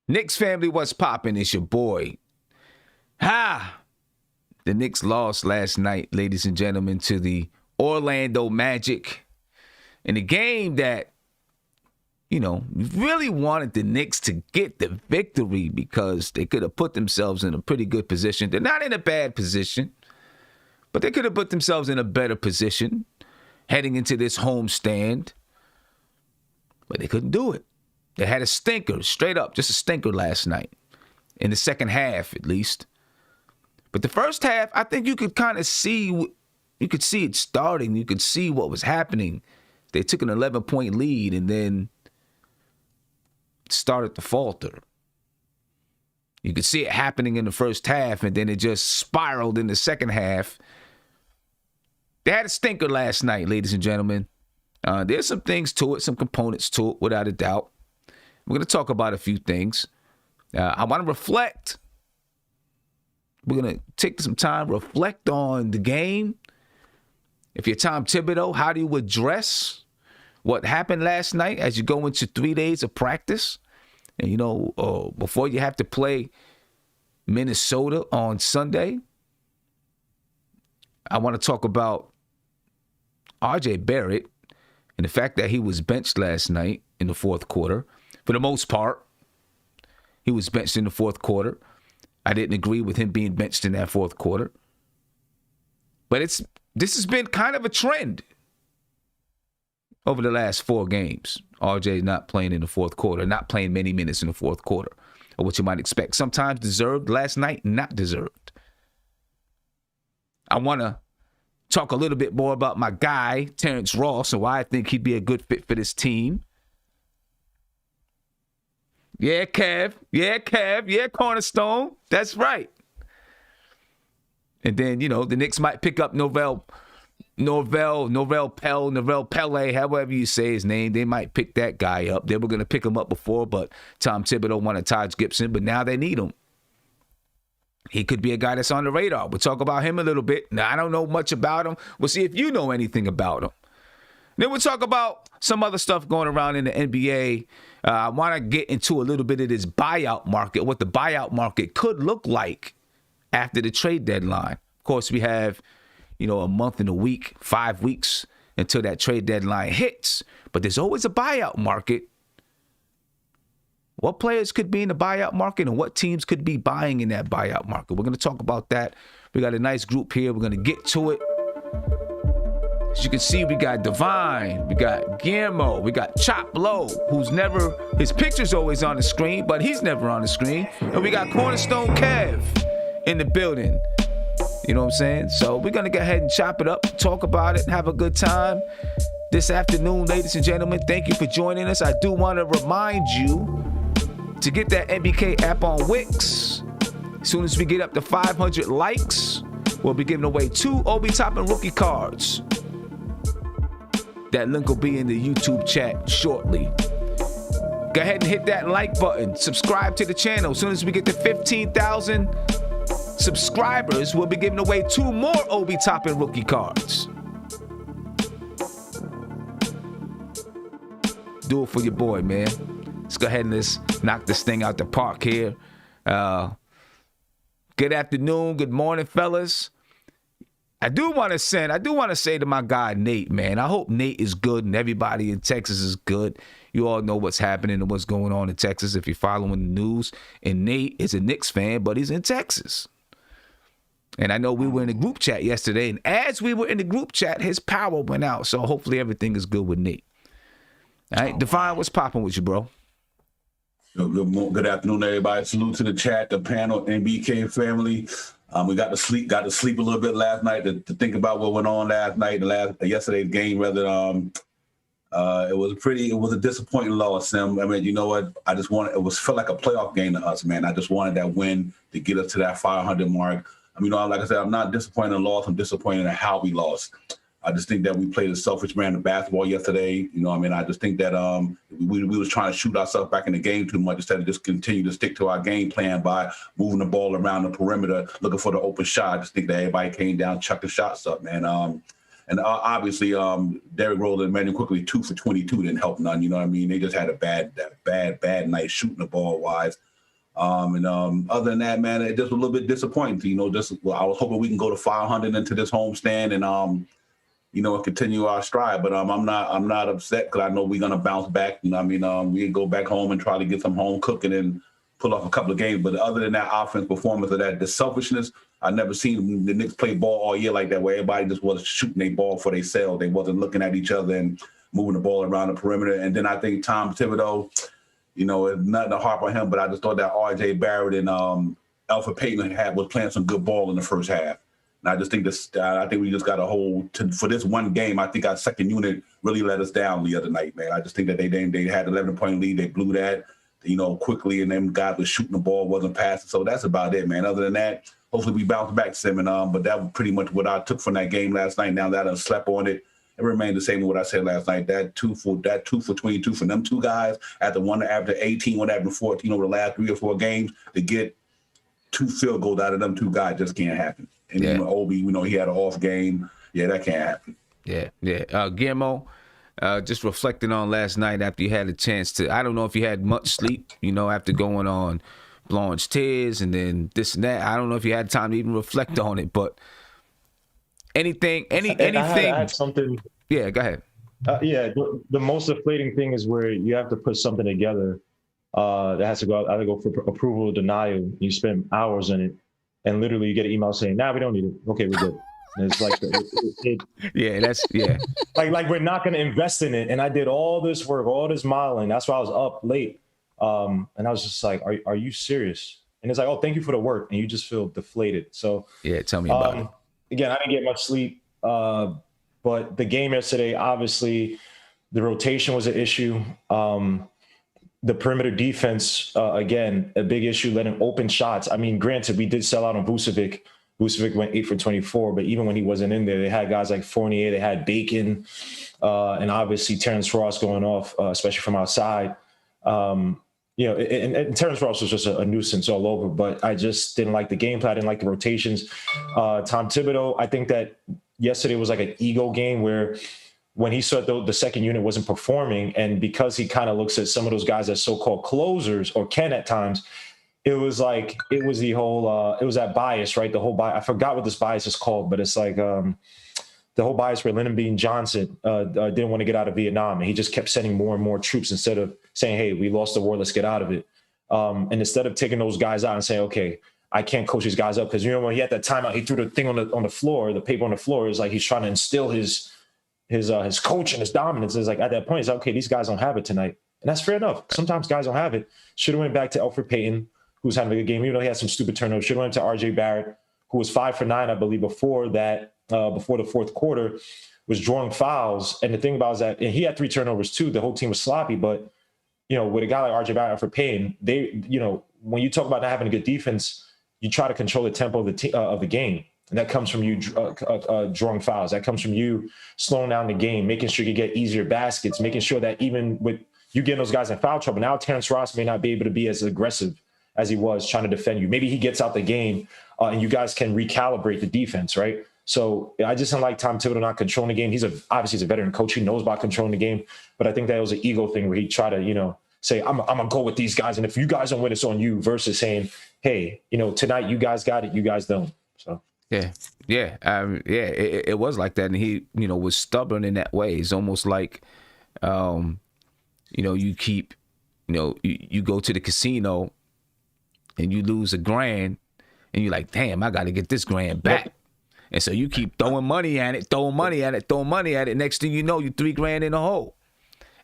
Knicks family, what's poppin'? It's your boy. The Knicks lost last night, ladies and gentlemen, to the Orlando Magic in a game that, really wanted the Knicks to get the victory because they could have put themselves in a pretty good position. They're not in a bad position, but they could have put themselves in a better position heading into this homestand, but they couldn't do it. They had a stinker, straight up, just a stinker last night, in the second half at least. But the first half, I think you could kind of see, you could see it starting. You could see what was happening. They took an 11-point lead and then started to falter. You could see it happening in the first half, and then it just spiraled in the second half. They had a stinker last night, ladies and gentlemen. There's some things to it, some components to it, without a doubt. We're going to talk about a few things. I want to reflect. We're going to take some time, reflect on the game. If you're Tom Thibodeau, how do you address what happened last night as you go into 3 days of practice? And, before you have to play Minnesota on Sunday, I want to talk about RJ Barrett and the fact that he was benched last night in the fourth quarter. For the most part, he was benched in the fourth quarter. I didn't agree with him being benched in that fourth quarter. But this has been kind of a trend over the last 4 games. RJ not playing in the fourth quarter, not playing many minutes in the fourth quarter, or what you might expect. Sometimes deserved, last night not deserved. I want to talk a little bit more about my guy, Terrence Ross, and why I think he'd be a good fit for this team. Yeah, Kev. Yeah, Cornerstone. That's right. And then, the Knicks might pick up Norvell Pelle, however you say his name. They might pick that guy up. They were going to pick him up before, but Tom Thibodeau wanted Taj Gibson, but now they need him. He could be a guy that's on the radar. We'll talk about him a little bit. Now, I don't know much about him. We'll see if you know anything about him. Then we'll talk about some other stuff going around in the NBA. I want to get into a little bit of this buyout market, what the buyout market could look like after the trade deadline. Of course, we have, a month and a week, 5 weeks until that trade deadline hits. But there's always a buyout market. What players could be in the buyout market and what teams could be buying in that buyout market? We're going to talk about that. We got a nice group here. We're going to get to it. As you can see, we got Divine, we got Guillermo, we got Chop Low, his picture's always on the screen, but he's never on the screen. And we got Cornerstone Kev in the building. You know what I'm saying? So we're going to go ahead and chop it up, talk about it, and have a good time this afternoon, ladies and gentlemen. Thank you for joining us. I do want to remind you to get that NBK app on Wix. As soon as we get up to 500 likes, we'll be giving away 2 Obi Toppin rookie cards. That link will be in the YouTube chat shortly. Go ahead and hit that like button. Subscribe to the channel. As soon as we get to 15,000 subscribers, we'll be giving away 2 more Obi Toppin rookie cards. Do it for your boy, man. Let's go ahead and let's knock this thing out the park here. Good afternoon, good morning, fellas. I do want to say to my guy, Nate, man, I hope Nate is good and everybody in Texas is good. You all know what's happening and what's going on in Texas if you're following the news. And Nate is a Knicks fan, but he's in Texas. And I know we were in a group chat yesterday, and as we were in the group chat, his power went out. So hopefully everything is good with Nate. All right, Divine, what's popping with you, bro? Good afternoon, everybody. Salute to the chat, the panel, NBK family. We got to sleep a little bit last night to think about what went on last night, yesterday's game. Rather, it was a disappointing loss, Sim. I mean, you know what? Felt like a playoff game to us, man. I just wanted that win to get us to that 500 mark. I mean, like I said, I'm not disappointed in the loss. I'm disappointed in how we lost. I just think that we played a selfish brand of basketball yesterday. I just think that we was trying to shoot ourselves back in the game too much instead of just continue to stick to our game plan by moving the ball around the perimeter, looking for the open shot. I just think that everybody came down, chucked the shots up, man. And obviously, Derrick Rose and Emmanuel quickly 2 for 22 didn't help none. You know what I mean? They just had a bad night shooting the ball wise. Other than that, man, it just was a little bit disappointing. I was hoping we can go to 500 into this homestand and and continue our stride. But I'm not upset because I know we're gonna bounce back. We go back home and try to get some home cooking and pull off a couple of games. But other than that offense performance of that, the selfishness, I never seen the Knicks play ball all year like that, where everybody just was shooting their ball for themselves. They wasn't looking at each other and moving the ball around the perimeter. And then I think Tom Thibodeau, it's nothing to harp on him, but I just thought that R.J. Barrett and Alfred Payton was playing some good ball in the first half. And I just think I think we just got a hold for this one game. I think our second unit really let us down the other night, man. I just think that they had 11-point lead. They blew that, quickly, and them guys were shooting the ball, wasn't passing. So that's about it, man. Other than that, hopefully we bounce back, Sim. But that was pretty much what I took from that game last night. Now that I slept on it, it remained the same as what I said last night. That 2 for 22 from them two guys after 18, one after 14 over the last 3 or 4 games to get 2 field goals out of them 2 guys just can't happen. And even Obi, he had an off game. Yeah, that can't happen. Yeah. Guillermo, just reflecting on last night after you had a chance to, I don't know if you had much sleep, after going on Blanche Tears and then this and that. I don't know if you had time to even reflect on it, but anything. I had something. Yeah, go ahead. The most deflating thing is where you have to put something together that has to go out, either go for approval or denial. You spend hours in it, and literally you get an email saying, "Nah, we don't need it. Okay, we're good." And it's like, like we're not going to invest in it. And I did all this work, all this modeling. That's why I was up late. And I was just like, "Are you serious?" And it's like, "Oh, thank you for the work," and you just feel deflated. So tell me about it. Again, I didn't get much sleep, but the game yesterday, obviously, the rotation was an issue. The perimeter defense, again, a big issue, letting open shots. I mean, granted, we did sell out on Vucevic. Vucevic went 8 for 24, but even when he wasn't in there, they had guys like Fournier, they had Bacon, and obviously Terrence Ross going off, especially from outside. And Terrence Ross was just a nuisance all over, but I just didn't like the game plan. I didn't like the rotations. Tom Thibodeau, I think that yesterday was like an ego game where when he saw the second unit wasn't performing, and because he kind of looks at some of those guys as so-called closers, or can at times, it was the whole, it was that bias, right? The whole bias, I forgot what this bias is called, but it's like the whole bias where Lyndon B. Johnson didn't want to get out of Vietnam, and he just kept sending more and more troops instead of saying, "Hey, we lost the war, let's get out of it." And instead of taking those guys out and saying, "Okay, I can't coach these guys up," because when he had that timeout, he threw the thing on the floor, the paper on the floor. It was like he's trying to instill his coach and his dominance. It's like at that point, it's like, okay, these guys don't have it tonight, and that's fair enough. Sometimes guys don't have it. Should have went back to Alfred Payton, who's having a good game, even though he had some stupid turnovers. Should have went to R.J. Barrett, who was 5 for 9, I believe, before that. Before the fourth quarter, was drawing fouls. And the thing about it is that, and he had 3 turnovers too. The whole team was sloppy, but with a guy like R.J. Barrett for Payne, when you talk about not having a good defense, you try to control the tempo of the game. And that comes from you drawing fouls. That comes from you slowing down the game, making sure you get easier baskets, making sure that even with you getting those guys in foul trouble, now Terrence Ross may not be able to be as aggressive as he was trying to defend you. Maybe he gets out the game and you guys can recalibrate the defense, right? So I just don't like Tom Thibodeau not controlling the game. Obviously he's a veteran coach. He knows about controlling the game, but I think that was an ego thing where he tried to, say, I'm going to go with these guys. And if you guys don't win, it's on you, versus saying, hey, tonight you guys got it, you guys don't. So. It was like that. And he, was stubborn in that way. It's almost like, you keep, you go to the casino and you lose $1,000 and you're like, damn, I got to get this $1,000 back. Yep. And so you keep throwing money at it. Next thing you know, you're $3,000 in the hole.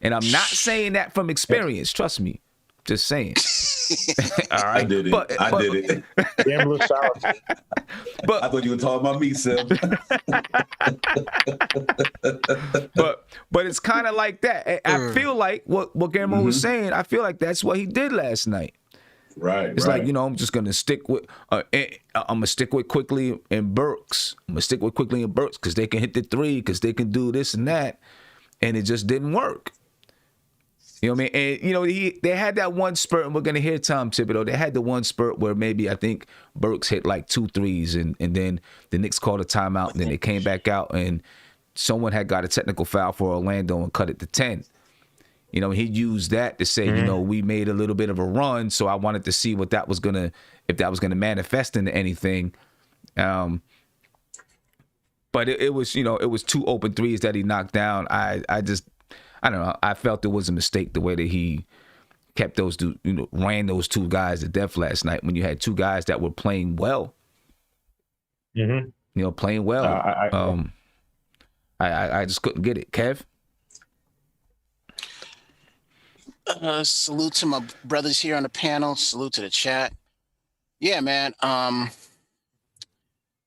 And I'm not saying that from experience. Trust me. Just saying. All right. I did it. I did it. But I thought you were talking about me, Sim. but it's kind of like that. I feel like what Guillermo was saying, I feel like that's what he did last night. Right. It's like, I'm just going to stick with Quickly and Burks. Because they can hit the 3, because they can do this and that. And it just didn't work. You know what I mean? And, they had that one spurt, and we're going to hear Tom Thibodeau. They had the one spurt where maybe I think Burks hit like 2 threes, and then the Knicks called a timeout, and then they came back out, and someone had got a technical foul for Orlando and cut it to 10. You know, he used that to say, you know, we made a little bit of a run, so I wanted to see what that was if that was gonna manifest into anything. But it was, you know, it was 2 open threes that he knocked down. I don't know. I felt it was a mistake the way that he kept those two, you know, ran those 2 guys to death last night when you had 2 guys that were playing well. You know, playing well. I just couldn't get it. Kev? Salute to my brothers here on the panel. Salute to the chat. Yeah, man.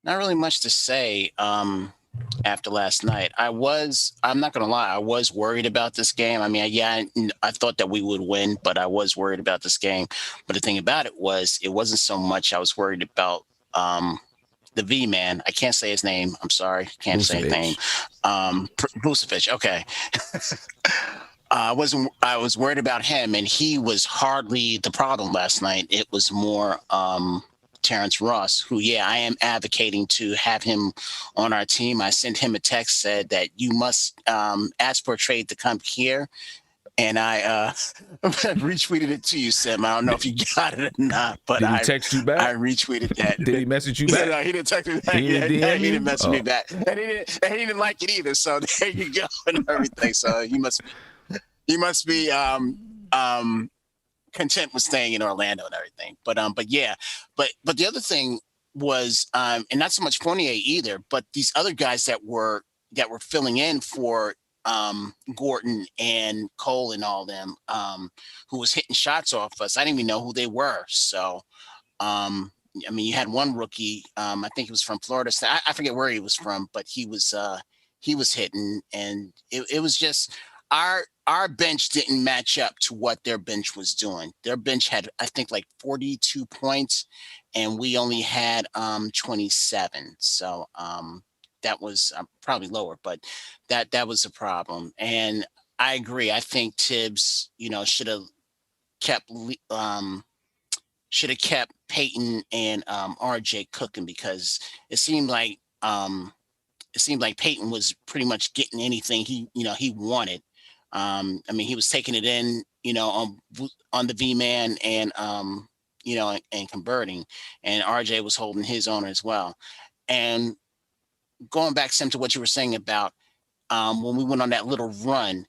Not really much to say after last night. I'm not going to lie, I was worried about this game. I mean, yeah, I thought that we would win, but I was worried about this game. But the thing about it wasn't so much I was worried about the V man. I can't say his name. I'm sorry. Can't say his name. Vucevic. Okay. I was worried about him, and he was hardly the problem last night. It was more Terrence Ross, who, yeah, I am advocating to have him on our team. I sent him a text, said that you must ask for a trade to come here. And I retweeted it to you, Sim. I don't know if you got it or not, but did he text you back? I retweeted that. Did he message you back? No, he didn't text me back. He didn't message me back. And he didn't like it either. So there you go and everything. So you must be content with staying in Orlando and everything. But the other thing was, and not so much Fournier either, but these other guys that were filling in for Gordon and Cole and all them, who was hitting shots off us. I didn't even know who they were. So, I mean, you had one rookie, I think he was from Florida. I forget where he was from, but he was hitting, and it was just our bench didn't match up to what their bench was doing. Their bench had, I think, like 42 points, and we only had 27. So, that was probably lower, but that was a problem. And I agree. I think Tibbs, you know, should have kept Peyton and RJ cooking, because it seemed like Peyton was pretty much getting anything he wanted. I mean, he was taking it in, you know, on the V-man and and converting, and RJ was holding his own as well. And going back, Sim, to what you were saying about when we went on that little run,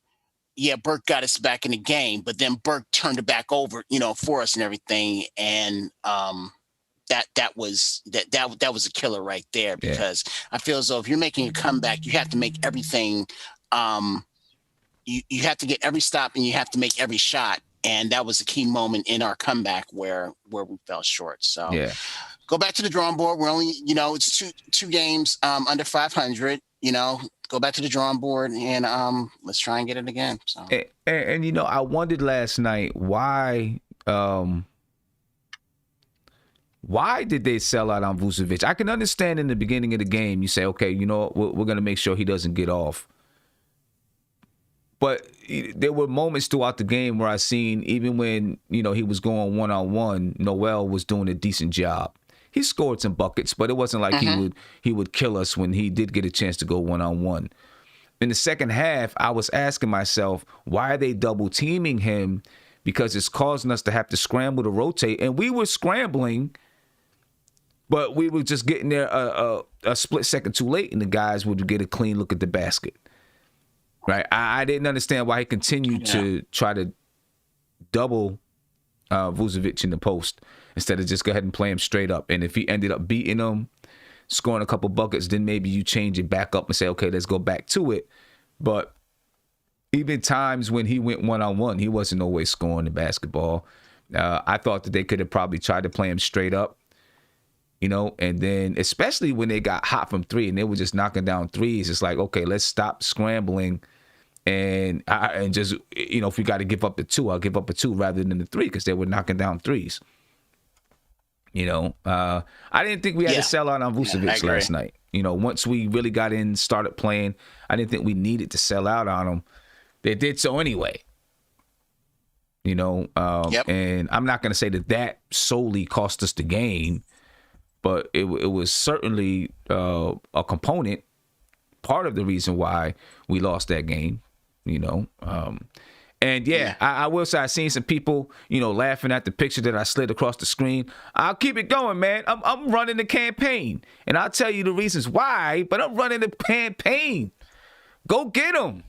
yeah, Burke got us back in the game, but then Burke turned it back over, you know, for us and everything. And that was a killer right there, because I feel as though if you're making a comeback, you have to make everything. You have to get every stop, and you have to make every shot. And that was a key moment in our comeback where we fell short. So go back to the drawing board. We're only, you know, it's two games under 500, you know, go back to the drawing board, and let's try and get it again. So and you know, I wondered last night why did they sell out on Vucevic? I can understand in the beginning of the game, you say, okay, you know, we're going to make sure he doesn't get off. But there were moments throughout the game where I seen, even when, you know, he was going one-on-one, Noel was doing a decent job. He scored some buckets, but it wasn't like he would kill us when he did get a chance to go one-on-one. In the second half, I was asking myself, why are they double teaming him? Because it's causing us to have to scramble to rotate. And we were scrambling, but we were just getting there a split second too late, and the guys would get a clean look at the basket. Right, I didn't understand why he continued to try to double Vucevic in the post instead of just go ahead and play him straight up. And if he ended up beating him, scoring a couple buckets, then maybe you change it back up and say, okay, let's go back to it. But even times when he went one-on-one, he wasn't always scoring the basketball. I thought that they could have probably tried to play him straight up, you know, and then especially when they got hot from three and they were just knocking down threes, it's like, okay, let's stop scrambling. And just, you know, if we got to give up the two, I'll give up a two rather than the three, because they were knocking down threes. You know, I didn't think we had to sell out on Vucevic last night. You know, once we really got in, started playing, I didn't think we needed to sell out on them. They did so anyway. You know, and I'm not going to say that solely cost us the game, but it was certainly a component, part of the reason why we lost that game. You know, And yeah, I will say I seen some people, laughing at the picture that I slid across the screen. I'll keep it going, man. I'm running the campaign, and I'll tell you the reasons why. But I'm running the campaign. Go get him.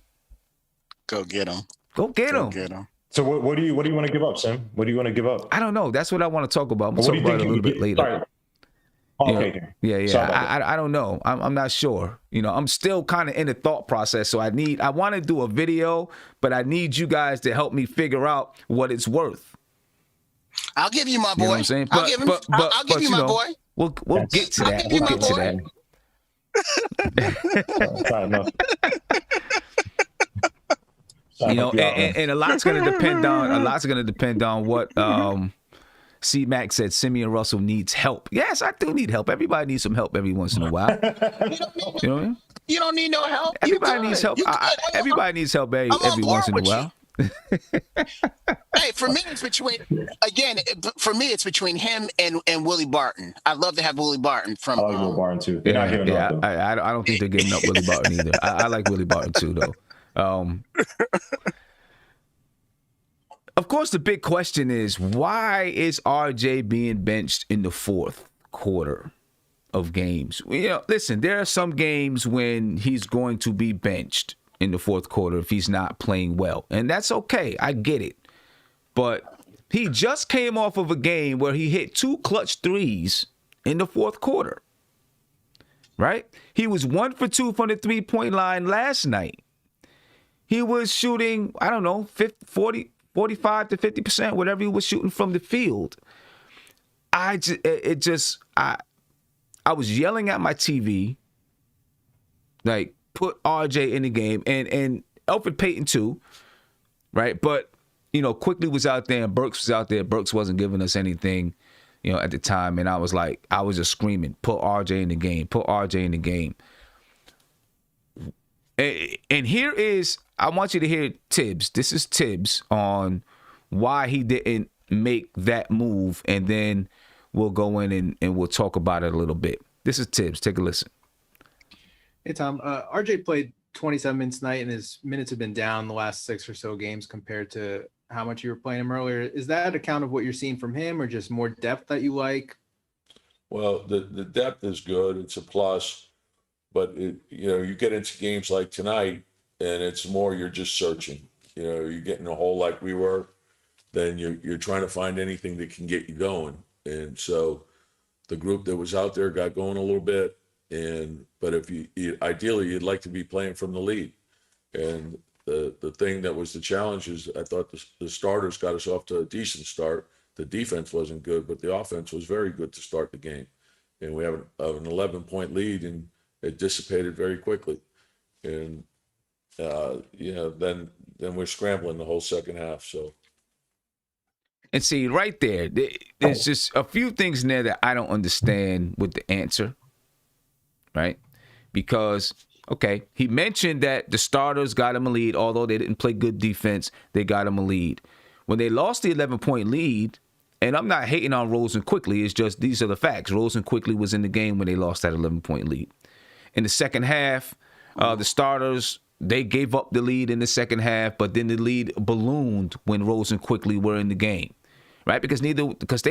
Go get him. Go get him. Get him. So what do you want to give up, Sam? What do you want to give up? I don't know. That's what I want to talk about. I'm gonna talk about it a little bit later. Sorry. Okay. Yeah. I don't know. I'm not sure. I'm still kind of in the thought process. So I want to do a video, but I need you guys to help me figure out what it's worth. I'll give you my boy. You know what I'm saying? I'll give you my boy. We'll get to that. We'll get to that. Sorry, no. And a lot's going to depend on what C-Mac said. Simeon Russell needs help. Yes, I do need help. Everybody needs some help every once in a while. You know what I mean? You don't need no help. Everybody needs help. Everybody needs help every once in a while. Hey, for me, it's between him and Willie Barton. I'd love to have Willie Barton from. I like Willie Barton too. They're not giving up, though. I don't think they're giving up Willie Barton either. I like Willie Barton too, though. Of course, the big question is, why is RJ being benched in the fourth quarter of games? Listen, there are some games when he's going to be benched in the fourth quarter if he's not playing well, and that's okay. I get it. But he just came off of a game where he hit 2 clutch threes in the fourth quarter, right? He was 1 for 2 from the three-point line last night. He was shooting, 45 to 50%, whatever he was shooting from the field. I was yelling at my TV, like, put RJ in the game, and Elfrid Payton too, right? But, Quickly was out there and Burks was out there. Burks wasn't giving us anything, at the time. And I was just screaming, put RJ in the game, put RJ in the game. And here is, I want you to hear Tibbs. This is Tibbs on why he didn't make that move, and then we'll go in and we'll talk about it a little bit. This is Tibbs. Take a listen. Hey, Tom. RJ played 27 minutes tonight, and his minutes have been down the last 6 or so games compared to how much you were playing him earlier. Is that an account of what you're seeing from him, or just more depth that you like? Well, the depth is good. It's a plus. But, you get into games like tonight, and it's more you're just searching. You're getting a hole like we were, then you're trying to find anything that can get you going. And so the group that was out there got going a little bit. But if you ideally, you'd like to be playing from the lead. And the thing that was the challenge is I thought the starters got us off to a decent start. The defense wasn't good, but the offense was very good to start the game. And we have an 11-point lead, and it dissipated very quickly. And, then we're scrambling the whole second half. So. And see, right there's just a few things in there that I don't understand with the answer, right? Because, okay, he mentioned that the starters got him a lead. Although they didn't play good defense, they got him a lead. When they lost the 11-point lead, and I'm not hating on Rose and Quickly, it's just these are the facts. Rose and Quickly was in the game when they lost that 11-point lead. In the second half, the starters, they gave up the lead in the second half, but then the lead ballooned when Rose and Quickly were in the game, right? Because they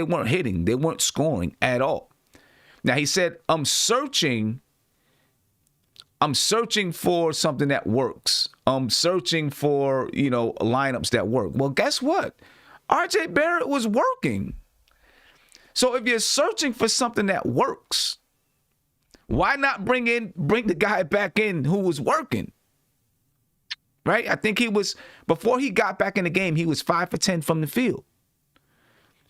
weren't hitting, they weren't scoring at all. Now he said, I'm searching for something that works. I'm searching for, lineups that work. Well, guess what? RJ Barrett was working. So if you're searching for something that works, why not bring the guy back in who was working? Right? I think before he got back in the game, he was 5 for 10 from the field.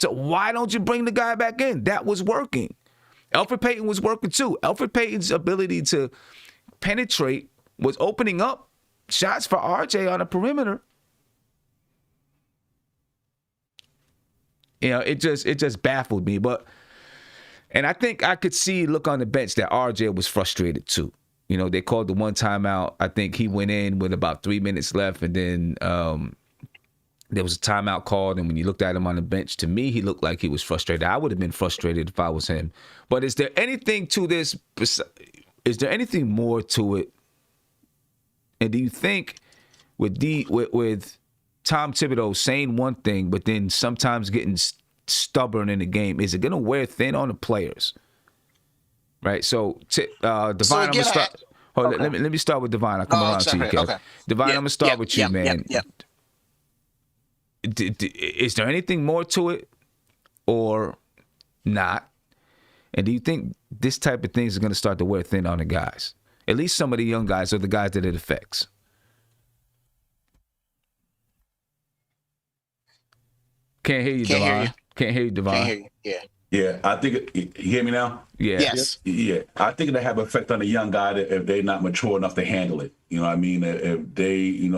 So why don't you bring the guy back in? That was working. Elfrid Payton was working too. Elfrid Payton's ability to penetrate was opening up shots for RJ on the perimeter. It just baffled me. And I think I could look on the bench that RJ was frustrated too. They called the one timeout. I think he went in with about 3 minutes left, and then there was a timeout called. And when you looked at him on the bench, to me, he looked like he was frustrated. I would have been frustrated if I was him. But is there anything to this? Is there anything more to it? And do you think with Tom Thibodeau saying one thing, but then sometimes getting stubborn in the game, is it going to wear thin on the players? Right. So, Divine, So I'm again, gonna start. Hold on, let me start with Divine. I'll come around to you, sorry. Kev. Okay. Divine, Yeah, I'm gonna start with you, man. Yeah. Is there anything more to it, or not? And do you think this type of things is gonna start to wear thin on the guys? At least some of the young guys or the guys that it affects. Can't hear you, Can't hear Divine. you. Can't hear you, Divine. Can't hear you. Yeah. Yeah, I think you hear me now. Yeah. Yes. Yeah, I think it'll have an effect on the young guy if they're not mature enough to handle it. You know what I mean? If they,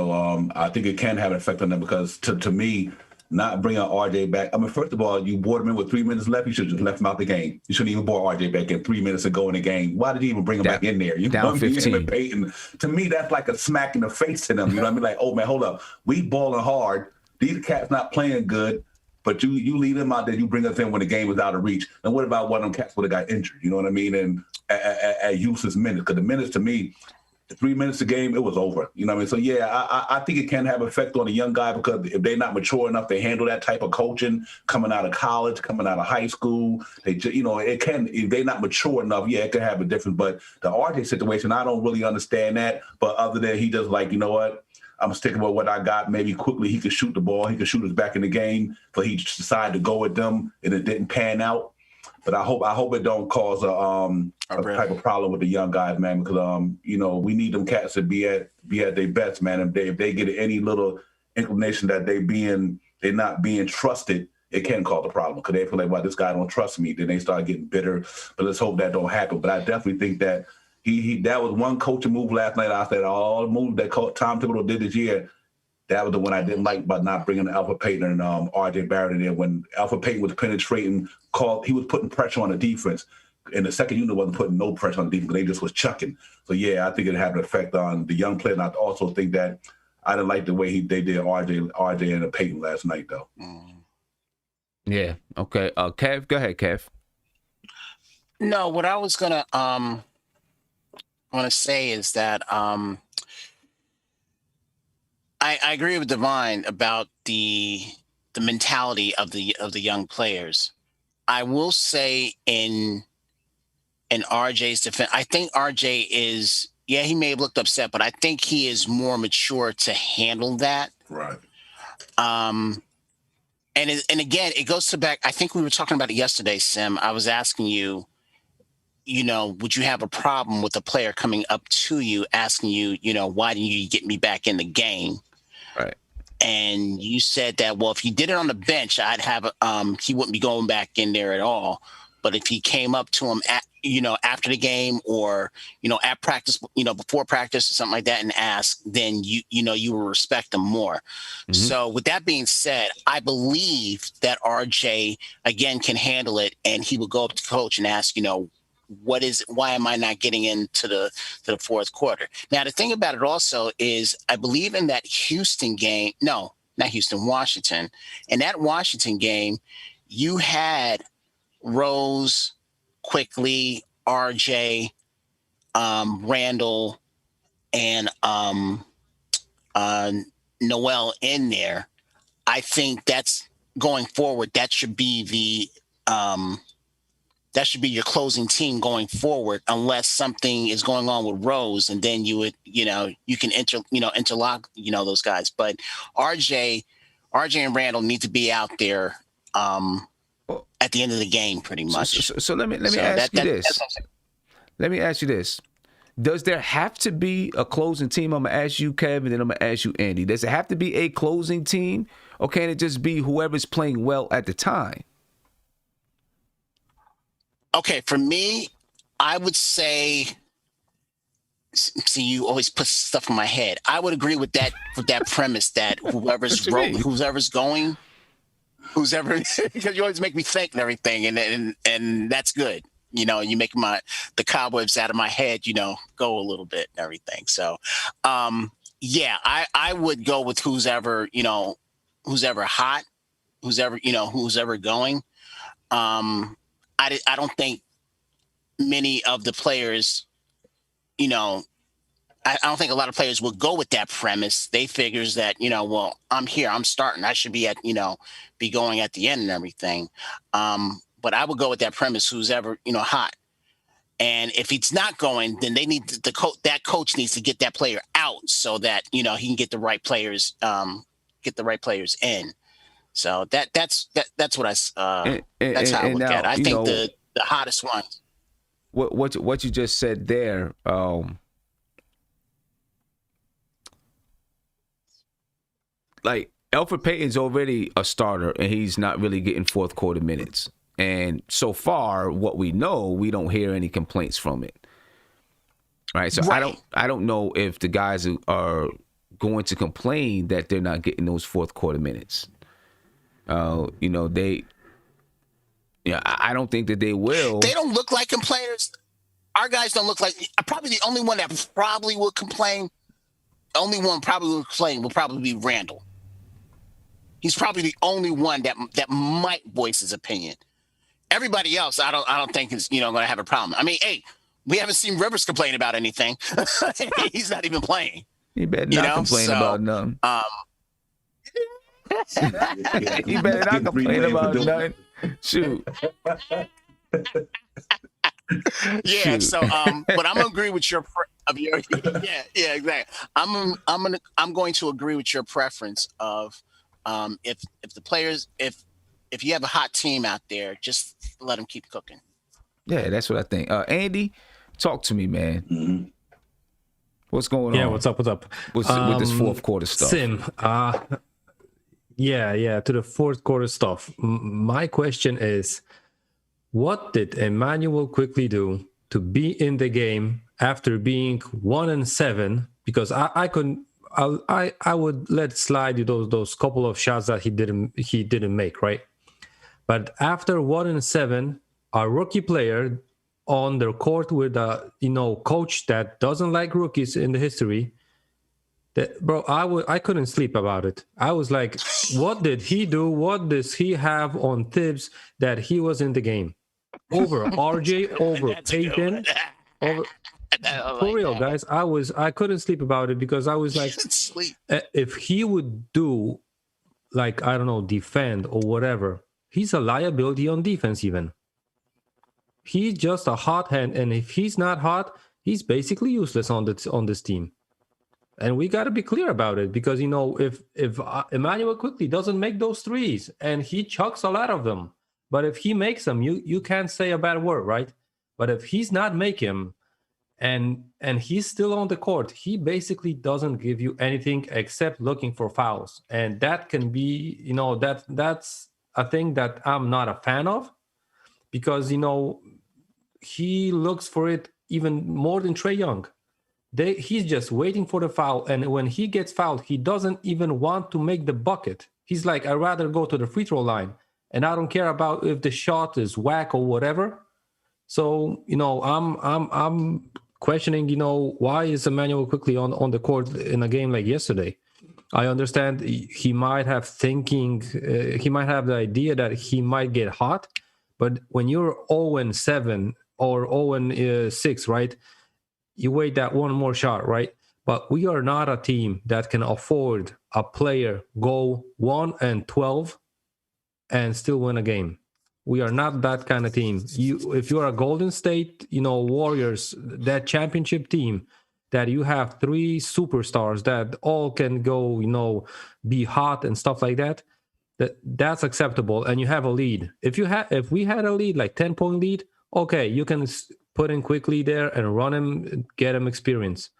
I think it can have an effect on them because to me, not bringing RJ back. I mean, first of all, you brought him in with 3 minutes left. You should have just left him out the game. You shouldn't even brought RJ back in 3 minutes ago in the game. Why did you even bring him back in there? You know down what I mean? 15. Him and Peyton, to me, that's like a smack in the face to them. You know what I mean? Like, oh man, hold up, we balling hard. These cats not playing good. But you leave them out there, you bring us in when the game is out of reach. And what about one of them cats would have got injured? You know what I mean? And at useless minutes. Because the minutes to me, the 3 minutes a game, it was over. You know what I mean? So, yeah, I think it can have an effect on a young guy because if they're not mature enough to handle that type of coaching, coming out of college, coming out of high school, it can, if they're not mature enough, yeah, it can have a difference. But the RJ situation, I don't really understand that. But other than he just like, you know what? I'm sticking with what I got. Maybe quickly he could shoot the ball. He could shoot us back in the game. But he just decided to go with them, and it didn't pan out. But I hope it don't cause a type of problem with the young guys, man. Because we need them cats to be at their best, man. If they get any little inclination that they're not being trusted, it can cause a problem. Because they feel like, well, this guy don't trust me. Then they start getting bitter. But let's hope that don't happen. But I definitely think that. That was one coaching move last night. I said all the moves that Tom Thibodeau did this year, that was the one I didn't like about not bringing Alpha Payton and RJ Barrett in there. When Alpha Payton was penetrating, he was putting pressure on the defense. And the second unit wasn't putting no pressure on the defense. They just was chucking. So, yeah, I think it had an effect on the young player. And I also think that I didn't like the way they did RJ and Payton last night, though. Yeah. Okay. Kev, go ahead, Kev. No, what I was gonna want to say is that I agree with Divine about the mentality of the young players. I will say in RJ's defense, I think RJ is, he may have looked upset, but I think he is more mature to handle that. Right. And again, it goes to back. I think we were talking about it yesterday, Sim. I was asking you, would you have a problem with a player coming up to you asking you, why didn't you get me back in the game? Right. And you said that, well, if he did it on the bench, I'd have he wouldn't be going back in there at all. But if he came up to him after the game or, at practice, before practice or something like that and asked, then you will respect him more. Mm-hmm. So with that being said, I believe that RJ again can handle it, and he will go up to coach and ask, why am I not getting into the fourth quarter? Now, the thing about it also is I believe in that Houston game. No, not Houston, Washington. In that Washington game, you had Rose, Quickly, RJ, Randall, and Noel in there. I think that's going forward. That should be your closing team going forward, unless something is going on with Rose, and then you would, you can interlock, those guys. But RJ and Randall need to be out there at the end of the game, pretty much. So let me ask you this. Let me ask you this. Does there have to be a closing team? I'm gonna ask you, Kevin, and then I'm gonna ask you, Andy. Does it have to be a closing team, or can it just be whoever's playing well at the time? Okay, for me, I would say. See, you always put stuff in my head. I would agree with that premise that whoever's going, because you always make me think and everything, and that's good. You make the cobwebs out of my head, go a little bit and everything. So, I would go with who's ever hot, who's ever going. I don't think many of the players, I don't think a lot of players will go with that premise. They figures that, well, I'm here, I'm starting, I should be be going at the end and everything. But I would go with that premise, who's ever, hot. And if he's not going, then they need that coach needs to get that player out so that, he can get the right players, in. So that's what that's how I look at it. I think the hottest ones. What you just said there, like Elfrid Payton's already a starter and he's not really getting fourth quarter minutes. And so far, what we know, we don't hear any complaints from it. Right. So right. I don't know if the guys are going to complain that they're not getting those fourth quarter minutes. I don't think that they will. They don't look like complainers. Our guys don't look like. Probably the only one that probably would complain. The only one probably would complain will probably be Randall. He's probably the only one that might voice his opinion. Everybody else, I don't think is going to have a problem. I mean, hey, we haven't seen Rivers complain about anything. He's not even playing. He better not complain about nothing. He better not complain about nothing. Shoot. Yeah. Shoot. So, but I'm gonna agree with your yeah, exactly. I'm going to agree with your preference of if the players if you have a hot team out there, just let them keep cooking. Yeah, that's what I think. Andy, talk to me, man. Mm-hmm. What's going on? Yeah, what's up? With this fourth quarter stuff? Sim, to the fourth quarter stuff. My question is, what did Emmanuel Quickley do to be in the game after being 1-7? Because I would let slide those couple of shots that he didn't make, right? But after 1-7, a rookie player on the court with a coach that doesn't like rookies in the history. I couldn't sleep about it. I was like, what did he do? What does he have on Tibbs that he was in the game? Over RJ, over Payton, over for real, guys. I couldn't sleep about it because I was like, if he would do like, I don't know, defend or whatever, he's a liability on defense even. He's just a hot hand, and if he's not hot, he's basically useless on this team. And we got to be clear about it because, if Emmanuel Quickley doesn't make those threes, and he chucks a lot of them, but if he makes them, you can't say a bad word, right? But if he's not making them, and he's still on the court, he basically doesn't give you anything except looking for fouls. And that can be, that's a thing that I'm not a fan of because, he looks for it even more than Trae Young. He's just waiting for the foul, and when he gets fouled, he doesn't even want to make the bucket. He's like, I'd rather go to the free throw line, and I don't care about if the shot is whack or whatever. So, I'm questioning, why is Emmanuel Quickley on the court in a game like yesterday? I understand he might have he might have the idea that he might get hot, but when you're 0-7 or 0-6, right? You wait that one more shot, right? But we are not a team that can afford a player go 1-12 and still win a game. We are not that kind of team. If you're a Golden State, Warriors, that championship team, that you have three superstars that all can go, be hot and stuff like that, that's acceptable. And you have a lead. If we had a lead, like 10-point lead, okay, you can put in Quickley there and run him, get him experience.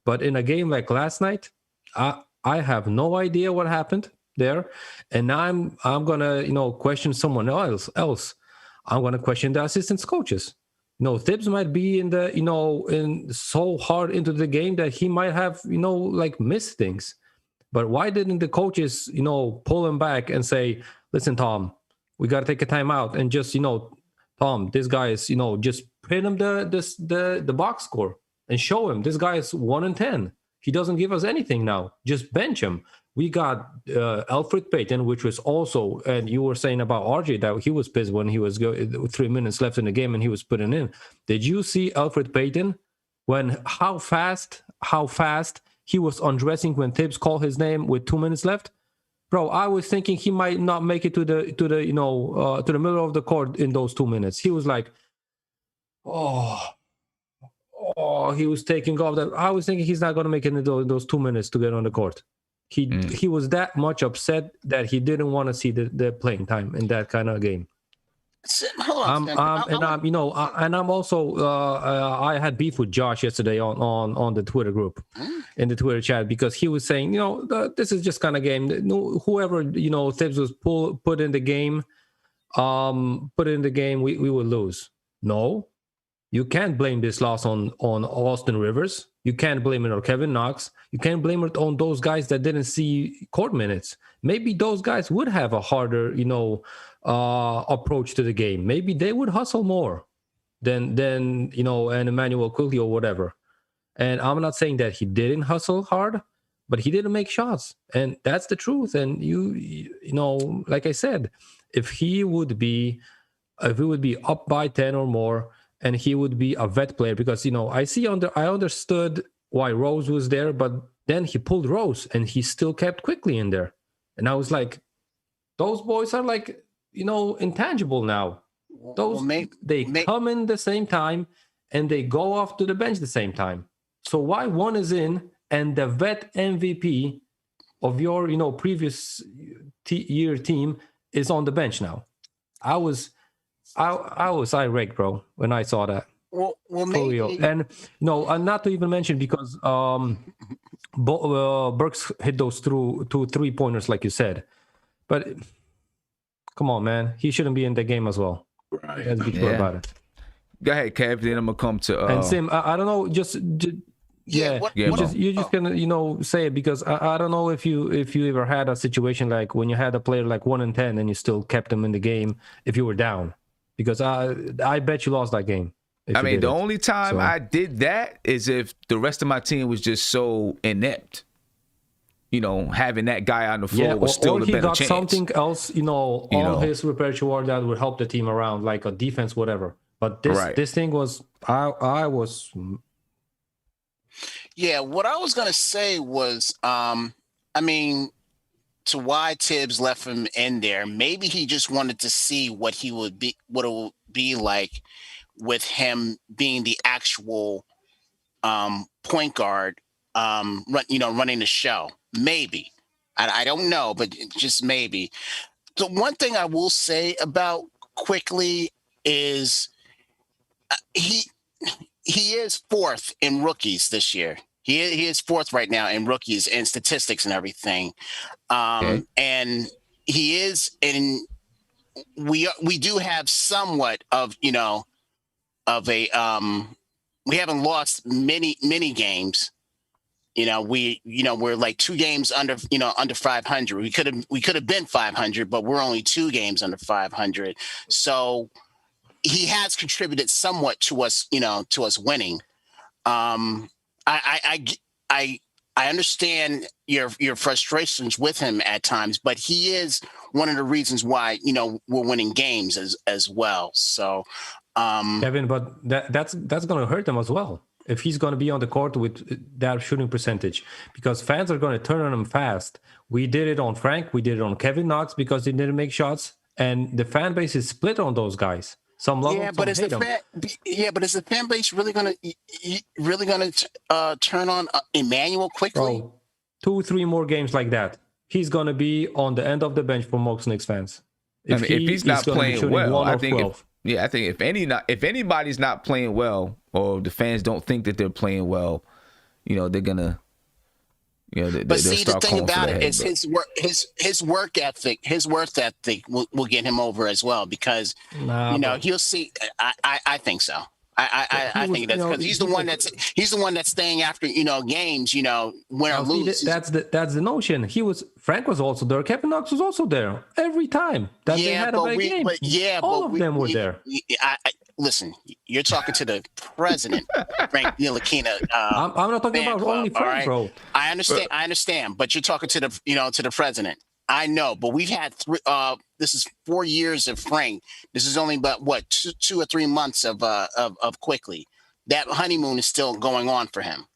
But in a game like last night, I have no idea what happened there, and I'm gonna question someone else. I'm gonna question the assistant coaches. Thibs might be in the in so hard into the game that he might have like missed things. But why didn't the coaches pull him back and say, listen, Tom, we got to take a timeout and just Tom, this guy is just print him the box score and show him this guy is 1-10. He doesn't give us anything now. Just bench him. We got Elfrid Payton, which was also, and you were saying about RJ that he was pissed when he was 3 minutes left in the game and he was putting in. Did you see Elfrid Payton how fast how fast he was undressing when Tibbs called his name with 2 minutes left, bro, I was thinking he might not make it to the to the middle of the court in those 2 minutes. He was like, he was taking off. That I was thinking he's not going to make it in those 2 minutes to get on the court. He was that much upset that he didn't want to see the playing time in that kind of game. Hold on, I'm also I had beef with Josh yesterday on the Twitter group, in the Twitter chat, because he was saying, this is just kind of game. Whoever Tibbs was put in the game, we will lose. No, you can't blame this loss on Austin Rivers. You can't blame it on Kevin Knox. You can't blame it on those guys that didn't see court minutes. Maybe those guys would have a harder, approach to the game. Maybe they would hustle more than an Emmanuel quickly or whatever. And I'm not saying that he didn't hustle hard, but he didn't make shots, and that's the truth. And like I said, if he would be up by 10 or more, and he would be a vet player, because I understood why Rose was there, but then he pulled Rose and he still kept quickly in there, and I was like, those boys are like intangible now. They come in the same time and they go off to the bench the same time. So why one is in and the vet MVP of your previous year team is on the bench now? I was irate, bro, when I saw that. Well, maybe. And not to even mention, because Burks hit those two 3-pointers, like you said. But come on, man, he shouldn't be in the game as well. Right. Let's be clear about it. Go ahead, Kev. Then I'm gonna come to and Sim. I don't know, you're just gonna say it, because I don't know if you ever had a situation like when you had a player like 1 in 10 and you still kept him in the game if you were down, because I bet you lost that game. I mean, the only time I did that is if the rest of my team was just so inept. Having that guy on the floor was still the better chance. Or he got something else, on his repertoire that would help the team around, like a defense, whatever. But this thing was, I was. Yeah, what I was gonna say was, to why Tibbs left him in there. Maybe he just wanted to see what it would be like with him being the actual point guard, running the show. Maybe. I don't know, but just maybe. The one thing I will say about Quickly is he is fourth in rookies this year. He is fourth right now in rookies and statistics and everything. And he is we do have somewhat of a we haven't lost many games. We're like 2 games under 500. We could have been 500, but we're only 2 games under 500. So he has contributed somewhat to us winning. I understand your frustrations with him at times, but he is one of the reasons why we're winning games as well. So, Kevin, but that's going to hurt him as well if he's going to be on the court with that shooting percentage, because fans are going to turn on him fast. We did it on Frank, we did it on Kevin Knox because he didn't make shots, and the fan base is split on those guys. Some love him, some hate him. But is the fan base really going to turn on Emmanuel quickly? Bro, 2-3 more games like that, he's going to be on the end of the bench for most Knicks fans. If he's not playing well, I think if anybody's not playing well, or the fans don't think that they're playing well, they're gonna, but see, the thing about it is his work ethic will get him over as well, because he'll see. I think so. I think that's because he's the one that's staying after games, win or lose. That's the notion. Frank was also there. Kevin Knox was also there every time that they had a big game. All of them were there. Listen, you're talking to the president, Frank Ntilikina. I'm not talking about only Frank, right? Bro. I understand, but you're talking to the president. I know, but we've had this is 4 years of Frank. This is only about 2 or 3 months of Quickly. That honeymoon is still going on for him.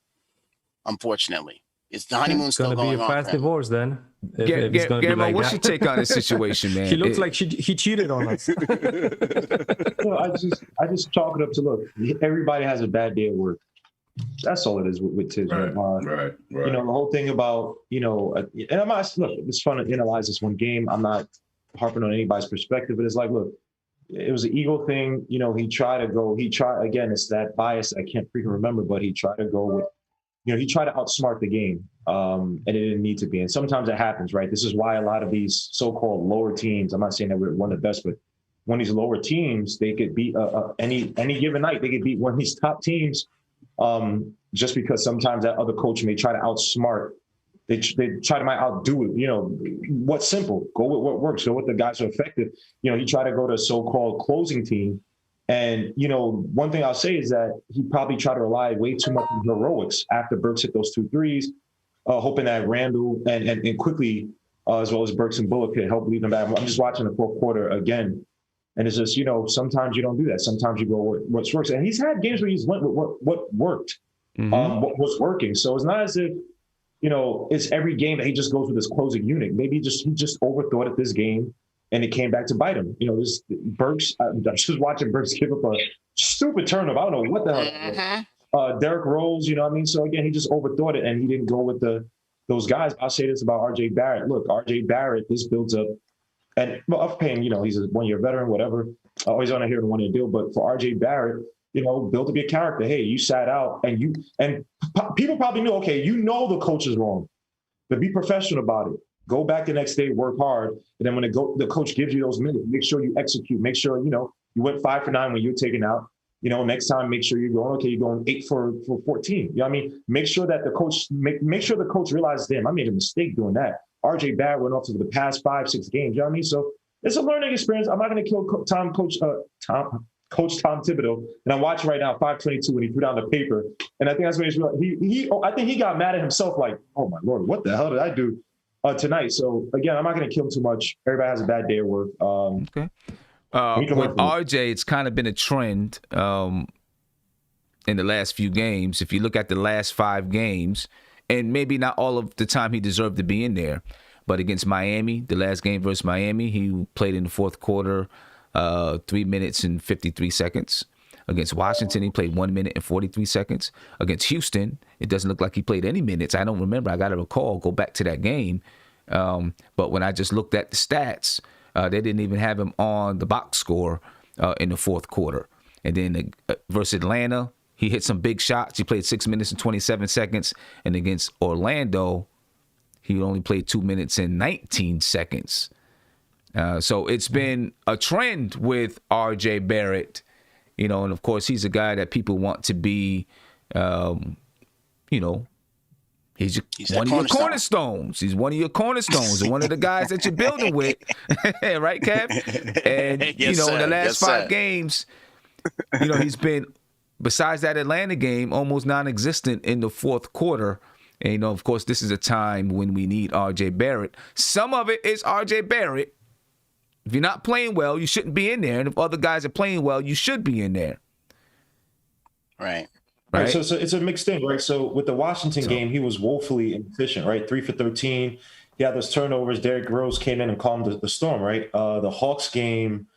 unfortunately. It's the honeymoon's It's still gonna be going a on. fast for him. divorce then. If it's gonna be Guillermo, like what's that. your take on this situation, man? He looks like he cheated on us. I just chalk it up to, look, everybody has a bad day at work. That's all it is with Tibbs. Right. You know, the whole thing about, and I'm not, look, it's fun to analyze this one game. I'm not harping on anybody's perspective, but it's like, look, it was an ego thing. He tried, again, it's that bias I can't freaking remember, but he tried to go with, he tried to outsmart the game, and it didn't need to be. And sometimes it happens, right? This is why a lot of these so-called lower teams, I'm not saying that we're one of the best, but one of these lower teams, they could beat any given night, they could beat one of these top teams, just because sometimes that other coach may try to outsmart. They try to might outdo it. What's simple? Go with what works. Go with the guys who are effective. He tried to go to a so-called closing team. And, one thing I'll say is that he probably tried to rely way too much on heroics after Burks hit those 2 threes, hoping that Randall and quickly, as well as Burks and Bullock, could help lead them back. I'm just watching the fourth quarter again. And it's just, sometimes you don't do that. Sometimes you go with what works. And he's had games where he's went with what worked, what was working. So it's not as if, it's every game that he just goes with his closing unit. Maybe he just overthought it this game, and it came back to bite him. This Burks, I'm just watching Burks give up a stupid turnover. I don't know what the hell. Derrick Rose, So again, he just overthought it, and he didn't go with those guys. I'll say this about RJ Barrett. Look, RJ Barrett, this builds up, and of paying, he's a 1-year veteran, whatever. Always on a here to 1-year deal, but for RJ Barrett, built to be a character. Hey, you sat out, and people probably knew, okay, the coach is wrong, but be professional about it. Go back the next day, work hard, and then when the coach gives you those minutes, make sure you execute. Make sure you went 5 for 9 when you're taken out. Next time, make sure you're going 8 for 14. Make sure that the coach make sure the coach realizes, damn, I made a mistake doing that. RJ Barrett went off to the past 5-6 games. So it's a learning experience. I'm not going to kill Coach Tom Thibodeau, and I'm watching right now 5:22 when he threw down the paper, and I think that's when I think he got mad at himself, like, oh my Lord, what the hell did I do tonight? So again, I'm not going to kill him too much. Everybody has a bad day at work. Okay. With RJ, it's kind of been a trend in the last few games. If you look at the last 5 games, and maybe not all of the time he deserved to be in there, but against Miami, the last game versus Miami, he played in the fourth quarter. 3 minutes and 53 seconds. Against Washington, he played 1 minute and 43 seconds. Against Houston, it doesn't look like he played any minutes. I don't remember. I got to go back to that game. But when I just looked at the stats, they didn't even have him on the box score in the fourth quarter. And then versus Atlanta, he hit some big shots. He played 6 minutes and 27 seconds. And against Orlando, he only played 2 minutes and 19 seconds. So it's been a trend with RJ Barrett, and of course he's a guy that people want to be, he's one of your cornerstones. He's one of your cornerstones, and one of the guys that you're building with, right, Kev? And yes, in the last 5 games, he's been, besides that Atlanta game, almost non-existent in the fourth quarter. And of course, this is a time when we need RJ Barrett. Some of it is RJ Barrett. If you're not playing well, you shouldn't be in there. And if other guys are playing well, you should be in there. Right. So it's a mixed thing, right? So with the Washington game, he was woefully inefficient, right? 3 for 13. He had those turnovers. Derrick Rose came in and calmed the storm, right? The Hawks game,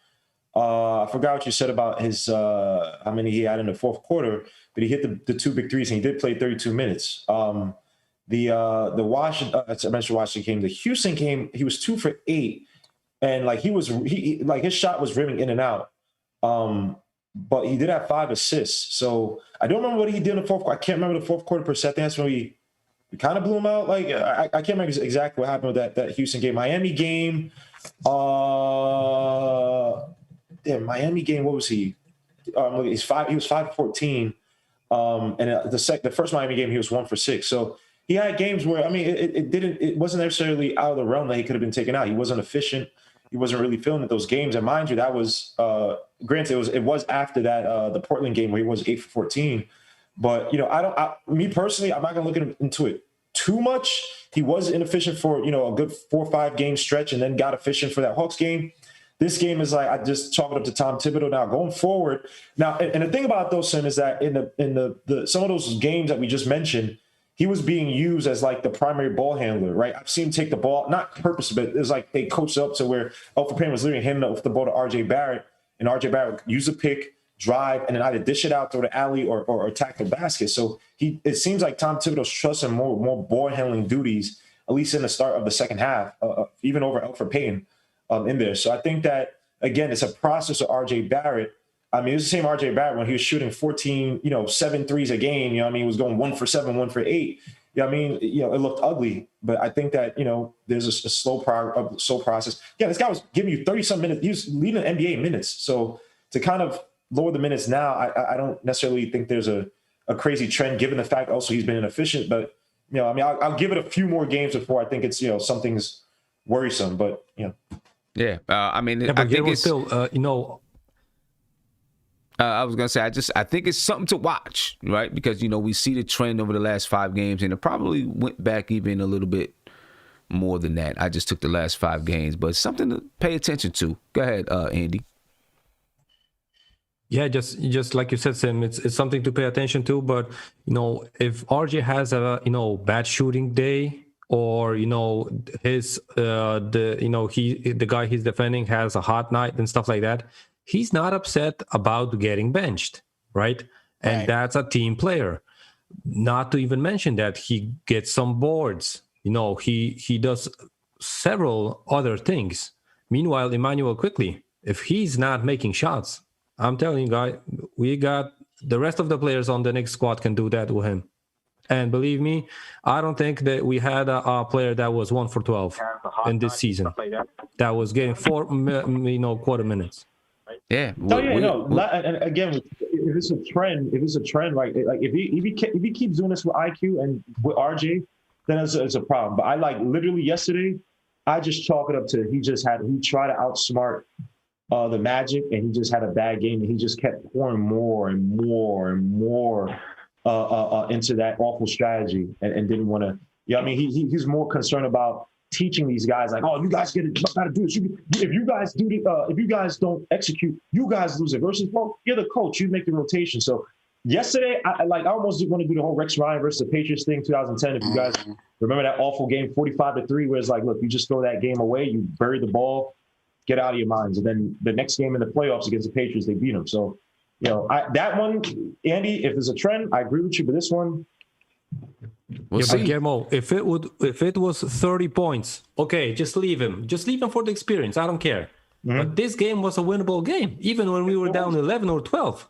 I forgot what you said about his how many he had in the fourth quarter, but he hit the 2 big threes, and he did play 32 minutes. The Washington, I mentioned Washington game. The Houston game, he was 2 for 8. And his shot was rimming in and out, but he did have 5 assists. So I don't remember what he did in the fourth quarter. I can't remember the fourth quarter per se. I think that's when we kind of blew him out. Like I can't remember exactly what happened with that Houston game. Miami game, Miami game. What was he? Look, he's 5. He was 5 for 14. And the first Miami game, he was 1 for 6. So he had games where it wasn't necessarily out of the realm that he could have been taken out. He wasn't efficient. He wasn't really feeling at those games. And mind you, that was granted it was after that the Portland game where he was 8 for 14. But me personally, I'm not gonna look into it too much. He was inefficient for a good 4 or 5 game stretch, and then got efficient for that Hawks game. This game is like, I just chalk it up to Tom Thibodeau now going forward. Now, and the thing about those, Sim, is that in the some of those games that we just mentioned, he was being used as like the primary ball handler, right? I've seen him take the ball, not purposely, but it was like they coached up to where Elfrid Payton was literally handing off the ball to RJ Barrett, and RJ Barrett use a pick, drive, and then either dish it out, throw the alley, or attack the basket. So it seems like Tom Thibodeau's trusting more ball handling duties, at least in the start of the second half, even over Elfrid Payton in there. So I think that, again, it's a process of RJ Barrett. I mean, it was the same RJ Barrett when he was shooting 14, 7 threes a game. You know what I mean? He was going 1 for 7, 1 for 8. You know what I mean? It looked ugly, but I think that, there's a slow process. Yeah, this guy was giving you 30-some minutes. He was leading the NBA minutes. So to kind of lower the minutes now, I don't necessarily think there's a crazy trend, given the fact also he's been inefficient. But, I'll give it a few more games before I think it's, something's worrisome. But, Yeah, I think it's still, I was gonna say, I think it's something to watch, right? Because we see the trend over the last 5 games, and it probably went back even a little bit more than that. I just took the last 5 games, but it's something to pay attention to. Go ahead, Andy. Yeah, just like you said, Sim, it's something to pay attention to. But if RJ has a bad shooting day, or his the guy he's defending has a hot night and stuff like that, he's not upset about getting benched, right? And that's a team player. Not to even mention that he gets some boards. He does several other things. Meanwhile, Emmanuel Quickly, if he's not making shots, I'm telling you, guys, we got the rest of the players on the Knicks squad can do that with him. And believe me, I don't think that we had a player that was 1 for 12 in this season that was getting 4 quarter minutes. Yeah. And again, if it's a trend, right? Like if he keeps doing this with IQ and with RJ, then it's a problem. But I literally yesterday, I just chalk it up to he tried to outsmart the Magic, and he just had a bad game, and he just kept pouring more and more and more into that awful strategy, and didn't want to. He's more concerned about teaching these guys, like, oh, you guys got to do this. If you guys don't execute, you guys lose it. Versus, well, you're the coach, you make the rotation. So yesterday, I almost didn't want to do the whole Rex Ryan versus the Patriots thing, 2010. If you guys remember that awful game, 45-3, where it's like, look, you just throw that game away, you bury the ball, get out of your minds. And then the next game in the playoffs against the Patriots, they beat them. So, that one, Andy, if it's a trend, I agree with you. But this one, but Guillermo, if it was 30 points, okay, just leave him. Just leave him for the experience. I don't care. Mm-hmm. But this game was a winnable game, even when we were down 11 or 12.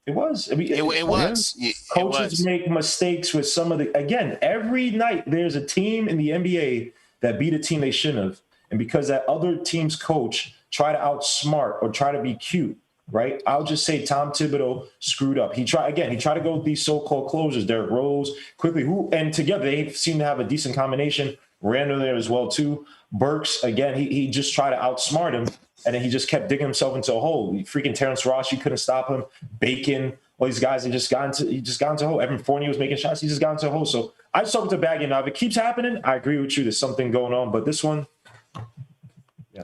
It was. It was. Coaches make mistakes with some of the. Again, every night there's a team in the NBA that beat a team they shouldn't have. And because that other team's coach tried to outsmart or try to be cute, right? I'll just say Tom Thibodeau screwed up. He tried to go with these so-called closers, Derrick Rose, Quickly, and together they seem to have a decent combination. Randall there as well, too. Burks, again, he just tried to outsmart him, and then he just kept digging himself into a hole. Freaking Terrence Ross, you couldn't stop him. Bacon, all these guys, he just got into a hole. Evan Fournier was making shots. He just got into a hole. So I just hope it's a bad game. Now, if it keeps happening, I agree with you. There's something going on. But this one,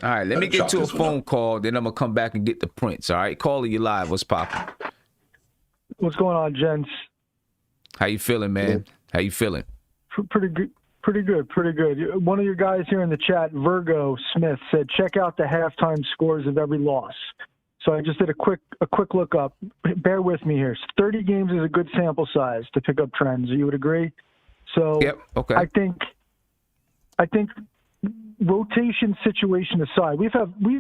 all right, let me get to a phone call, then I'm going to come back and get the prints, all right? Caller, you live. What's poppin'? What's going on, gents? How you feeling, man? How you feeling? Pretty good. One of your guys here in the chat, Virgo Smith, said, check out the halftime scores of every loss. So I just did a quick look up. Bear with me here. 30 games is a good sample size to pick up trends. You would agree? So yep, okay. I think rotation situation aside, we've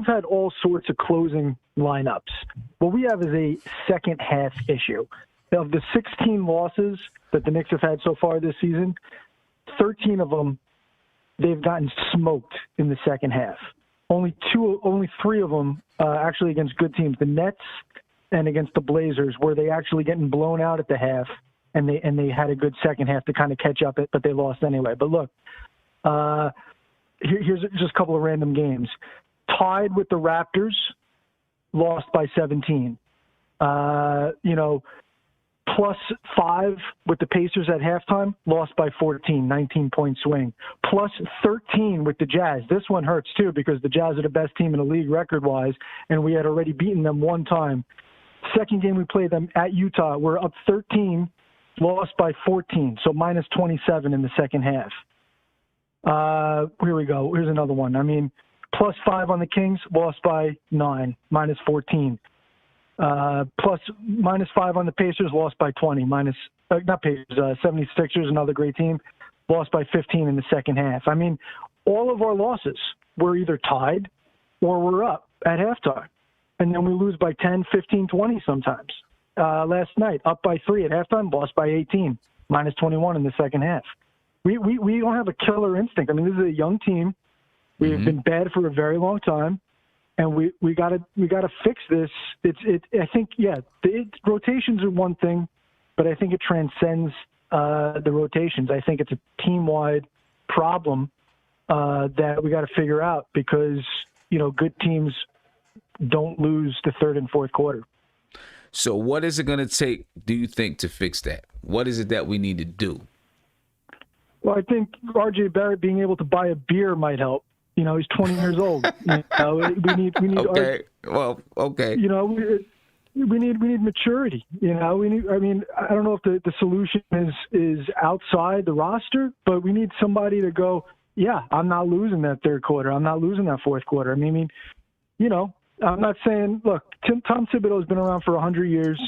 had all sorts of closing lineups. What we have is a second half issue. Of the 16 losses that the Knicks have had so far this season, 13 of them, they've gotten smoked in the second half. Only 3 of them actually against good teams, the Nets and against the Blazers, where they actually getting blown out at the half, and they had a good second half to kind of catch up, but they lost anyway. But look, here's just a couple of random games. Tied with the Raptors, lost by 17. +5 with the Pacers at halftime, lost by 14, 19-point swing. +13 with the Jazz. This one hurts too because the Jazz are the best team in the league record-wise, and we had already beaten them one time. Second game we played them at Utah, we're up 13, lost by 14, so minus 27 in the second half. Here we go. Here's another one. I mean, plus 5 on the Kings, lost by 9, minus 14. Minus 5 on the Pacers, lost by 20. Not Pacers, 76ers, another great team, lost by 15 in the second half. I mean, all of our losses were either tied or we're up at halftime. And then we lose by 10, 15, 20 sometimes. Last night, up by 3 at halftime, lost by 18, minus 21 in the second half. We don't have a killer instinct. I mean, this is a young team. We have been bad for a very long time, and we gotta fix this. I think rotations are one thing, but I think it transcends the rotations. I think it's a team-wide problem that we got to figure out because good teams don't lose the third and fourth quarter. So what is it going to take, do you think, to fix that? What is it that we need to do? Well, I think RJ Barrett being able to buy a beer might help. He's 20 years old. We need. Okay. Well, okay. We need maturity. I don't know if the solution is outside the roster, but we need somebody to go, yeah, I'm not losing that third quarter. I'm not losing that fourth quarter. I'm not saying, look, Tom Thibodeau has been around for 100 years.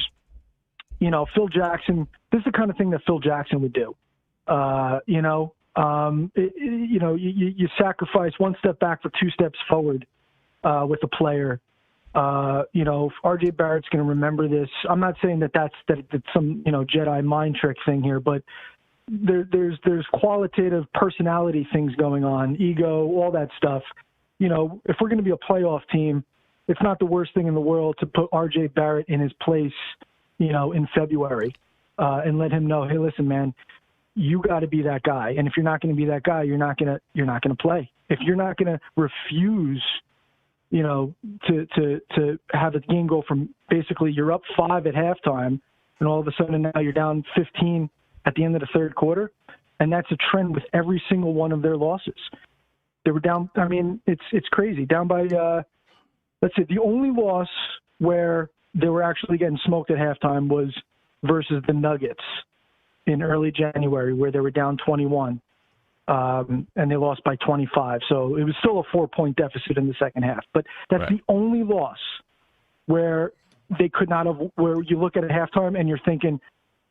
Phil Jackson, this is the kind of thing that Phil Jackson would do. You sacrifice one step back for 2 steps forward with a player. RJ Barrett's going to remember this. I'm not saying that's some Jedi mind trick thing here, but there's qualitative personality things going on, ego, all that stuff. If we're going to be a playoff team, it's not the worst thing in the world to put RJ Barrett in his place, in February, and let him know, hey, listen, man, you got to be that guy. And if you're not going to be that guy, you're not going to play. If you're not going to refuse, to have the game go from basically you're up 5 at halftime, and all of a sudden now you're down 15 at the end of the third quarter, and that's a trend with every single one of their losses. They were down. I mean, it's crazy. Down by let's say the only loss where they were actually getting smoked at halftime was versus the Nuggets in early January, where they were down 21, and they lost by 25. So it was still a 4-point deficit in the second half. But that's the only loss where they could not have, where you look at it at halftime and you're thinking,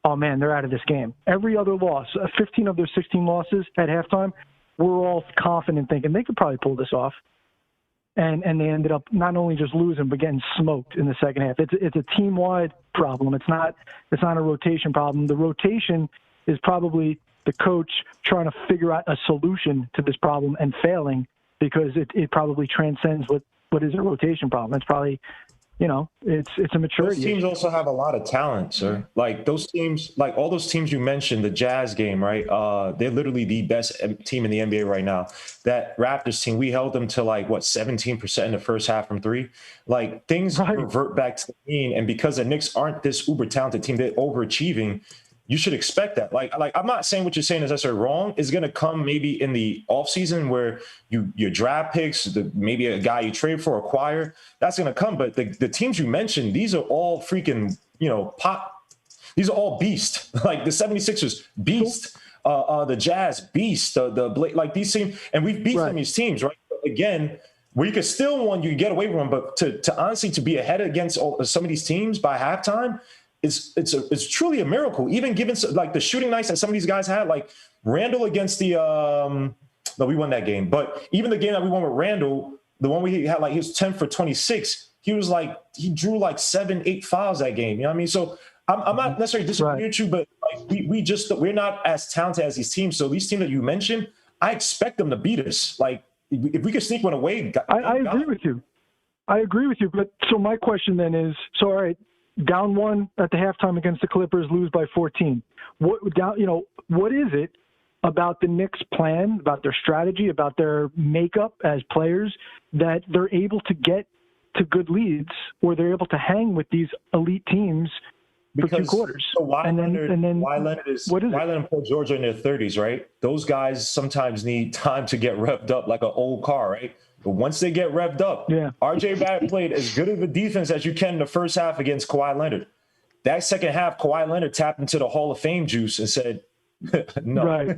oh, man, they're out of this game. Every other loss, 15 of their 16 losses at halftime, we're all confident thinking they could probably pull this off. And they ended up not only just losing, but getting smoked in the second half. It's a team-wide problem. It's not a rotation problem. The rotation is probably the coach trying to figure out a solution to this problem and failing because it probably transcends what is a rotation problem. It's probably, it's a maturity. Those teams also have a lot of talent, sir. Like those teams, like all those teams you mentioned, the Jazz game, right? They're literally the best team in the NBA right now. That Raptors team, we held them to 17% in the first half from 3. Like things revert back to the mean, and because the Knicks aren't this uber talented team, they're overachieving. You should expect that. Like I'm not saying what you're saying is necessarily wrong. It's going to come maybe in the offseason where your draft picks, maybe a guy you trade for, acquire. That's going to come. But the teams you mentioned, these are all freaking, these are all beast. Like the 76ers, beast. The Jazz, beast. Like these teams. And we've beat some of these teams, right? But again, where you could still win, you can get away from them. But to honestly, to be ahead against some of these teams by halftime, it's truly a miracle. Even given the shooting nights that some of these guys had, like Randall against we won that game. But even the game that we won with Randall, the one we had, he was 10 for 26. He drew 7-8 fouls that game. You know what I mean? So I'm not necessarily disagreeing with you, but we're not as talented as these teams. So these teams that you mentioned, I expect them to beat us. Like if we could sneak one away, I agree with you. I agree with you. But so my question then is, all right. Down 1 at the halftime against the Clippers, lose by 14. What is it about the Knicks' plan, about their strategy, about their makeup as players that they're able to get to good leads, or they're able to hang with these elite teams for 2 quarters? So why Leonard and Paul George are in their 30s, right? Those guys sometimes need time to get revved up like an old car, right? But once they get revved up, RJ Barrett played as good of a defense as you can in the first half against Kawhi Leonard. that second half, Kawhi Leonard tapped into the Hall of Fame juice and said, no, Right.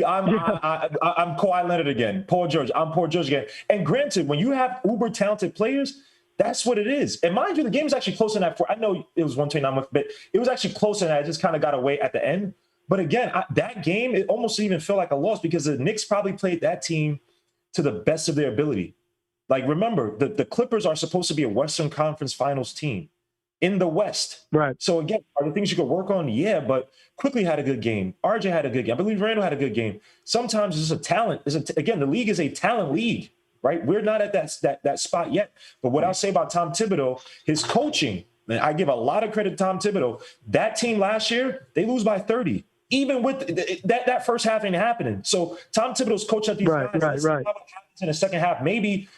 I'm Kawhi Leonard again. Paul George, I'm Paul George again. And granted, when you have uber talented players, that's what it is. And mind you, the game was actually closer than that. I know it was 129, but it was actually closer than that. It just kind of got away at the end. But again, that game, it almost even felt like a loss because the Knicks probably played that team to the best of their ability. Like, remember, the Clippers are supposed to be a Western Conference Finals team in the West. Right. So, again, are there things you could work on? Yeah, but Quickly had a good game. RJ had a good game. I believe Randall had a good game. Sometimes it's a talent. Again, the league is a talent league, right? We're not at that spot yet. But what I'll say about Tom Thibodeau, his coaching, and I give a lot of credit to Tom Thibodeau. That team last year, they lose by 30. Even with that first half ain't happening. So Tom Thibodeau's coach at these guys. Right. What happens in the second half? Maybe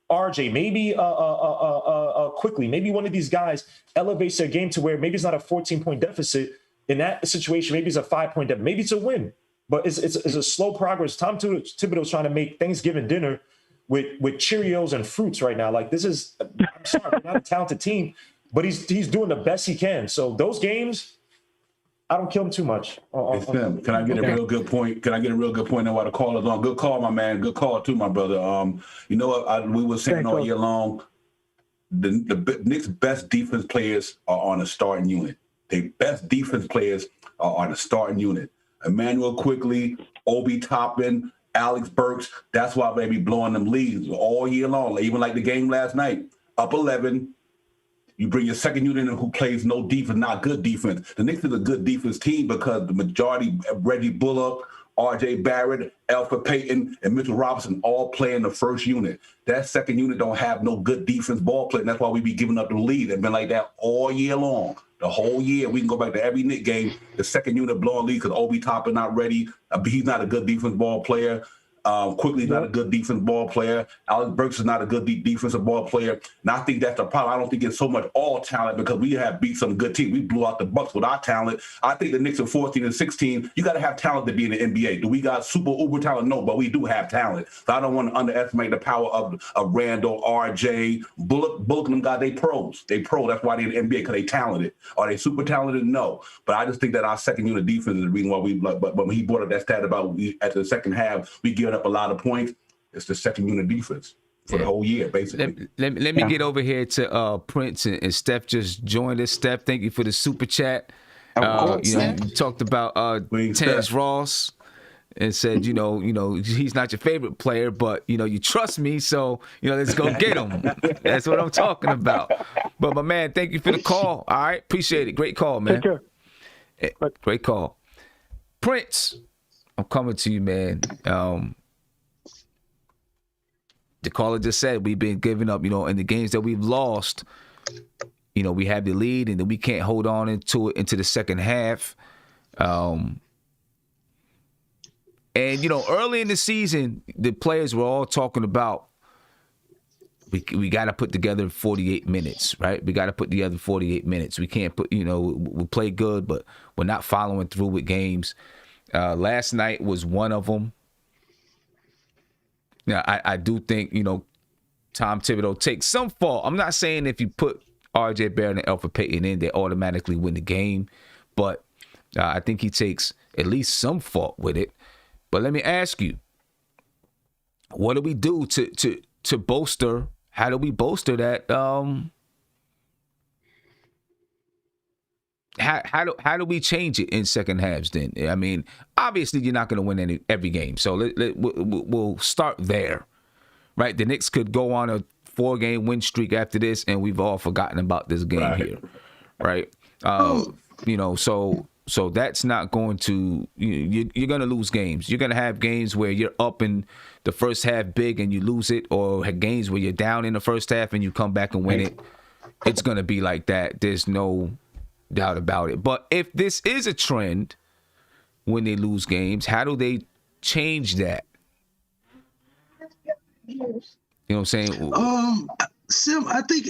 RJ, maybe Quickly, maybe one of these guys elevates their game to where maybe it's not a 14-point deficit. In that situation, maybe it's a 5-point deficit. Maybe it's a win. But it's a slow progress. Tom Thibodeau's trying to make Thanksgiving dinner with Cheerios and fruits right now. Like, this is, I'm sorry, we're not a talented team, but he's doing the best he can. So those games, I don't kill him too much. Can I get a real good point? Can I get a real good point on why the call is on? Good call, my man. Good call too, my brother. You know what we were saying all year long? The Knicks' best defense players are on the starting unit. The best defense players are on the starting unit. Emmanuel Quickly, Obi Toppin, Alex Burks. That's why they be blowing them leads all year long. Even like the game last night, up 11. You bring your second unit in who plays no defense, not good defense. The Knicks is a good defense team because the majority, Reggie Bullock, R.J. Barrett, Alfred Payton, and Mitchell Robinson all play in the first unit. That second unit don't have no good defense ball play, and that's why we be giving up the lead. It's been like that all year long. The whole year, we can go back to every Knicks game, the second unit blowing lead because Obi Toppin not ready. He's not a good defense ball player. Quickly not a good defensive ball player. Alex Burks is not a good defensive ball player. And I think that's the problem. I don't think it's so much all talent because we have beat some good teams. We blew out the Bucks with our talent. I think the Knicks are 14 and 16. You got to have talent to be in the NBA. Do we got super uber talent? No, but we do have talent. So I don't want to underestimate the power of Randall, RJ, Bullock and them guys. They pros. They pro. That's why they're in the NBA because they talented. Are they super talented? No. But I just think that our second unit defense is the reason why we. But when he brought up that stat about at the second half, we giving up a lot of points. It's the second unit defense for the whole year, basically. Let me get over here to Prince and Steph just joined us. Steph, thank you for the super chat. You talked about Terrence Ross and said, you know, he's not your favorite player, but you trust me, so let's go get him. That's what I'm talking about. But my man, thank you for the call. All right, appreciate it. Great call, man. Take care. Great call, Prince. I'm coming to you, man. The caller just said we've been giving up, in the games that we've lost, we have the lead and then we can't hold on into the second half. And, early in the season, the players were all talking about we got to put together 48 minutes, right? We got to put together 48 minutes. We can't put, we play good, but we're not following through with games. Last night was one of them. Now, I do think, Tom Thibodeau takes some fault. I'm not saying if you put R.J. Barrett and Alfred Payton in, they automatically win the game. But I think he takes at least some fault with it. But let me ask you, what do we do to bolster? How do we bolster that? How do we change it in second halves then? I mean, obviously you're not going to win every game. So we'll start there, right? The Knicks could go on a 4-game win streak after this, and we've all forgotten about this game here, right? So that's not going to you're going to lose games. You're going to have games where you're up in the first half big and you lose it, or games where you're down in the first half and you come back and win it. It's going to be like that. There's no doubt about it. But if this is a trend when they lose games, how do they change that? You know what I'm saying? Sim, I think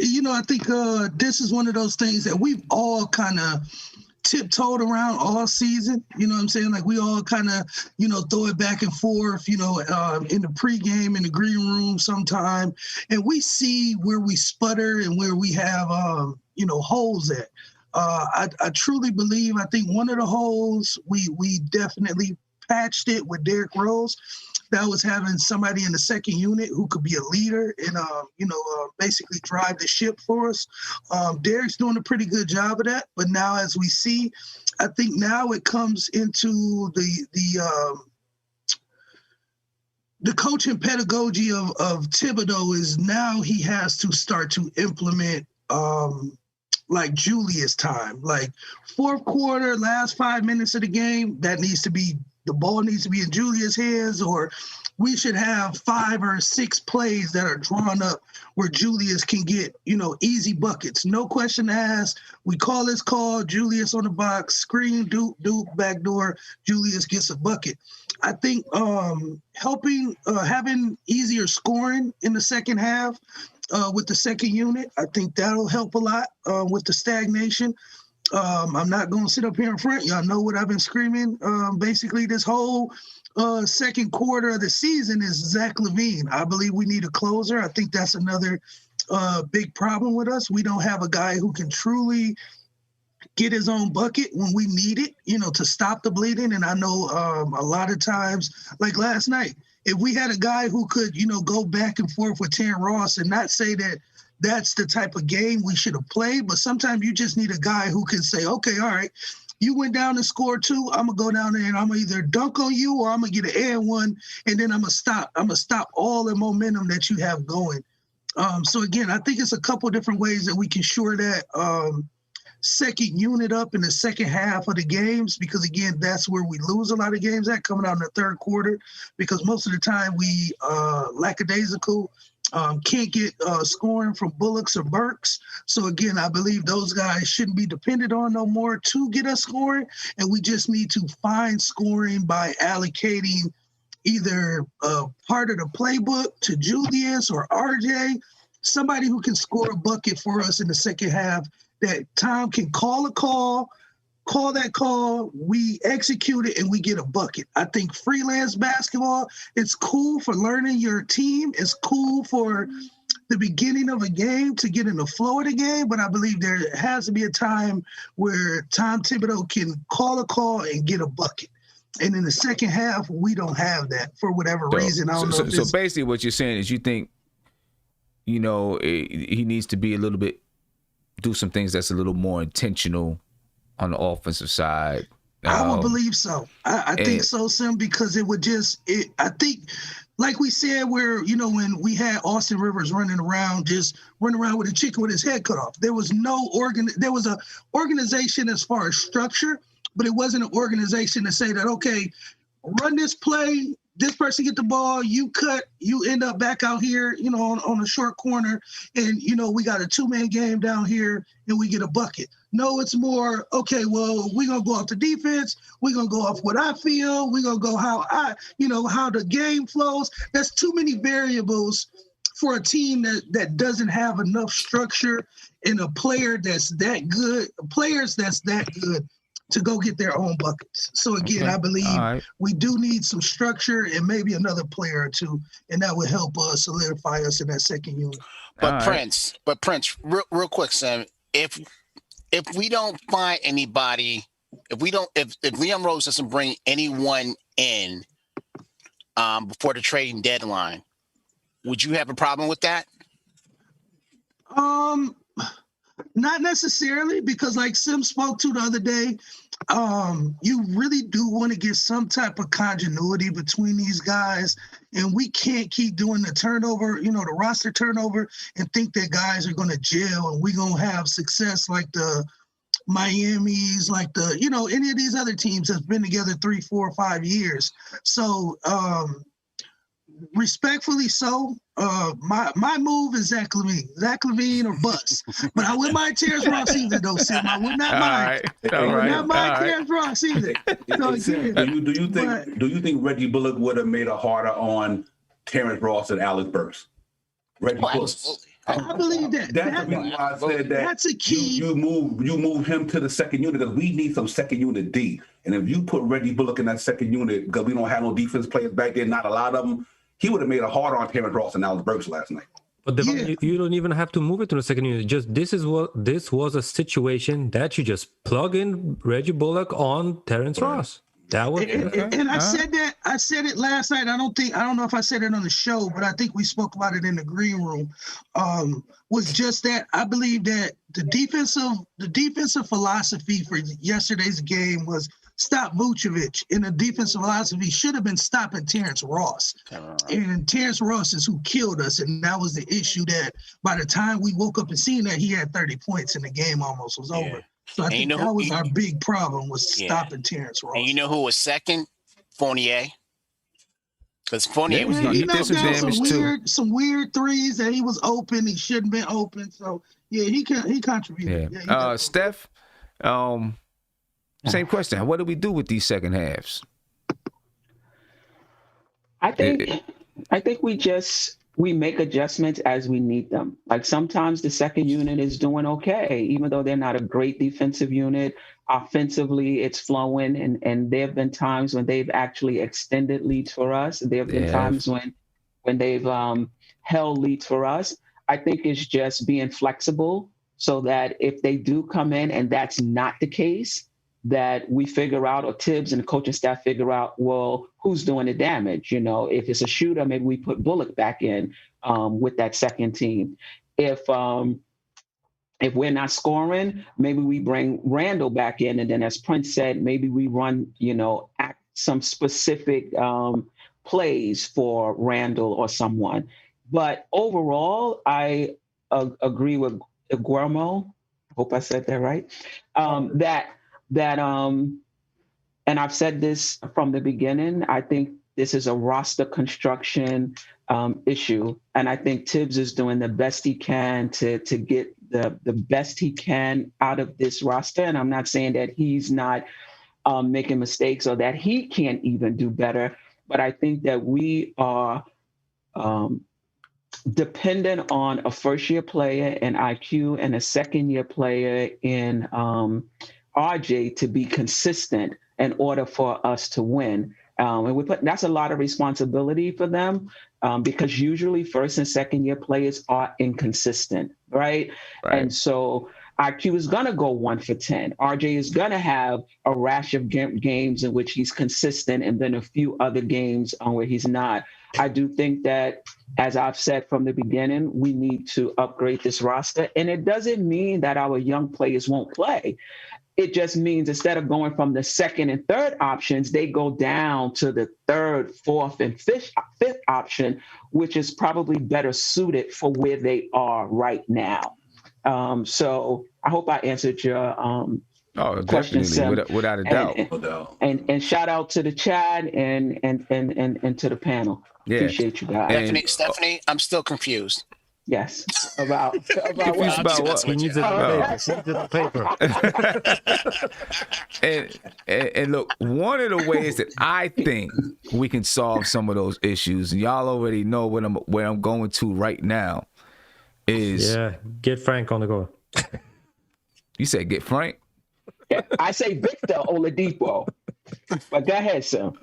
this is one of those things that we've all kind of tiptoed around all season. You know what I'm saying? Like, we all kind of, throw it back and forth, in the pregame, in the green room sometime. And we see where we sputter and where we have, holes at. I truly believe, I think one of the holes we definitely patched it with Derrick Rose. That was having somebody in the second unit who could be a leader and, basically drive the ship for us. Derrick's doing a pretty good job of that. But now, as we see, I think now it comes into the coaching pedagogy of Thibodeau is now he has to start to implement like Julius time, like fourth quarter, last 5 minutes of the game, the ball needs to be in Julius' hands, or we should have 5 or 6 plays that are drawn up where Julius can get, easy buckets. No question asked. We call his call, Julius on the box, screen, Duke, backdoor, Julius gets a bucket. I think having easier scoring in the second half with the second unit, I think that'll help a lot with the stagnation. I'm not going to sit up here in front. Y'all know what I've been screaming. Basically, this whole second quarter of the season is Zach LaVine. I believe we need a closer. I think that's another big problem with us. We don't have a guy who can truly get his own bucket when we need it, to stop the bleeding. And I know a lot of times, like last night, if we had a guy who could, go back and forth with Terrence Ross and not say that that's the type of game we should have played, but sometimes you just need a guy who can say, okay, all right, you went down and scored 2. I'm going to go down there and I'm going to either dunk on you or I'm going to get an and one, and then I'm going to stop. I'm going to stop all the momentum that you have going. So, again, I think it's a couple different ways that we can shore that second unit up in the second half of the games, because, again, that's where we lose a lot of games at, coming out in the third quarter, because most of the time we lackadaisical. Can't get scoring from Bullocks or Burks. So, again, I believe those guys shouldn't be depended on no more to get us scoring, and we just need to find scoring by allocating either part of the playbook to Julius or RJ, somebody who can score a bucket for us in the second half, that Tom can call that call, we execute it, and we get a bucket. I think freelance basketball, it's cool for learning your team. It's cool for the beginning of a game to get in the flow of the game, but I believe there has to be a time where Tom Thibodeau can call a call and get a bucket. And in the second half, we don't have that for whatever reason. I don't know. So basically what you're saying is you think, he needs to be do some things that's a little more intentional on the offensive side. I would believe so. I think so, Sim, because it would I think, like we said, where, when we had Austin Rivers running around with a chicken with his head cut off, there was there was a organization as far as structure, but it wasn't an organization to say that, okay, run this play, this person get the ball, you cut, you end up back out here, on a short corner, and, we got a 2-man game down here, and we get a bucket. No, it's more, okay, well, we're going to go off the defense. We're going to go off what I feel. We're going to go how how the game flows. That's too many variables for a team that doesn't have enough structure and a player that's that good, players that's that good to go get their own buckets. So, again, I believe we do need some structure and maybe another player or two, and that would help us solidify us in that second unit. But Prince, real quick, Sam, if we don't find anybody, if Leon Rose doesn't bring anyone in before the trading deadline, would you have a problem with that? Not necessarily, because like Sim spoke to the other day, you really do want to get some type of continuity between these guys, and we can't keep doing the turnover, the roster turnover, and think that guys are going to gel and we're going to have success like the Miami's, like the, any of these other teams that's been together 3, 4, 5 years. So, respectfully so, my move is Zach LaVine or bust. But I wouldn't mind Terrence Ross either, though, Sim. I would not mind. I would not mind Terrence Ross either. So, do you think Reggie Bullock would have made it harder on Terrence Ross and Alex Burks? Reggie Bullock. I believe that. That's the reason why I said that. That's a key. You move him to the second unit, because we need some second unit D. And if you put Reggie Bullock in that second unit, because we don't have no defense players back there, not a lot of them, he would have made it harder on Terrence Ross and Alex Burks last night. But you don't even have to move it to the second unit. Just this was a situation that you just plug in Reggie Bullock on Terrence Ross. That was and I said it last night. I don't know if I said it on the show, but I think we spoke about it in the green room. Was just that I believe that the defensive philosophy for yesterday's game was stop Vucevic, and the defensive philosophy should have been stopping Terrence Ross. And Terrence Ross is who killed us, and that was the issue that by the time we woke up and seen that, he had 30 points and the game almost was over. So I think that was our big problem, was stopping Terrence Ross. And you know who was second? Fournier. Because Fournier was he knocked down some weird threes that he was open. He shouldn't have been open. So, he contributed. Yeah. Steph, same question. What do we do with these second halves? I think we make adjustments as we need them. Like sometimes the second unit is doing okay, even though they're not a great defensive unit. Offensively, it's flowing, and there have been times when they've actually extended leads for us. There have been times when they've held leads for us. I think it's just being flexible so that if they do come in and that's not the case, that we figure out, or Tibbs and the coaching staff figure out, well, who's doing the damage? If it's a shooter, maybe we put Bullock back in with that second team. If we're not scoring, maybe we bring Randall back in. And then as Prince said, maybe we run, some specific plays for Randall or someone. But overall, I agree with Guillermo. Hope I said that right. And I've said this from the beginning, I think this is a roster construction issue. And I think Tibbs is doing the best he can to get the best he can out of this roster. And I'm not saying that he's not making mistakes or that he can't even do better, but I think that we are dependent on a first-year player in IQ and a second-year player in RJ to be consistent in order for us to win. And that's a lot of responsibility for them because usually first and second year players are inconsistent, right? And so IQ is going to go 1 for 10. RJ is going to have a rash of games in which he's consistent and then a few other games where he's not. I do think that, as I've said from the beginning, we need to upgrade this roster. And it doesn't mean that our young players won't play. It just means instead of going from the second and third options, they go down to the third, fourth, and fifth option, which is probably better suited for where they are right now. So I hope I answered your question, Sim. Without a doubt. And shout out to the chat and to the panel. Yeah. Appreciate you guys. Stephanie, I'm still confused. Yes, about what? He needs a paper. And look, one of the ways that I think we can solve some of those issues, and y'all already know where I'm going to right now, is get Frank on the go. You said get Frank? I say Victor Oladipo. But go ahead, Sam.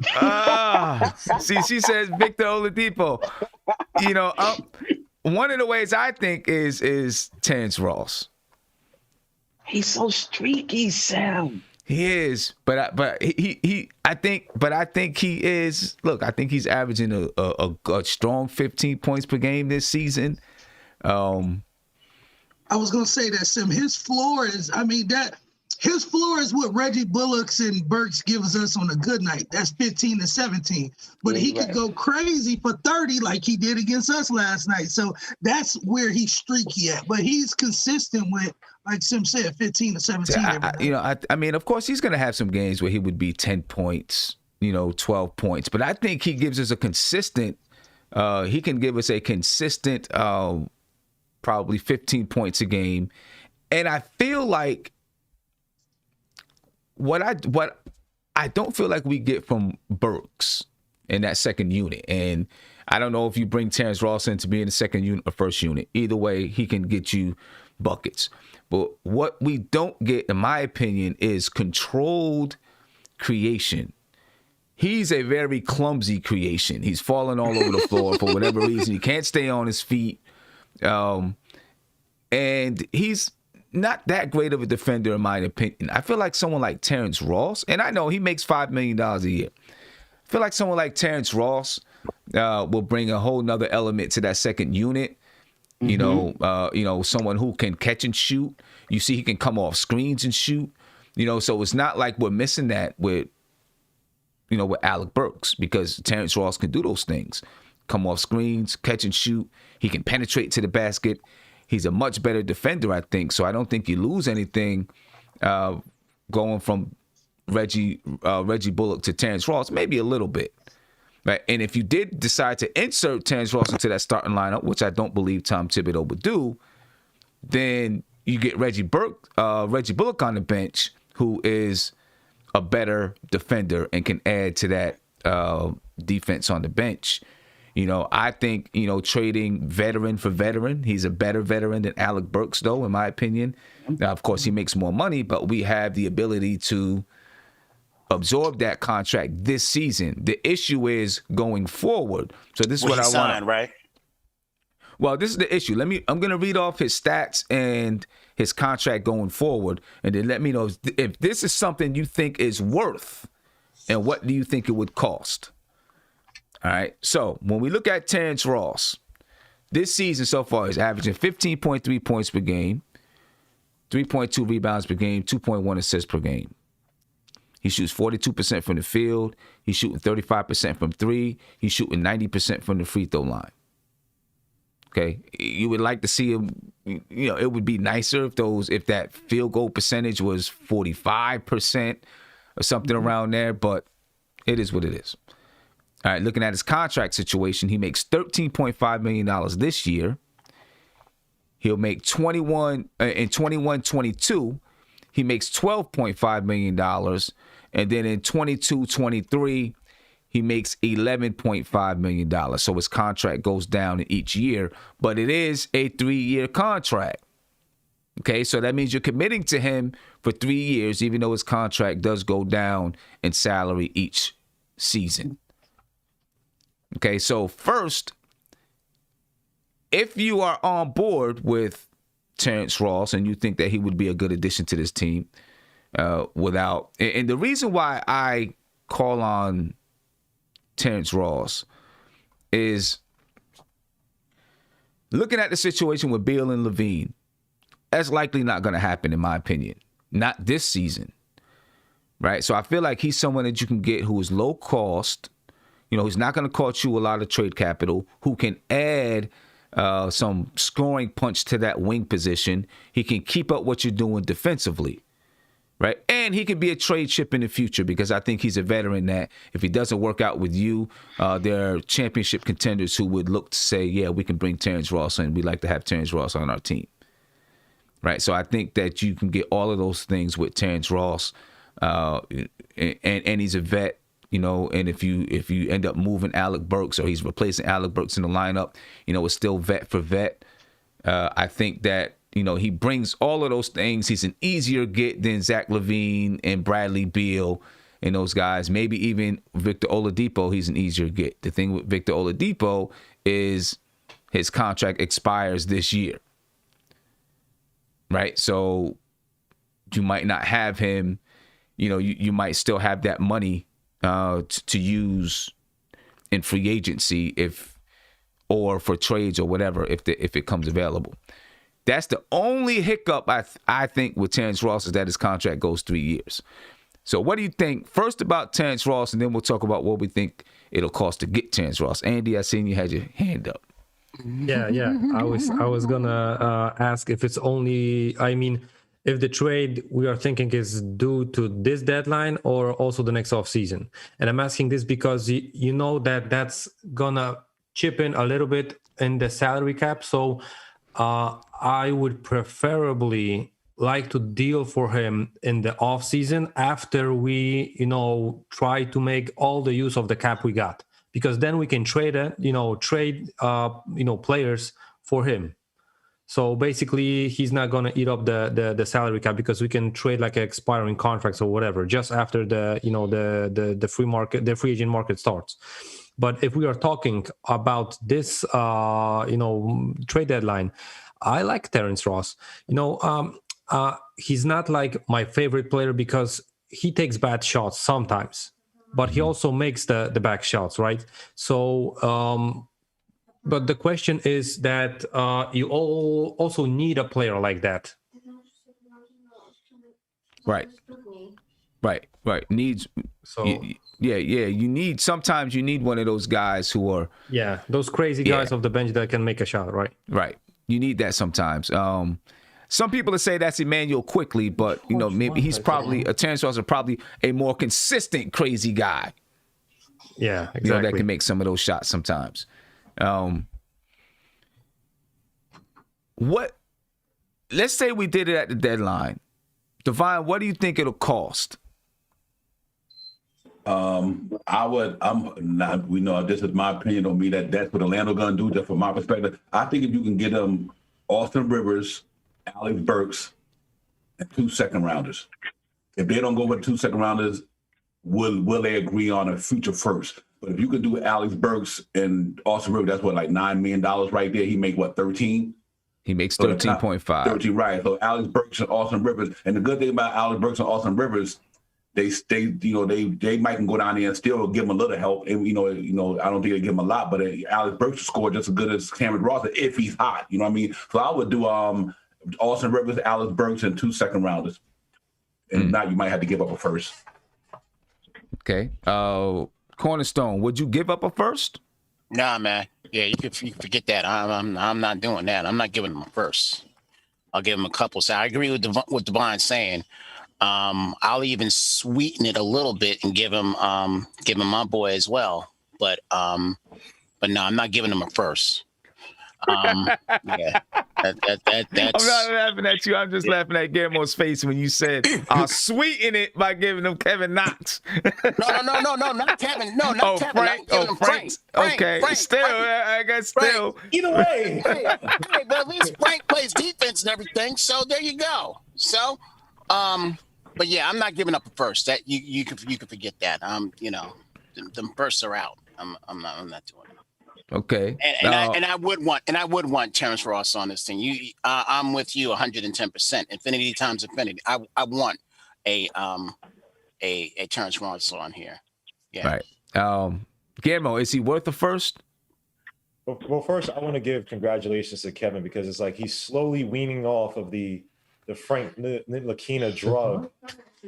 See, she says Victor Oladipo. One of the ways I think is Terrence Ross. He's so streaky, Sam. He is, but I think he is. Look, I think he's averaging a strong 15 points per game this season. I was gonna say that, Sim. His floor is what Reggie Bullock's and Burks gives us on a good night. That's 15 to 17. But he could go crazy for 30 like he did against us last night. So that's where he's streaky at. But he's consistent with, like Sim said, 15 to 17. I mean, of course, he's going to have some games where he would be 10 points, 12 points. But I think he gives us a consistent, he can give us a consistent probably 15 points a game. And I feel like what I don't feel like we get from Burks in that second unit. And I don't know if you bring Terrence Ross in to be in the second unit or first unit. Either way, he can get you buckets. But what we don't get, in my opinion, is controlled creation. He's a very clumsy creation. He's falling all over the floor for whatever reason. He can't stay on his feet. And he's not that great of a defender, in my opinion. I feel like someone like Terrence Ross, and I know he makes $5 million a year. I feel like someone like Terrence Ross will bring a whole nother element to that second unit. You know, someone who can catch and shoot. You see, he can come off screens and shoot. So it's not like we're missing that with Alec Burks, because Terrence Ross can do those things. Come off screens, catch and shoot. He can penetrate to the basket. He's a much better defender, I think. So I don't think you lose anything going from Reggie Bullock to Terrence Ross, maybe a little bit. Right? And if you did decide to insert Terrence Ross into that starting lineup, which I don't believe Tom Thibodeau would do, then you get Reggie Bullock on the bench, who is a better defender and can add to that defense on the bench. I think, trading veteran for veteran, he's a better veteran than Alec Burks, though, in my opinion. Now, of course, he makes more money, but we have the ability to absorb that contract this season. The issue is going forward. So this is what I want. Right? Well, this is the issue. I'm going to read off his stats and his contract going forward, and then let me know if this is something you think is worth, and what do you think it would cost. All right. So when we look at Terrence Ross, this season so far, he's averaging 15.3 points per game, 3.2 rebounds per game, 2.1 assists per game. He shoots 42% from the field. He's shooting 35% from three. He's shooting 90% from the free throw line. Okay. You would like to see him, it would be nicer if that field goal percentage was 45% or something around there, but it is what it is. All right, looking at his contract situation, he makes $13.5 million this year. He'll make in 21-22, he makes $12.5 million. And then in 22-23, he makes $11.5 million. So his contract goes down in each year, but it is a 3-year contract. Okay, so that means you're committing to him for 3 years, even though his contract does go down in salary each season. Okay, so first, if you are on board with Terrence Ross and you think that he would be a good addition to this team, and the reason why I call on Terrence Ross is looking at the situation with Beal and Levine, that's likely not going to happen, in my opinion. Not this season, right? So I feel like he's someone that you can get who is low cost. He's not going to cost you a lot of trade capital, who can add some scoring punch to that wing position. He can keep up what you're doing defensively, right? And he could be a trade chip in the future, because I think he's a veteran that if he doesn't work out with you, there are championship contenders who would look to say, yeah, we can bring Terrence Ross in. We'd like to have Terrence Ross on our team, right? So I think that you can get all of those things with Terrence Ross, and he's a vet. And if you end up moving Alec Burks, or he's replacing Alec Burks in the lineup, it's still vet for vet. I think that, he brings all of those things. He's an easier get than Zach LaVine and Bradley Beal and those guys. Maybe even Victor Oladipo, he's an easier get. The thing with Victor Oladipo is his contract expires this year, right? So you might not have him, you might still have that money to use in free agency or for trades or whatever if it comes available. That's the only hiccup I think with Terrence Ross, is that his contract goes 3 years. So what do you think first about Terrence Ross, and then we'll talk about what we think it'll cost to get Terrence Ross. Andy, I seen you had your hand up. Yeah. I was gonna ask if it's only, if the trade we are thinking is due to this deadline or also the next offseason. And I'm asking this because you know that's gonna chip in a little bit in the salary cap. So I would preferably like to deal for him in the offseason after we, try to make all the use of the cap we got. Because then we can trade players for him. So basically, he's not going to eat up the salary cap, because we can trade like expiring contracts or whatever just after the free agent market starts. But if we are talking about this, trade deadline, I like Terrence Ross. He's not like my favorite player because he takes bad shots sometimes, but he also makes the back shots, right? So, but the question is that you all also need a player like that. Right. Needs. So Sometimes you need one of those guys who are. Yeah, those crazy guys off the bench that can make a shot, right? Right. You need that sometimes. Some people say that's Emmanuel Quickly, but maybe he's probably Terrence Ross is probably a more consistent crazy guy. Yeah, exactly. That can make some of those shots sometimes. Let's say we did it at the deadline. Divine, what do you think it'll cost? We know this is my opinion on me that's what Orlando gonna do, just from my perspective. I think if you can get them Austin Rivers, Alex Burks, and 2 second rounders. If they don't go with 2 second rounders, will they agree on a future first? But if you could do Alex Burks and Austin Rivers, that's what, like $9 million right there. He make what, 13? He makes 13.5. 13, right. So Alex Burks and Austin Rivers, and the good thing about Alex Burks and Austin Rivers, they might can go down there and still give him a little help. And I don't think they give him a lot, but Alex Burks will score just as good as Terrence Ross if he's hot. You know what I mean? So I would do Austin Rivers, Alex Burks, and 2 second rounders. And if not, you might have to give up a first. Okay. Cornerstone, would you give up a first? Nah, man. Yeah, you can forget that. I'm not doing that. I'm not giving him a first. I'll give him a couple. So I agree with what Divine's saying. I'll even sweeten it a little bit and give him my boy as well. But no, I'm not giving him a first. Yeah, that's. I'm not laughing at you. I'm just laughing at Guillermo's face when you said, "I'll sweeten it by giving him Kevin Knox." No, not Kevin. No, not Kevin. Frank. Frank. Okay, still, I guess still. Frank. Either way, hey, but at least Frank plays defense and everything. So there you go. So, but yeah, I'm not giving up a first. That you can forget that. The firsts are out. I'm not doing it. Okay. And I would want Terrence Ross on this thing. I'm with you 110%. Infinity times infinity. I want a Terrence Ross on here. Yeah. Right. Guillermo, is he worth a first? Well, first I want to give congratulations to Kevin because it's like he's slowly weaning off of the Frank Ntilikina drug.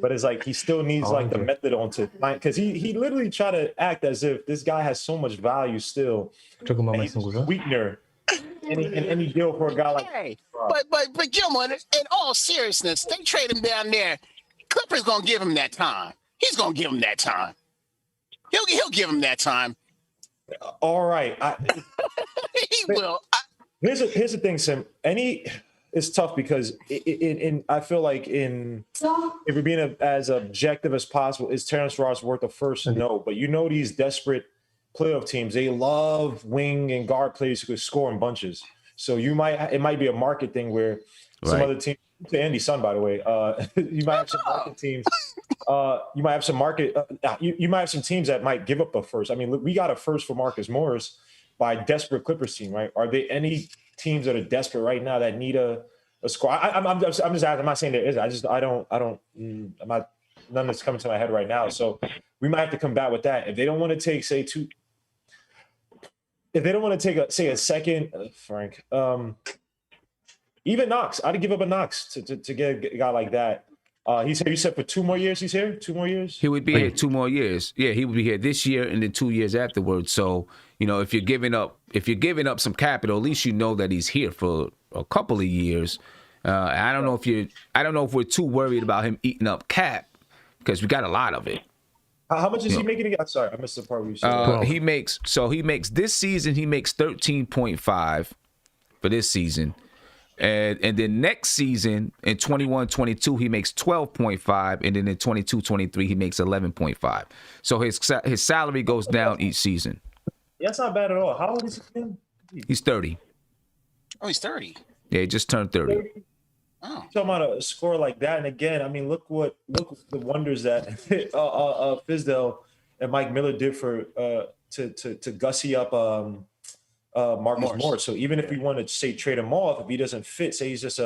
But it's like he still needs like the methadone to because he literally tried to act as if this guy has so much value still. Sweetener. Any deal for a guy like but Gilmore, in all seriousness, they trade him down there. Clippers gonna give him that time. He's gonna give him that time. He'll give him that time. All right. He will. Here's the thing, Sim. It's tough because I feel like if we're being as objective as possible, is Terrence Ross worth a first? No, but these desperate playoff teams, they love wing and guard players who could score in bunches. So it might be a market thing where some other team, to Andy's son, by the way, you might have some market teams. You might have some market. You might have some teams that might give up a first. I mean, we got a first for Marcus Morris by desperate Clippers team, right? Are there any teams that are desperate right now that need a score? I'm just asking. I'm not saying there is. None that's coming to my head right now. So we might have to combat with that. If they don't want to take, a second, Frank, even Knox, I'd give up a Knox to get a guy like that. He's here, you said, for 2 more years. He's here 2 more years. He would be here 2 more years. Yeah, he would be here this year and then 2 years afterwards. So, if you're giving up some capital, at least you know that he's here for a couple of years. I don't know if we're too worried about him eating up cap because we got a lot of it. How much is he making again? Sorry, I missed the part where you said he makes this season, he makes 13.5 for this season. And then next season in 21-22 he makes 12.5, and then in 22-23 he makes 11.5. So his salary goes down each season. Yeah, that's not bad at all. How old is he again? He's 30. Oh, he's 30. Yeah, he just turned 30. Oh. Talking about a score like that, and again, I mean, look the wonders that Fizdale and Mike Miller did for to gussy up Marcus Morris. So even if we want to say trade him off, if he doesn't fit, say he's just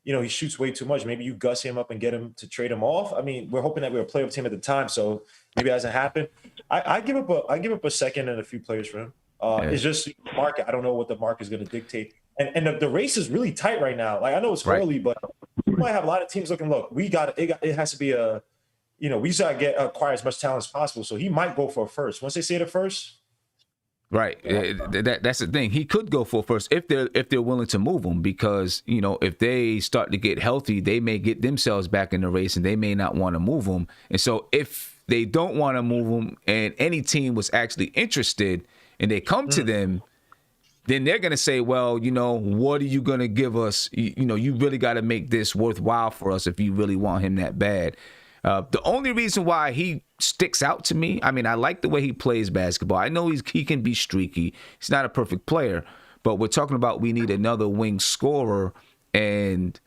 he shoots way too much, maybe you gussy him up and get him to trade him off. I mean, we're hoping that we're a playoff team at the time, so maybe it hasn't happened. I give up a second and a few players for him. It's just market. I don't know what the market is going to dictate. And the race is really tight right now. Like, I know it's early, but we might have a lot of teams looking, look, it has to be we just got to acquire as much talent as possible. So he might go for a first. Once they say the first. Right. That's the thing. He could go for a first if they're willing to move him, because, if they start to get healthy, they may get themselves back in the race and they may not want to move him. And so if they don't want to move him and any team was actually interested and they come to them, then they're going to say, well, what are you going to give us? You really got to make this worthwhile for us if you really want him that bad. The only reason why he sticks out to me, I mean, I like the way he plays basketball. I know he can be streaky. He's not a perfect player, but we're talking about we need another wing scorer, and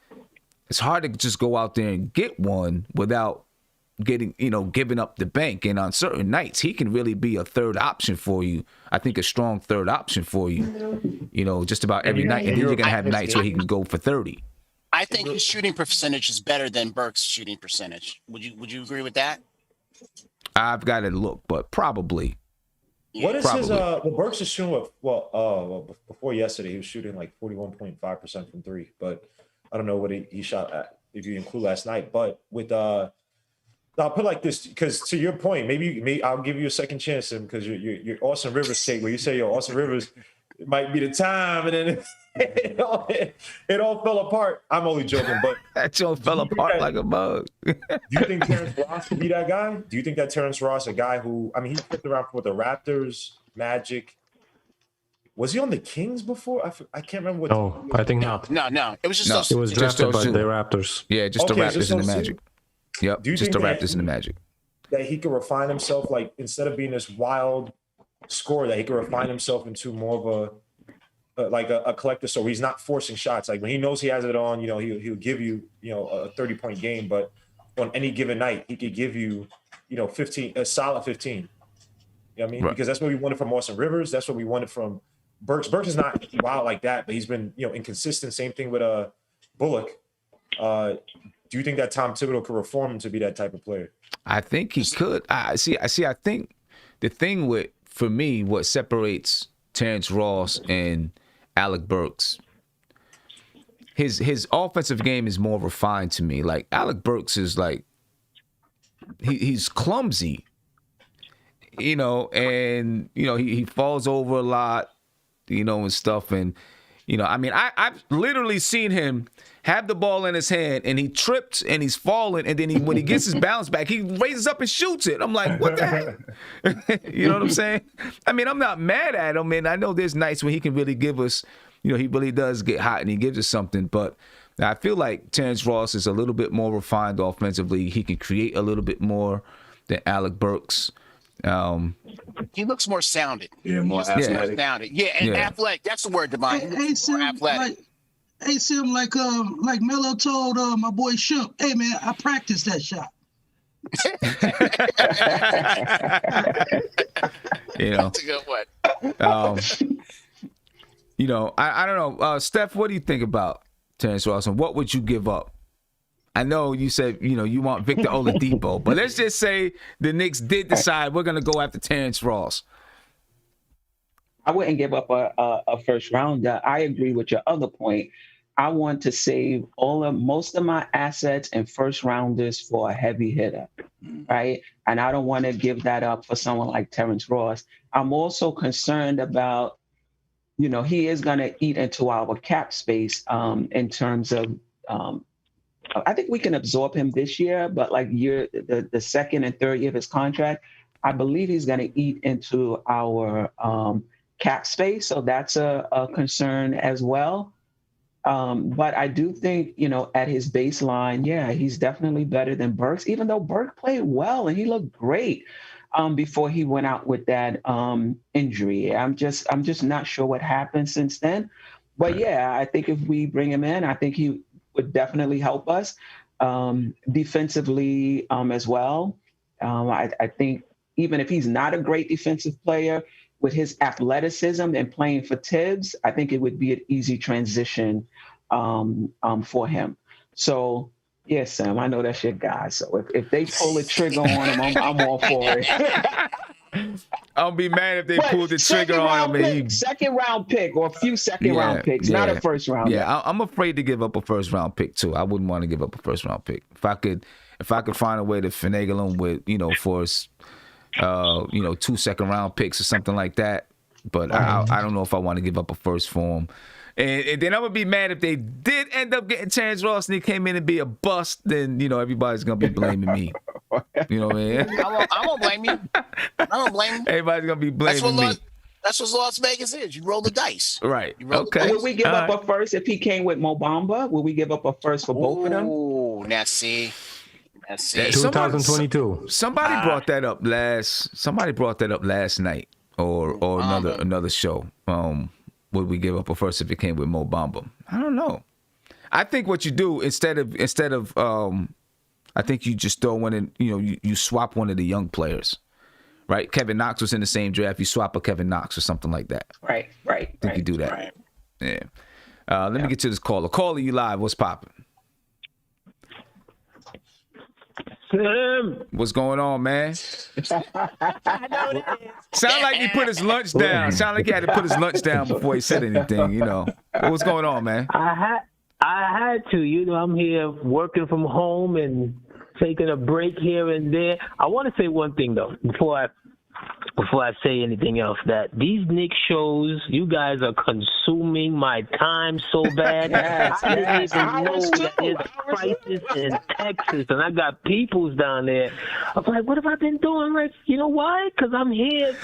it's hard to just go out there and get one without giving up the bank. And on certain nights, he can really be a third option for you. I think a strong third option for you, just about every night. And then you're going to have nights where he can go for 30. I think his shooting percentage is better than Burke's shooting percentage. Would you agree with that? I've got to look, but probably. What is his Burks is shooting before yesterday he was shooting like 41.5% from three, but I don't know what he shot at if you include last night. But with I'll put it like this, because to your point, maybe I'll give you a second chance, because your Austin Rivers take where you say Austin Rivers, it might be the time, and then it all fell apart. I'm only joking, but that joke fell apart like a bug. Do you think Terrence Ross could be that guy? Do you think that Terrence Ross, a guy who, I mean, he flipped around for the Raptors, Magic. Was he on the Kings before? I can't remember what. No, I think not. No. It was just It was drafted by the Raptors. Yeah, just the Raptors and the Magic. Yep, just the Raptors and the Magic. That he could refine himself, like instead of being this wild scorer, that he could refine himself into more of a collector. So he's not forcing shots. Like when he knows he has it on, he'll give you, a 30-point game. But on any given night, he could give you, 15, a solid 15. You know what I mean? Right. Because that's what we wanted from Austin Rivers. That's what we wanted from Burks. Burks is not wild like that, but he's been, inconsistent. Same thing with Bullock. Do you think that Tom Thibodeau could reform him to be that type of player? I think he could. I think the thing for me, what separates Terrence Ross and Alec Burks, his offensive game is more refined to me. Like Alec Burks is like he's clumsy, and he falls over a lot, and stuff. And I mean, I've literally seen him have the ball in his hand and he tripped and he's falling, and then when he gets his balance back, he raises up and shoots it. I'm like, what the heck? You know what I'm saying? I mean, I'm not mad at him, and I know there's nights when he can really give us, he really does get hot and he gives us something. But I feel like Terrence Ross is a little bit more refined offensively. He can create a little bit more than Alec Burks. He looks more sounded. Yeah, more athletic. Athletic. That's the word, Divine. Hey, Sim, athletic. Like Melo told my boy Shump, hey man, I practiced that shot. That's a good one. I don't know. Steph, what do you think about Terrence Ross, and what would you give up? I know you said, you want Victor Oladipo, but let's just say the Knicks did decide we're going to go after Terrence Ross. I wouldn't give up a first rounder. I agree with your other point. I want to save most of my assets and first rounders for a heavy hitter, right? And I don't want to give that up for someone like Terrence Ross. I'm also concerned about, he is going to eat into our cap space in terms of, I think we can absorb him this year, but like the second and third year of his contract, I believe he's going to eat into our cap space. So that's a concern as well. But I do think, at his baseline, he's definitely better than Burks, even though Burke played well and he looked great before he went out with that injury. I'm just not sure what happened since then. But I think if we bring him in, I think he would definitely help us defensively as well. I think, even if he's not a great defensive player, with his athleticism and playing for Tibbs, I think it would be an easy transition for him. So, yeah, Sam, I know that's your guy. So if they pull the trigger on him, I'm all for it. I'll be mad if they pull the trigger on him. Second round pick or a few second round picks, not a first round. Yeah, I'm afraid to give up a first round pick too. I wouldn't want to give up a first round pick. If I could find a way to finagle him with, for us, 2 second round picks or something like that. But I don't know if I want to give up a first for him. And then I would be mad if they did end up getting Terrence Ross and he came in and be a bust. Then everybody's gonna be blaming me. You know what I mean? I won't blame you. I won't blame you. Everybody's gonna be blaming me. That's what Las Vegas is. You roll the dice. Right. Okay. Would we give up a first if he came with Mo Bamba? Would we give up a first for both of them? Oh, now see. 2022. Somebody brought that up last night or another show. Would we give up a first if it came with Mo Bamba? I don't know. I think what you do instead of I think you just throw one in. You swap one of the young players, right? Kevin Knox was in the same draft. You swap a Kevin Knox or something like that. Right. I think you do that. Right. Yeah. Let me get to this caller. Caller, you live? What's popping? What's going on, man? Sound like he put his lunch down. Sound like he had to put his lunch down before he said anything. What's going on, man? I had to. I'm here working from home and taking a break here and there. I want to say one thing though before I say anything else, that these Knicks shows, you guys are consuming my time so bad. I didn't even know that there's a crisis in Texas, and I got peoples down there. I'm like, what have I been doing? Like, you know why? Because I'm here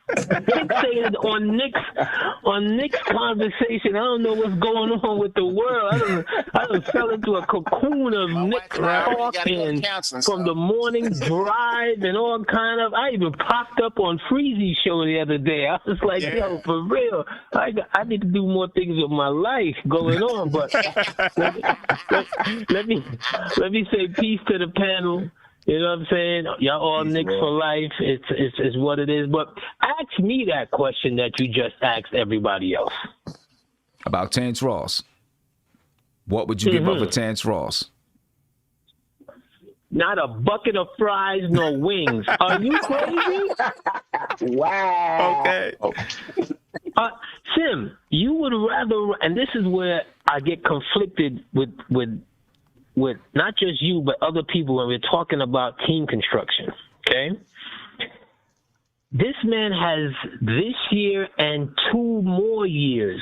fixated on Knicks conversation. I don't know what's going on with the world. I done fell into a cocoon of Knicks talking from the morning drive and all kind of. I even popped up on Freezy's show the other day. I was like, yo, for real, I need to do more things with my life going on. But let me say peace to the panel. You know what I'm saying? Y'all all Knicks for life. It's what it is. But ask me that question that you just asked everybody else. About Terrence Ross. What would you give up for Terrence Ross? Not a bucket of fries nor wings. Are you crazy? Wow. Okay. Sim, you would rather, and this is where I get conflicted with not just you, but other people when we're talking about team construction, okay? This man has this year and 2 more years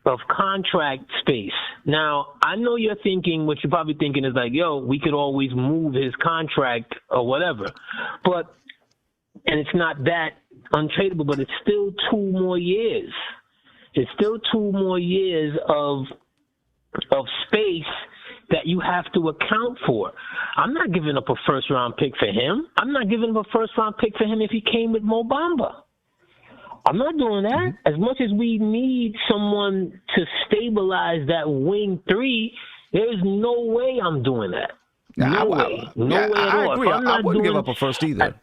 of contract space. Now, I know you're thinking, what you're probably thinking is like, yo, we could always move his contract or whatever. And it's not that untradeable, but it's still 2 more years. It's still 2 more years of space that you have to account for. I'm not giving up a first-round pick for him. I'm not giving up a first-round pick for him if he came with Mo Bamba. I'm not doing that. As much as we need someone to stabilize that wing 3, there's no way I'm doing that. No way at all. I agree. I wouldn't give up a first either.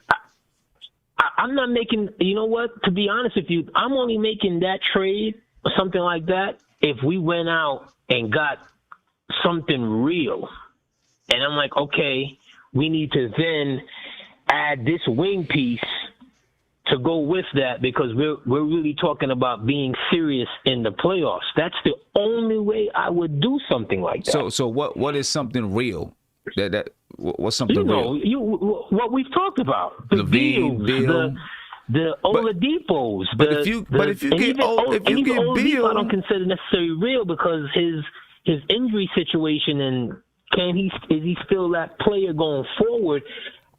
I'm not making, you know what, to be honest with you, I'm only making that trade or something like that if we went out and got something real. And I'm like, okay, we need to then add this wing piece to go with that because we're really talking about being serious in the playoffs. That's the only way I would do something like that. So what is something real? What's something real? What we've talked about. The Beals, the Oladipos. But if you get Beal, I don't consider necessarily real because his injury situation and is he still that player going forward?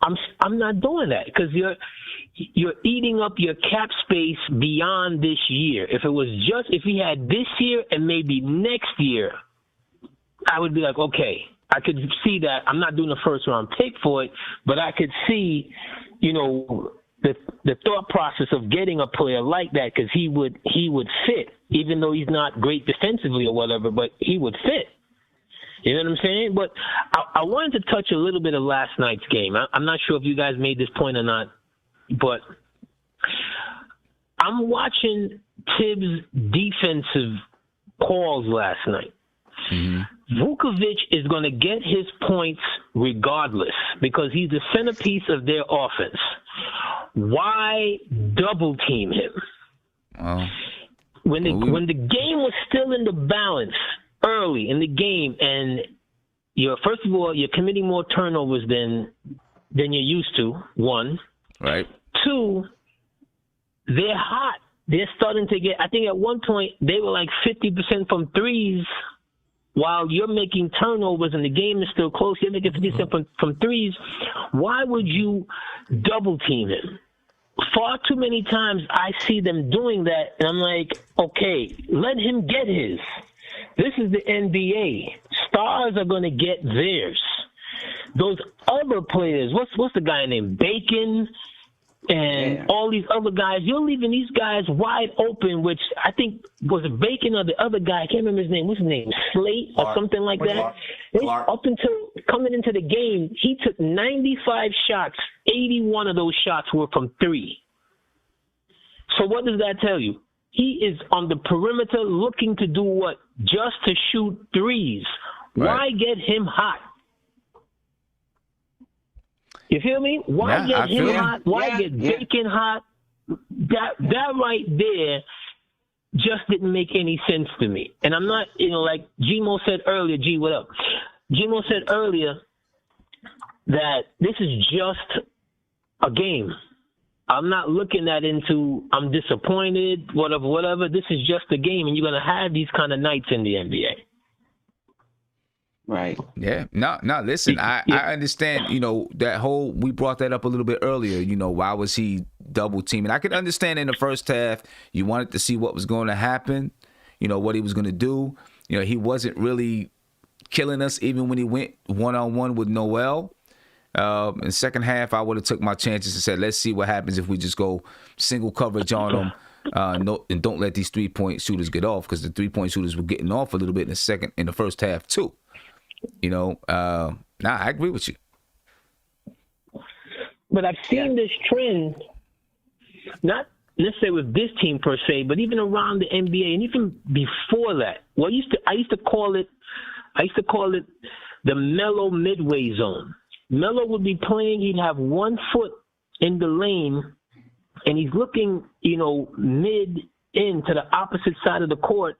I'm not doing that because you're eating up your cap space beyond this year. If he had this year and maybe next year, I would be like, okay, I could see that. I'm not doing a first round pick for it, but I could see, the thought process of getting a player like that because he would fit, even though he's not great defensively or whatever, but he would fit. You know what I'm saying? But I wanted to touch a little bit of last night's game. I'm not sure if you guys made this point or not, but I'm watching Tibbs' defensive calls last night. Vukovic is going to get his points regardless because he's the centerpiece of their offense. Why double team him? When the game was still in the balance early in the game, and first of all, you're committing more turnovers than you're used to. One, right. Two, they're hot. They're starting to get. I think at one point they were like 50% from threes, while you're making turnovers and the game is still close. You're making 50% from threes. Why would you double team him? Far too many times I see them doing that, and I'm like, okay, let him get his. This is the NBA. Stars are going to get theirs. Those other players, what's the guy named Bacon and all these other guys, you're leaving these guys wide open, which I think was a Bacon or the other guy. I can't remember his name. What's his name? Slate or something like that. Up until coming into the game, he took 95 shots. 81 of those shots were from three. So what does that tell you? He is on the perimeter looking to do what? Just to shoot threes. Right. Why get him hot? You feel me? Why get him hot? Why get Bacon hot? That right there just didn't make any sense to me. And I'm not, like Gmo said earlier, G, what up? Gmo said earlier that this is just a game. I'm not looking at I'm disappointed, whatever. This is just a game, and you're going to have these kind of nights in the NBA. Right. Yeah. No, listen, I understand, that whole, we brought that up a little bit earlier, why was he double teaming? I could understand in the first half, you wanted to see what was going to happen, what he was going to do. He wasn't really killing us even when he went one-on-one with Noel. In the second half, I would have took my chances and said, let's see what happens if we just go single coverage on them and don't let these three-point shooters get off, because the three-point shooters were getting off a little bit in the first half too. I agree with you. But I've seen this trend, not necessarily with this team per se, but even around the NBA and even before that. Well, I used to call it the Melo midway zone. Melo would be playing, he'd have 1 foot in the lane, and he's looking, mid-in to the opposite side of the court,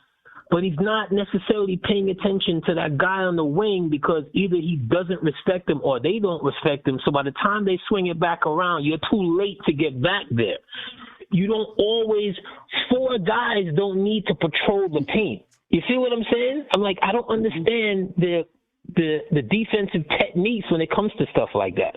but he's not necessarily paying attention to that guy on the wing because either he doesn't respect him or they don't respect him. So by the time they swing it back around, you're too late to get back there. You don't always, 4 guys don't need to patrol the paint. You see what I'm saying? I'm like, I don't understand the defensive techniques when it comes to stuff like that.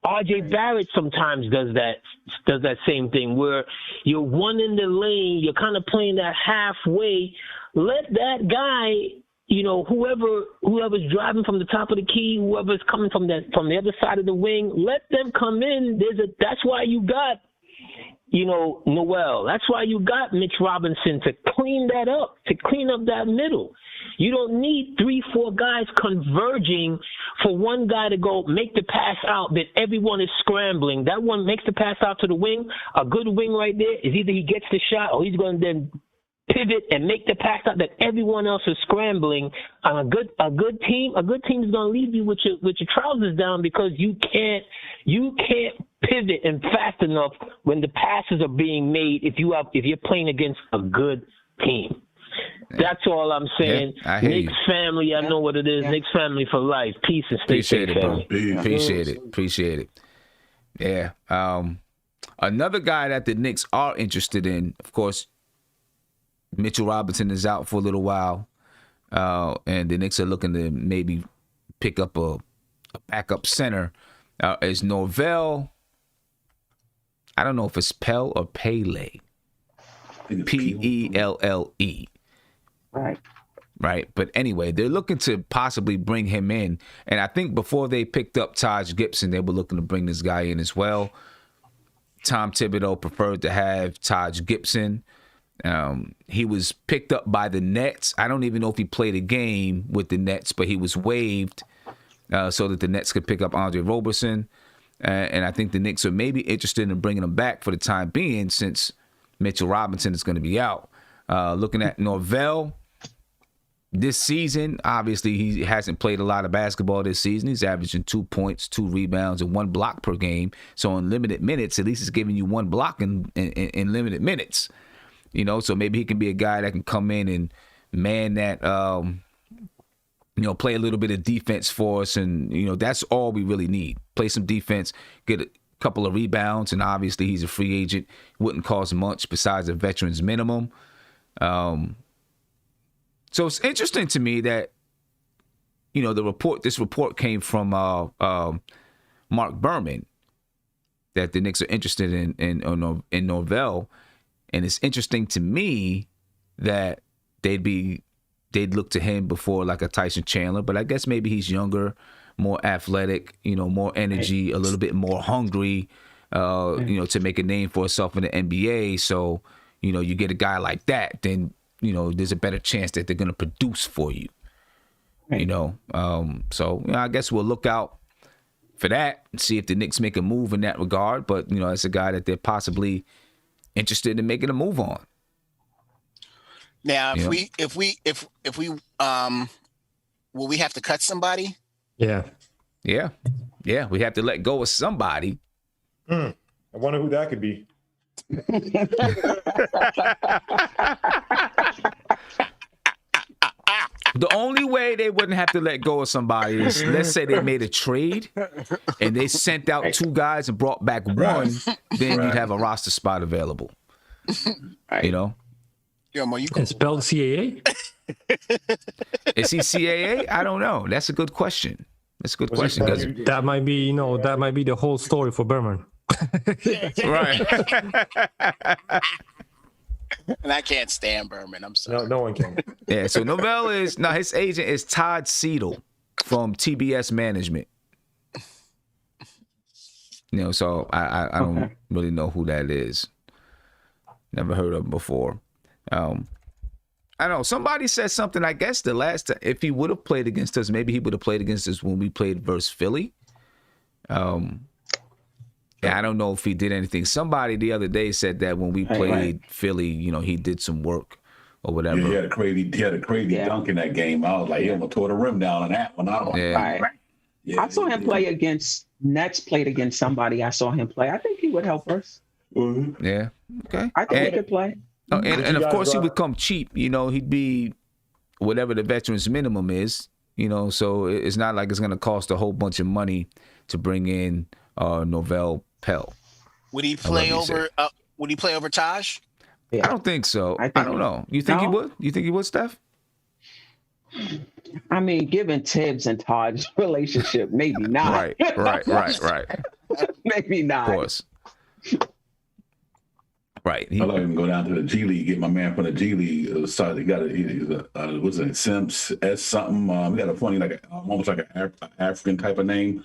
RJ Barrett sometimes does that same thing where you're one in the lane, you're kind of playing that halfway. Let that guy, whoever's driving from the top of the key, whoever's coming from the other side of the wing, let them come in. That's why you got, Noel. That's why you got Mitch Robinson to clean that up, to clean up that middle. You don't need 3-4 guys converging for one guy to go make the pass out that everyone is scrambling. That one makes the pass out to the wing. A good wing right there is either he gets the shot or he's going to then pivot and make the pass out that everyone else is scrambling. On a good team is going to leave you with your trousers down because you can't pivot and fast enough when the passes are being made if you're playing against a good team. That's all I'm saying. Yeah, Knicks family, I know what it is. Knicks family for life. Peace and stay safe, family. Appreciate it. Yeah. Another guy that the Knicks are interested in, of course, Mitchell Robinson is out for a little while, and the Knicks are looking to maybe pick up a backup center. Is Norvell? I don't know if it's Pell or Pele. Pelle. Right. But anyway, they're looking to possibly bring him in. And I think before they picked up Taj Gibson, they were looking to bring this guy in as well. Tom Thibodeau preferred to have Taj Gibson. He was picked up by the Nets. I don't even know if he played a game with the Nets, but he was waived so that the Nets could pick up Andre Roberson. And I think the Knicks are maybe interested in bringing him back for the time being since Mitchell Robinson is going to be out. Looking at Norvell, this season, obviously he hasn't played a lot of basketball this season. He's averaging 2 points, 2 rebounds, and 1 block per game. So in limited minutes, at least he's giving you 1 block in limited minutes. You know, so maybe he can be a guy that can come in and man that, play a little bit of defense for us. And, that's all we really need. Play some defense, get a couple of rebounds, and obviously he's a free agent. Wouldn't cost much besides a veteran's minimum. So it's interesting to me that, this report came from Mark Berman that the Knicks are interested in Norvell. And it's interesting to me that they'd look to him before like a Tyson Chandler, but I guess maybe he's younger, more athletic, more energy, a little bit more hungry, to make a name for himself in the NBA. So, you get a guy like that, then, there's a better chance that they're going to produce for you, So, I guess we'll look out for that and see if the Knicks make a move in that regard. But, it's a guy that they're possibly interested in making a move on. Now, if we will we have to cut somebody? Yeah. We have to let go of somebody. I wonder who that could be. The only way they wouldn't have to let go of somebody is, let's say they made a trade and they sent out 2 guys and brought back 1, then you'd have a roster spot available. Yo, Mo, you it's spelled CAA? Is he CAA? I don't know. That's a good question. That might be, the whole story for Berman. Right. And I can't stand Berman. I'm sorry. No one can. Yeah, so Norvell his agent is Todd Thibodeau from TBS Management. So I don't really know who that is. Never heard of him before. I don't know. Somebody said something, I guess the last time, if he would have played against us, maybe he would have played against us when we played versus Philly. I don't know if he did anything. Somebody the other day said that when we played Philly, he did some work or whatever. Yeah, he had a crazy dunk in that game. I was like, he almost tore the rim down on that one. I saw him play against Nets. Played against somebody. I saw him play. I think he would help us. Mm-hmm. Yeah. Okay. I think he could play. And of course, he would come cheap. He'd be whatever the veteran's minimum is. So it's not like it's going to cost a whole bunch of money to bring in Norvell Pell. Would he play over? Would he play over Taj? Yeah. I don't think so. I don't know. You think he would? You think he would, Steph? I mean, given Tibbs and Taj's relationship, maybe not. Right. Maybe not. Of course. Right. I let him go down to the G League, get my man from the G League. He's what's it, Sims S something. He got a funny, almost like an African type of name.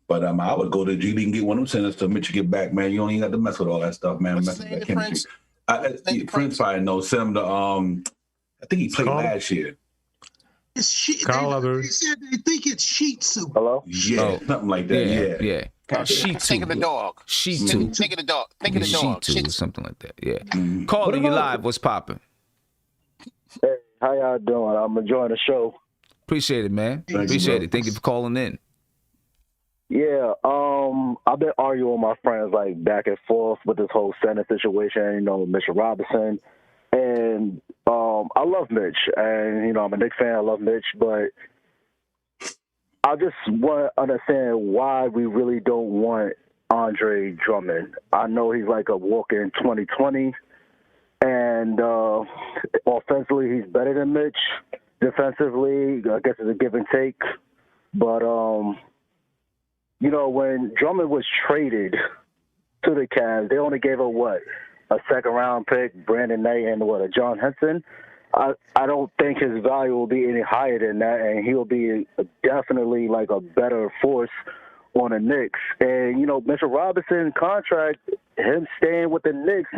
But I would go to the G League and get one of them, send us to Michigan back, man. You don't even have to mess with all that stuff, man. What's his name, Prince? Prince probably knows. Send him to, I think he played last year. It's shit. They think it's Shih Tzu. Hello? Yeah, something like that. Yeah. Think of the dog. Shih Tzu. Think of the dog. Think of the dog. Shih Tzu, something like that. Yeah. Calling you live. What's popping? Hey, how y'all doing? I'm enjoying the show. Appreciate it, man. Appreciate it. Thank you for calling in. Yeah, I've been arguing with my friends back and forth with this whole center situation, Mitchell Robinson. And I love Mitch, and I'm a Knicks fan. I love Mitch, but I just want to understand why we really don't want Andre Drummond. I know he's like a walk-in 2020, and offensively he's better than Mitch. Defensively, I guess it's a give and take. But when Drummond was traded to the Cavs, they only gave up a second-round pick, Brandon Knight, and a John Henson. I don't think his value will be any higher than that, and he'll be definitely a better force on the Knicks. And Mitchell Robinson contract, him staying with the Knicks,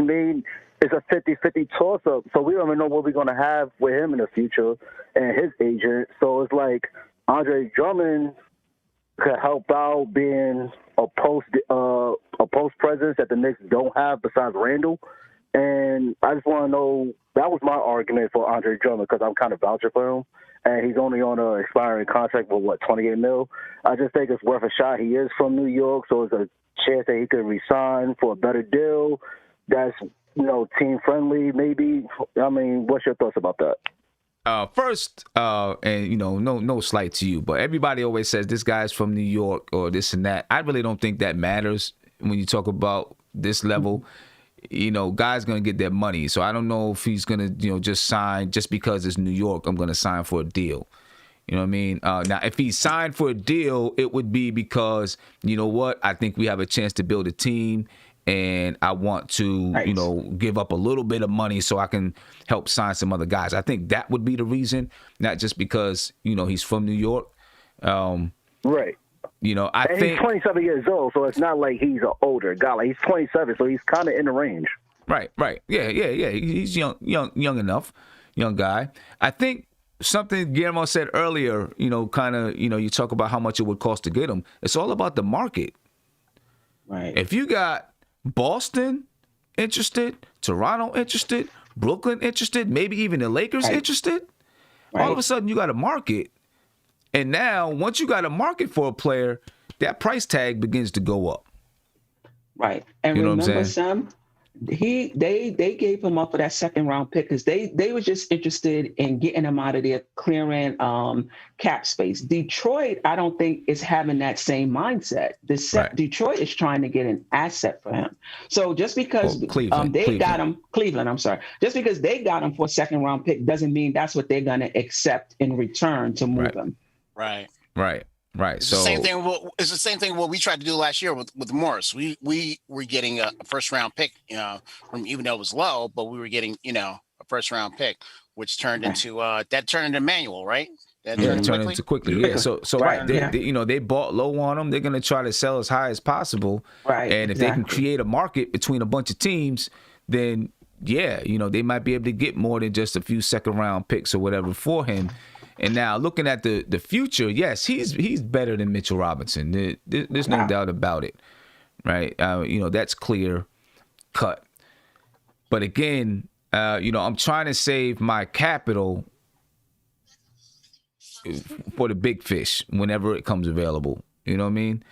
it's a 50-50 toss-up, so we don't even know what we're going to have with him in the future and his agent. So it's like Andre Drummond could help out being a post presence that the Knicks don't have besides Randall. And I just want to know, that was my argument for Andre Drummond, because I'm kind of vouching for him. And he's only on an expiring contract for, $28 million? I just think it's worth a shot. He is from New York, so it's a chance that he could resign for a better deal. That's, team friendly, maybe. I mean, what's your thoughts about that? First, and no slight to you, but everybody always says this guy's from New York or this and that. I really don't think that matters when you talk about this level. Guys gonna get their money, so I don't know if he's gonna just sign just because it's New York. I'm gonna sign for a deal. You know what I mean? Now, if he signed for a deal, it would be because I think we have a chance to build a team. And I want to, give up a little bit of money so I can help sign some other guys. I think that would be the reason, not just because, he's from New York. Right. I think he's 27 years old, so it's not like he's an older guy. Like, he's 27, so he's kind of in the range. Right. Yeah. He's young enough, young guy. I think something Guillermo said earlier, you talk about how much it would cost to get him. It's all about the market. Right. If you got Boston interested, Toronto interested, Brooklyn interested, maybe even the Lakers interested, all of a sudden you got a market. And now, once you got a market for a player, that price tag begins to go up. Right. And remember, Sam, they gave him up for that second round pick because they were just interested in getting him out of there, clearing cap space. Detroit, I don't think is having that same mindset. Detroit is trying to get an asset for him. So just because Cleveland. I'm sorry. Just because they got him for a second round pick doesn't mean that's what they're going to accept in return to move him. Right. It's the same thing. It's the same thing what we tried to do last year with Morris. We were getting a first round pick, from, even though it was low, but we were getting, a first round pick, which turned into Manuel, right? That turned into quickly. Yeah. So right. They bought low on them. They're gonna try to sell as high as possible. Right. And if they can create a market between a bunch of teams, then they might be able to get more than just a few second round picks or whatever for him. And now looking at the future, yes, he's better than Mitchell Robinson. There's no doubt about it, right? That's clear cut. But again, I'm trying to save my capital for the big fish whenever it comes available. You know what I mean?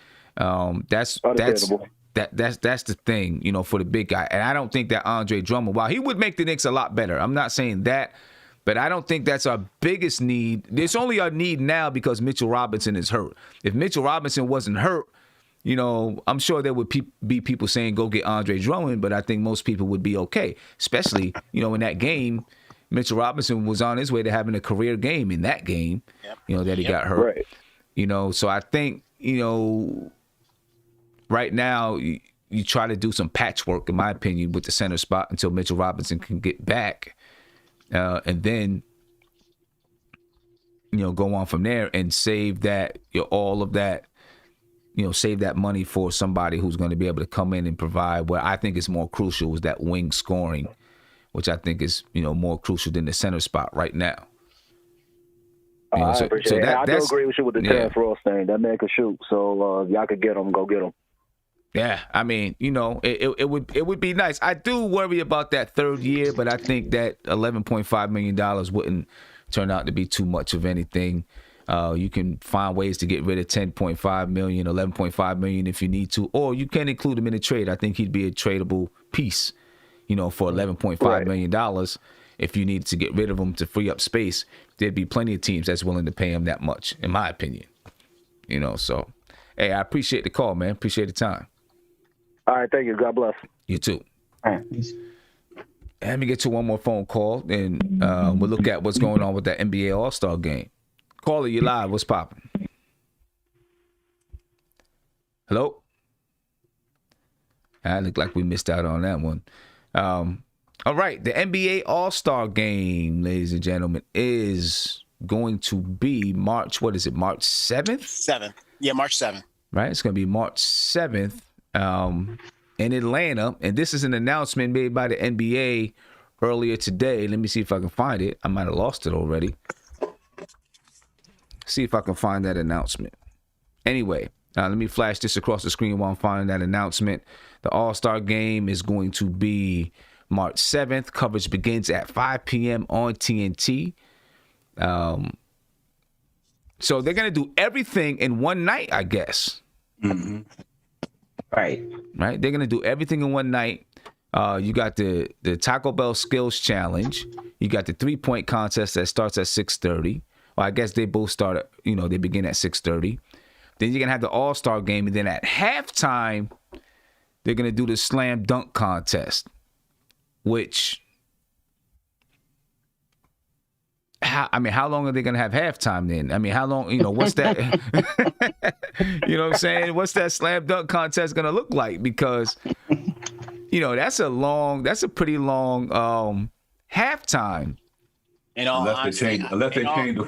That's the thing, for the big guy. And I don't think that Andre Drummond, while he would make the Knicks a lot better, I'm not saying that. But I don't think that's our biggest need. It's only our need now because Mitchell Robinson is hurt. If Mitchell Robinson wasn't hurt, I'm sure there would be people saying go get Andre Drummond, but I think most people would be okay. Especially, in that game, Mitchell Robinson was on his way to having a career game in that game, that he got hurt. Right. So I think, right now you try to do some patchwork, in my opinion, with the center spot until Mitchell Robinson can get back. And then, go on from there and save that, all of that, save that money for somebody who's going to be able to come in and provide what I think is more crucial is that wing scoring, which I think is, more crucial than the center spot right now. I appreciate it. I do agree with you with the Terrence Ross thing. That man could shoot, so y'all could get him, go get him. Yeah, I mean, it would be nice. I do worry about that third year, but I think that $11.5 million wouldn't turn out to be too much of anything. You can find ways to get rid of $10.5 million, $11.5 million if you need to, or you can include him in a trade. I think he'd be a tradable piece, for $11.5 million. If you need to get rid of him to free up space, there'd be plenty of teams that's willing to pay him that much, in my opinion. So, hey, I appreciate the call, man. Appreciate the time. All right, thank you. God bless. You too. All right. Let me get to one more phone call, and we'll look at what's going on with that NBA All-Star game. Caller, you live. What's popping? Hello? I look like we missed out on that one. All right, the NBA All-Star game, ladies and gentlemen, is going to be March 7th? 7th. Yeah, March 7th. Right, it's going to be March 7th. in Atlanta, and this is an announcement made by the NBA earlier today. Let me see if I can find it. I might have lost it already. See if I can find that announcement. Anyway, let me flash this across the screen while I'm finding that announcement. The All-Star Game is going to be March 7th. Coverage begins at 5 p.m. on TNT. So they're going to do everything in one night, I guess. Mm-hmm. Right. Right? They're going to do everything in one night. You got the Taco Bell Skills Challenge. You got the 3-point contest that starts at 6:30. Well, I guess they both start at, they begin at 6:30. Then you're going to have the All-Star Game. And then at halftime, they're going to do the Slam Dunk Contest, which, how long are they going to have halftime then? I mean, how long, what's that? You know what I'm saying? What's that Slam Dunk Contest going to look like? Because, that's a pretty long halftime. Unless they change the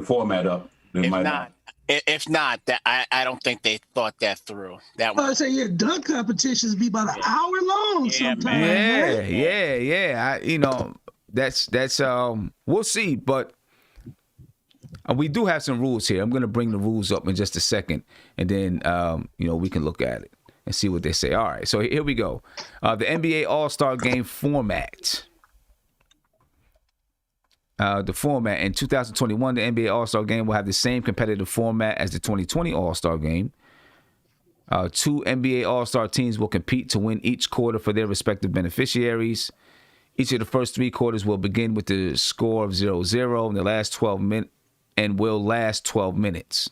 format up, they might not. If not, that I don't think they thought that through. I say, dunk competitions be about an hour long sometimes. Yeah. That's we'll see, but we do have some rules here. I'm going to bring the rules up in just a second, and then we can look at it and see what they say. All right, so here we go. The NBA All-Star Game format. The format in 2021, the NBA All-Star Game will have the same competitive format as the 2020 All-Star Game. 2 NBA All-Star teams will compete to win each quarter for their respective beneficiaries. Each of the first 3 quarters will begin with the score of 0-0 in the last 12 minutes and will last 12 minutes.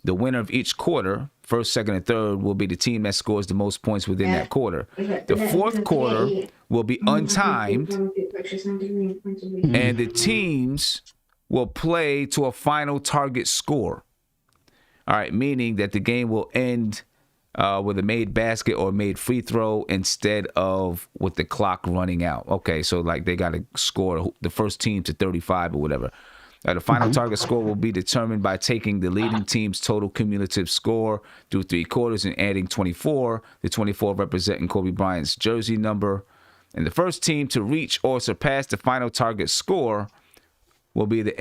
The winner of each quarter, first, second, and third, will be the team that scores the most points within that quarter. The fourth quarter will be untimed, and the teams will play to a final target score. All right, meaning that the game will end with a made basket or made free throw instead of with the clock running out. Okay, so like they got to score the first team to 35 or whatever. The final target score will be determined by taking the leading team's total cumulative score through 3 quarters and adding 24, the 24 representing Kobe Bryant's jersey number. And the first team to reach or surpass the final target score will win the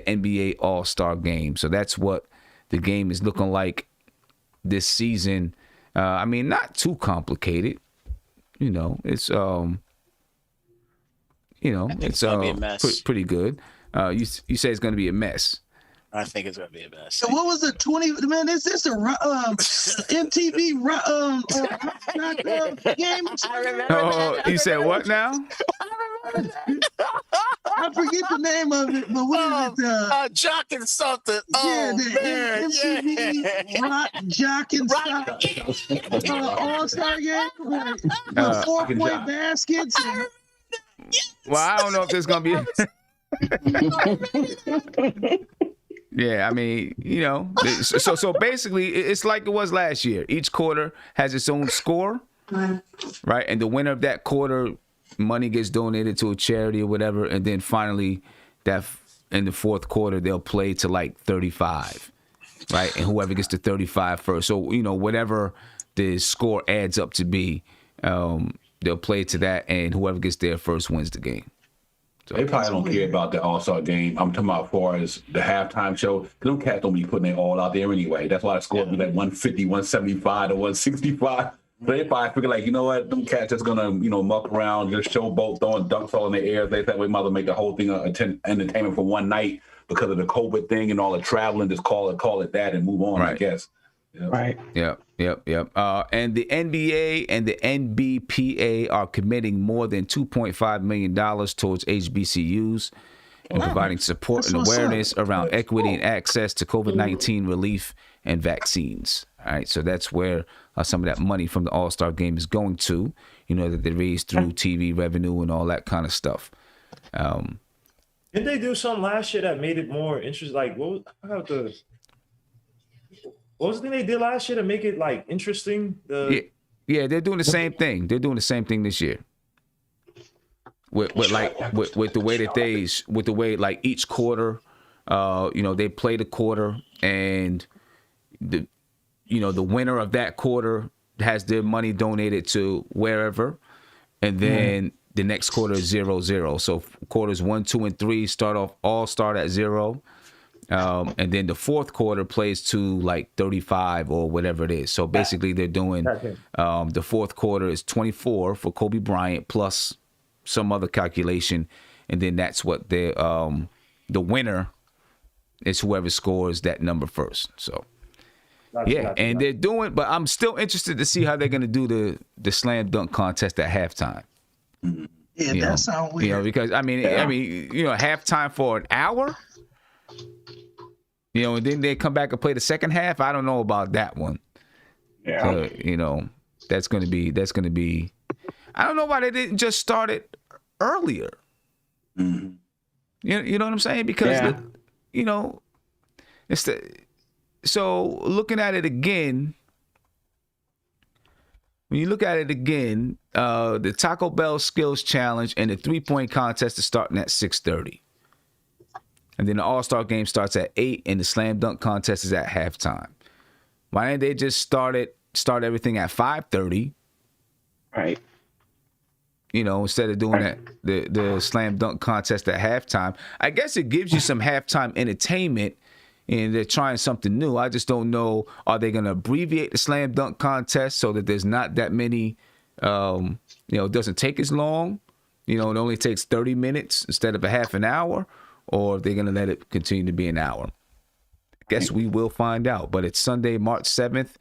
NBA All-Star Game. So that's what the game is looking like this season. Not too complicated. It's pretty good. You say it's going to be a mess. I think it's going to be a mess. So what was the 20? Man, is this a MTV game? I remember you said what now? I forget the name of it, but what is it? Jock and something. MTV Rock Jock and something. All-Star Game. 4-point baskets. Well, I don't know if there's going to be. Yeah, so basically it's like it was last year. Each quarter has its own score, right? And the winner of that quarter, money gets donated to a charity or whatever, and then finally that in the fourth quarter they'll play to like 35, right? And whoever gets to 35 first. So, whatever the score adds up to be, they'll play to that, and whoever gets there first wins the game. So they probably don't care about the All-Star Game. I'm talking about as far as the halftime show. Them cats don't be putting it all out there anyway. That's why the score be like 150, 175, or 165. But they probably figure like, you know what, them cats just gonna, muck around, just showboat, throwing dunks all in the air. They that way might as well make the whole thing entertainment for one night because of the COVID thing and all the traveling. Just call it that and move on, right. I guess. Yep. Right. Yep. And the NBA and the NBPA are committing more than $2.5 million towards HBCUs and providing support and awareness around equity and access to COVID-19 relief and vaccines. All right, so that's where some of that money from the All-Star Game is going to, that they raised through TV revenue and all that kind of stuff. Didn't they do something last year that made it more interesting? Like, what was the thing they did last year to make it like interesting? Yeah, they're doing the same thing. They're doing the same thing this year. With the way like each quarter, they play the quarter, and the winner of that quarter has their money donated to wherever, and then the next quarter is 0-0. So quarters 1, 2, and 3 start at 0. And then the fourth quarter plays to like 35 or whatever it is. So basically they're doing the fourth quarter is 24 for Kobe Bryant plus some other calculation, and then that's what the winner is whoever scores that number first. So and they're doing, but I'm still interested to see how they're gonna do the slam dunk contest at halftime. Yeah, that sounds weird. Because I mean, halftime for an hour. And then they come back and play the second half. I don't know about that one. Yeah. So, that's gonna be. I don't know why they didn't just start it earlier. Mm-hmm. You know what I'm saying? Because it's so looking at it again. When you look at it again, the Taco Bell Skills Challenge and the 3-point contest is starting at 6:30. And then the All-Star game starts at 8, and the Slam Dunk contest is at halftime. Why didn't they just start everything at 5:30? Right. Instead of doing that, the Slam Dunk contest at halftime. I guess it gives you some halftime entertainment, and they're trying something new. I just don't know, are they going to abbreviate the Slam Dunk contest so that there's not that many, it doesn't take as long? It only takes 30 minutes instead of a half an hour? Or they're going to let it continue to be an hour. I guess we will find out. But it's Sunday, March 7th.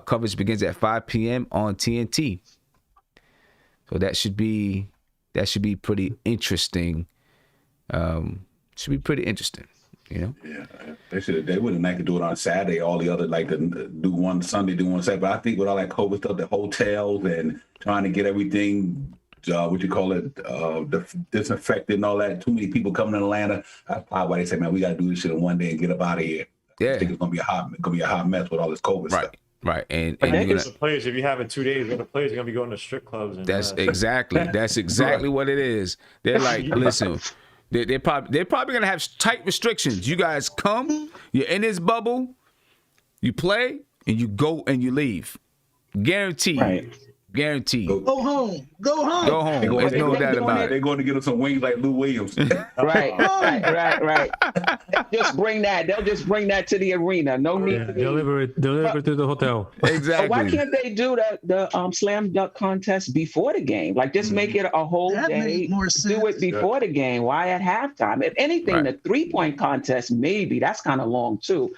Coverage begins at 5 p.m. on TNT. So that should be pretty interesting. Should be pretty interesting, Yeah. They wouldn't like to do it on Saturday. All the other to do one Sunday, do one Saturday. But I think with all that COVID stuff, the hotels and trying to get everything disinfected and all that. Too many people coming in Atlanta. That's probably why they say, man, we got to do this shit in one day and get up out of here. Yeah, I think it's gonna be a hot mess with all this COVID stuff. Right, and the players, if you have it 2 days, the players are gonna be going to strip clubs. And that's exactly what it is. They're like, listen, they're probably gonna have tight restrictions. You guys come, you're in this bubble, you play, and you go and you leave, guaranteed. Right. Guaranteed. Go home. There's no doubt about it. They're going to get us some wings like Lou Williams. Right. Just bring that. They'll just bring that to the arena. No need to deliver it to the hotel. Exactly. So why can't they do the slam dunk contest before the game? Like just make it a whole day. Do it before the game. Why at halftime? If anything, the 3-point contest, maybe that's kind of long too.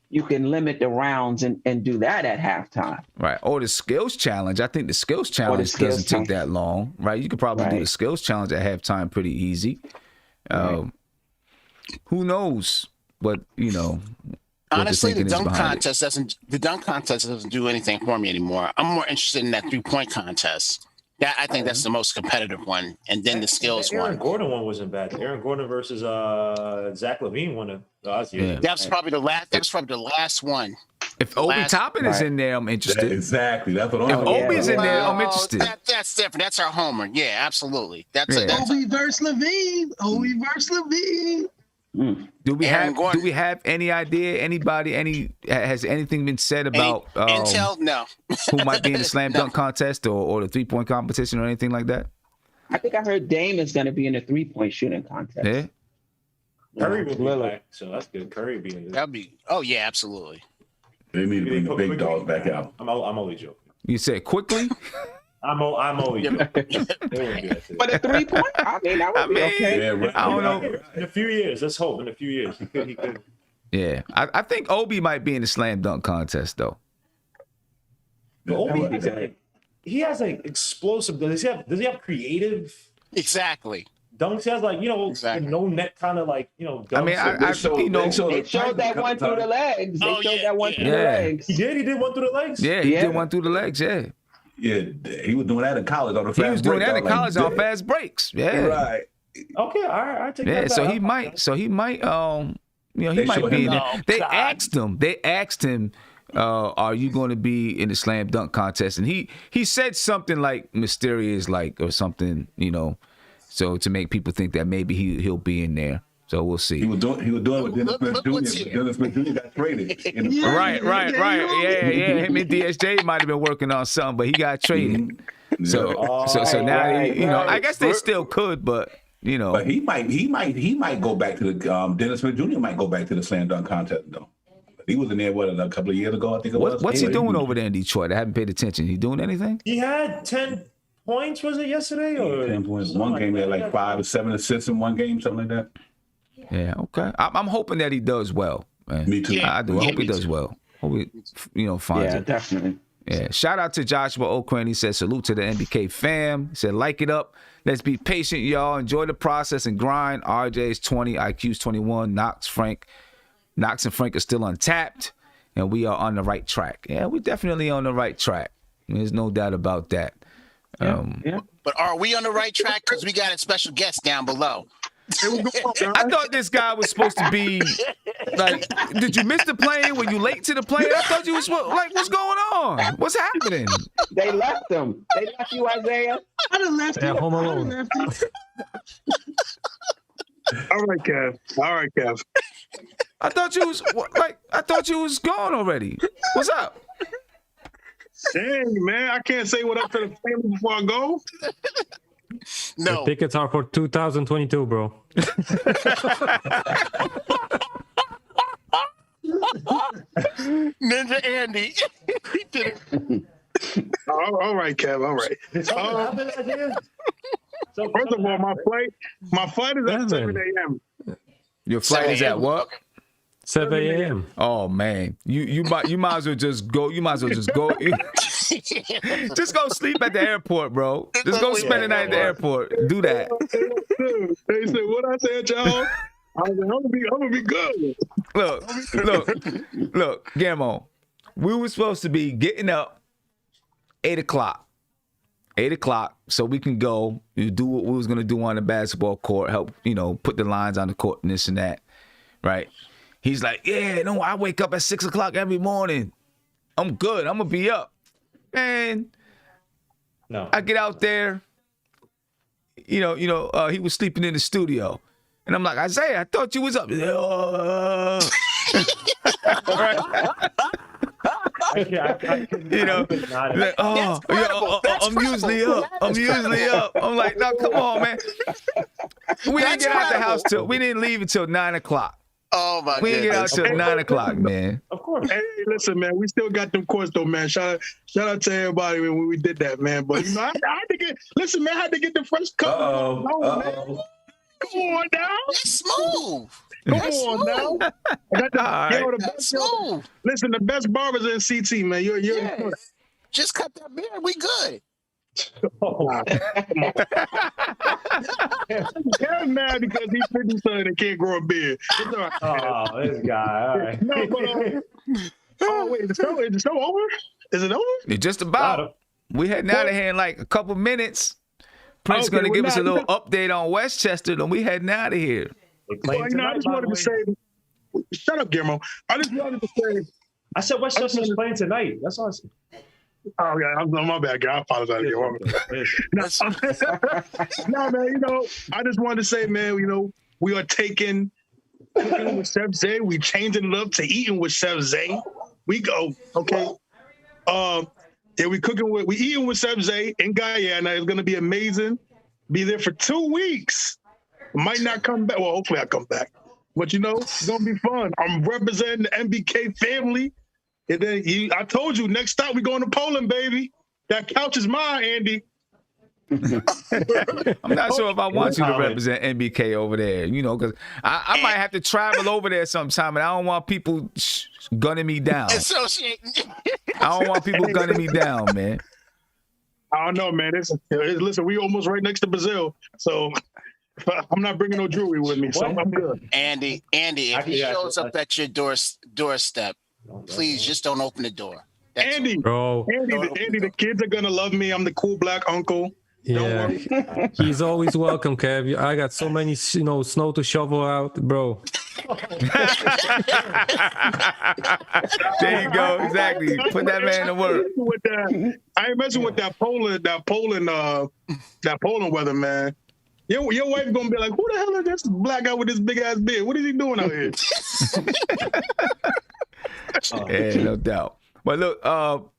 You can limit the rounds and do that at halftime. Right. Or the skills challenge. I think the skills challenge doesn't take that long, right? You could probably do the skills challenge at halftime pretty easy. Who knows? But honestly, the dunk contest doesn't do anything for me anymore. I'm more interested in that 3-point contest. I think that's the most competitive one, and then the skills one. Aaron Gordon one wasn't bad. Aaron Gordon versus Zach LaVine one. That was probably the last. That was probably the last one. If Obi Toppin is in there, I'm interested. Exactly. That's what I'm. If Obi's in there, I'm interested. That's different. That's our homer. Yeah, absolutely. That's Obi versus Levine. Do we have any idea? Anybody? Has anything been said about intel? No. Who might be in the slam dunk contest or the 3-point competition or anything like that? I think I heard Dame is going to be in the 3-point shooting contest. Yeah. Curry will be back, so that's good. Curry be in there. That'd be. Oh yeah, absolutely. They need to bring the big dogs back out. I'm only joking. You said quickly? I'm only joking. But a 3-point? I mean, that would be okay. Yeah, right. I don't know. In a few years, let's hope. In a few years, he could. Yeah, I think Obi might be in the slam dunk contest though. Obi has explosive. Does he have creative? Exactly. Dunks. He has no net kind of dunks. I mean, they showed that one through the legs. They showed that one through the legs. He did one through the legs. Yeah, he did one through the legs. Yeah. Yeah, he was doing that in college on the fast break. He was doing that in college on fast breaks. Yeah. Right. Okay, all right. I take that. Yeah, so he might. He might be in there. They asked him, are you going to be in the slam dunk contest? And he said something like mysterious, or something, so to make people think that maybe he'll be in there. So we'll see. He was doing with Dennis Smith Jr. Dennis Smith Jr. got traded. Right. Yeah. Him and DSJ might have been working on something, but he got traded. So now I guess they still could, but But he might go back to the Dennis Smith Jr. might go back to the slam dunk contest though. He was in there a couple of years ago, I think it was. What's he doing over there in Detroit? I haven't paid attention. He doing anything? He had 10 points, was it yesterday? Or 10 points. One game he had like 5 or 7 assists in one game, something like that. Yeah, okay. I'm hoping that he does well, man. Me too. Yeah, I do. I hope he does well. Hope he, finds it. Yeah, definitely. Yeah. Shout out to Joshua O'Quinn. He said, salute to the NBK fam. He said, like it up. Let's be patient, y'all. Enjoy the process and grind. RJ's 20, IQ's 21. Knox and Frank are still untapped, and we are on the right track. Yeah, we definitely on the right track. There's no doubt about that. Yeah. But are we on the right track? Because we got a special guest down below. I thought this guy was supposed to be like, did you miss the plane? Were you late to the plane? I thought you was like, what's going on? What's happening? They left him. They left you, Isaiah. I done left you. Home Alone. All right, Kev. I thought you was gone already. What's up? Dang, man, I can't say what up to the family before I go. No. The tickets are for 2022, bro. Ninja Andy. All right, Kev. All right. So first of all, my flight is at 7 a.m. Your flight is at what? 7 a.m. Oh man, you might as well just go. You might as well just go. Just go sleep at the airport, bro. Just go spend the night at the airport. Do that. They said, what I said, y'all? I was like, I'm gonna be good. Look, Gammo. We were supposed to be getting up 8 o'clock. 8 o'clock, so we can go do what we was gonna do on the basketball court, help, put the lines on the court and this and that. Right? He's like, yeah, no, I wake up at 6 o'clock every morning. I'm good. I'm gonna be up. Man, no. I get out there. He was sleeping in the studio. And I'm like, Isaiah, I thought you was up. Right? I'm usually up. I'm like, no, come on, man. We didn't get out the house we didn't leave until 9 o'clock. Oh my! We didn't get out till 9 o'clock, man. Of course. Hey, listen, man, we still got them courts though, man. Shout out to everybody when we did that, man. But I had to get. Listen, man, I had to get the first couple. Come on now. That's smooth. Come on now. I got the best. Listen, the best barbers in CT, man. You're just cut that beard. We good. Kevin's mad because he's 50 and can't grow a beard. Oh, this guy. All right. No, but wait, is the show over? Is it over? It's just about. We heading out of here in like a couple minutes. Prince gonna give us a little update on Westchester, and we heading out of here. Well, I just wanted to say, shut up, Guillermo. I just wanted to say, I said Westchester's playing tonight. That's all I said. Oh yeah, I'm my bad, guy. I apologize. No, man. I just wanted to say, man. We are taking cooking with Chef Zay. We changing it up to eating with Chef Zay. We go okay. Yeah, we eating with Chef Zay in Guyana. It's gonna be amazing. Be there for 2 weeks. Might not come back. Well, hopefully I come back. But it's gonna be fun. I'm representing the MBK family. And then I told you, next stop we going to Poland, baby. That couch is mine, Andy. I'm not sure if I want you to represent NBK over there, because I might have to travel over there sometime, and I don't want people gunning me down. I don't want people gunning me down, man. I don't know, man. Listen, we almost right next to Brazil, so I'm not bringing no jewelry with me, so I'm good. Andy, if he shows up at your doorstep, please just don't open the door. That's Andy, bro. Andy, the kids are gonna love me. I'm the cool black uncle. Yeah, he's always welcome, Kev. I got so many, snow to shovel out, bro. There you go. Exactly. Put that man to work. I ain't messing with that Poland weather, man. Your wife gonna be like, who the hell is this black guy with this big ass beard? What is he doing out here? Yeah, no doubt. But look,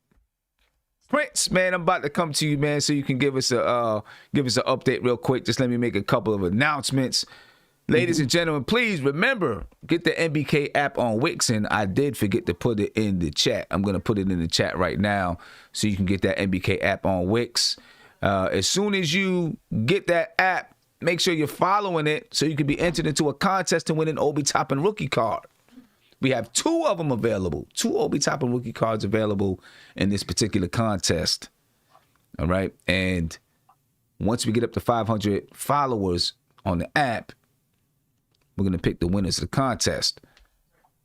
Prince, man, I'm about to come to you, man, so you can give us an update real quick. Just let me make a couple of announcements. Ladies and gentlemen, please remember, get the NBK app on Wix, and I did forget to put it in the chat. I'm going to put it in the chat right now so you can get that NBK app on Wix. As soon as you get that app, make sure you're following it so you can be entered into a contest to win an Obi Toppin rookie card. We have 2 of them available, 2 Obi Toppin rookie cards available in this particular contest. All right? And once we get up to 500 followers on the app, we're going to pick the winners of the contest.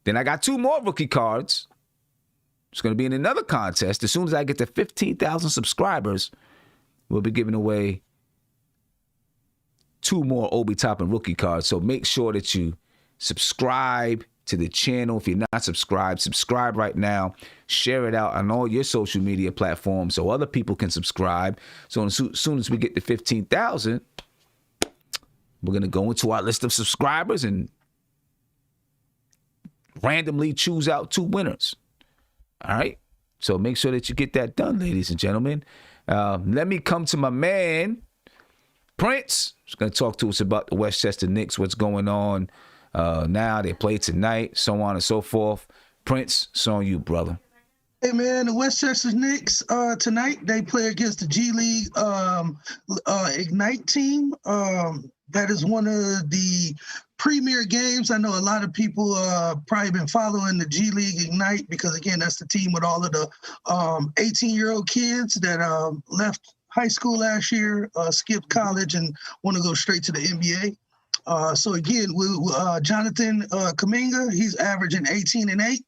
Then I got 2 more rookie cards. It's going to be in another contest. As soon as I get to 15,000 subscribers, we'll be giving away 2 more Obi Toppin rookie cards. So make sure that you subscribe to the channel. If you're not subscribed, subscribe right now. Share it out on all your social media platforms so other people can subscribe. So as soon as we get to 15,000, we're going to go into our list of subscribers and randomly choose out 2 winners. All right? So make sure that you get that done, ladies and gentlemen. Let me come to my man, Prince. He's going to talk to us about the Westchester Knicks, what's going on now. They play tonight, so on and so forth. Prince, it's on you, brother. Hey, man, the Westchester Knicks tonight, they play against the G League Ignite team. That is one of the premier games. I know a lot of people probably been following the G League Ignite because, again, that's the team with all of the 18-year-old kids that left high school last year, skipped college, and want to go straight to the NBA. So, again, Jonathan Kuminga, he's averaging 18 and 8.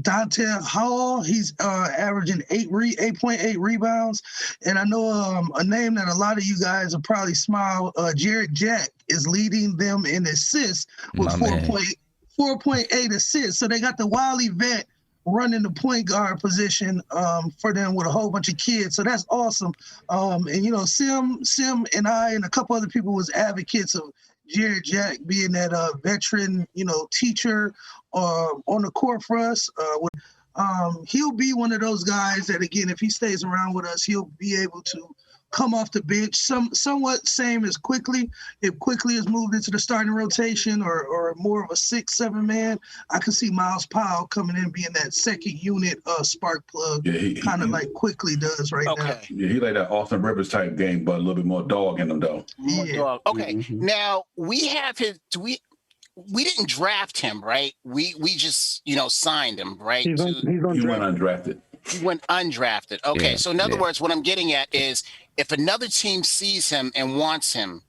Dante Hall, he's averaging 8.8 rebounds, and I know a name that a lot of you guys will probably smile. Jared Jack is leading them in assists with 4.8 assists. So they got the Wiley vet running the point guard position for them with a whole bunch of kids. So that's awesome. And you know, Sim and I and a couple other people was advocates of Jared Jack being that veteran, you know, teacher on the court for us. He'll be one of those guys that, again, if he stays around with us, he'll be able to come off the bench somewhat same as Quickly. If Quickly is moved into the starting rotation or more of a 6-7 man, I can see Miles Powell coming in being that second unit spark plug, kind of like Quickly does right now. Yeah, he like that Austin Rivers type game, but a little bit more dog in him though. More dog. Okay, now we have his. We didn't draft him, right? We just signed him, right? He went undrafted. He went undrafted. Okay, Yeah, so in other words, what I'm getting at is if another team sees him and wants him,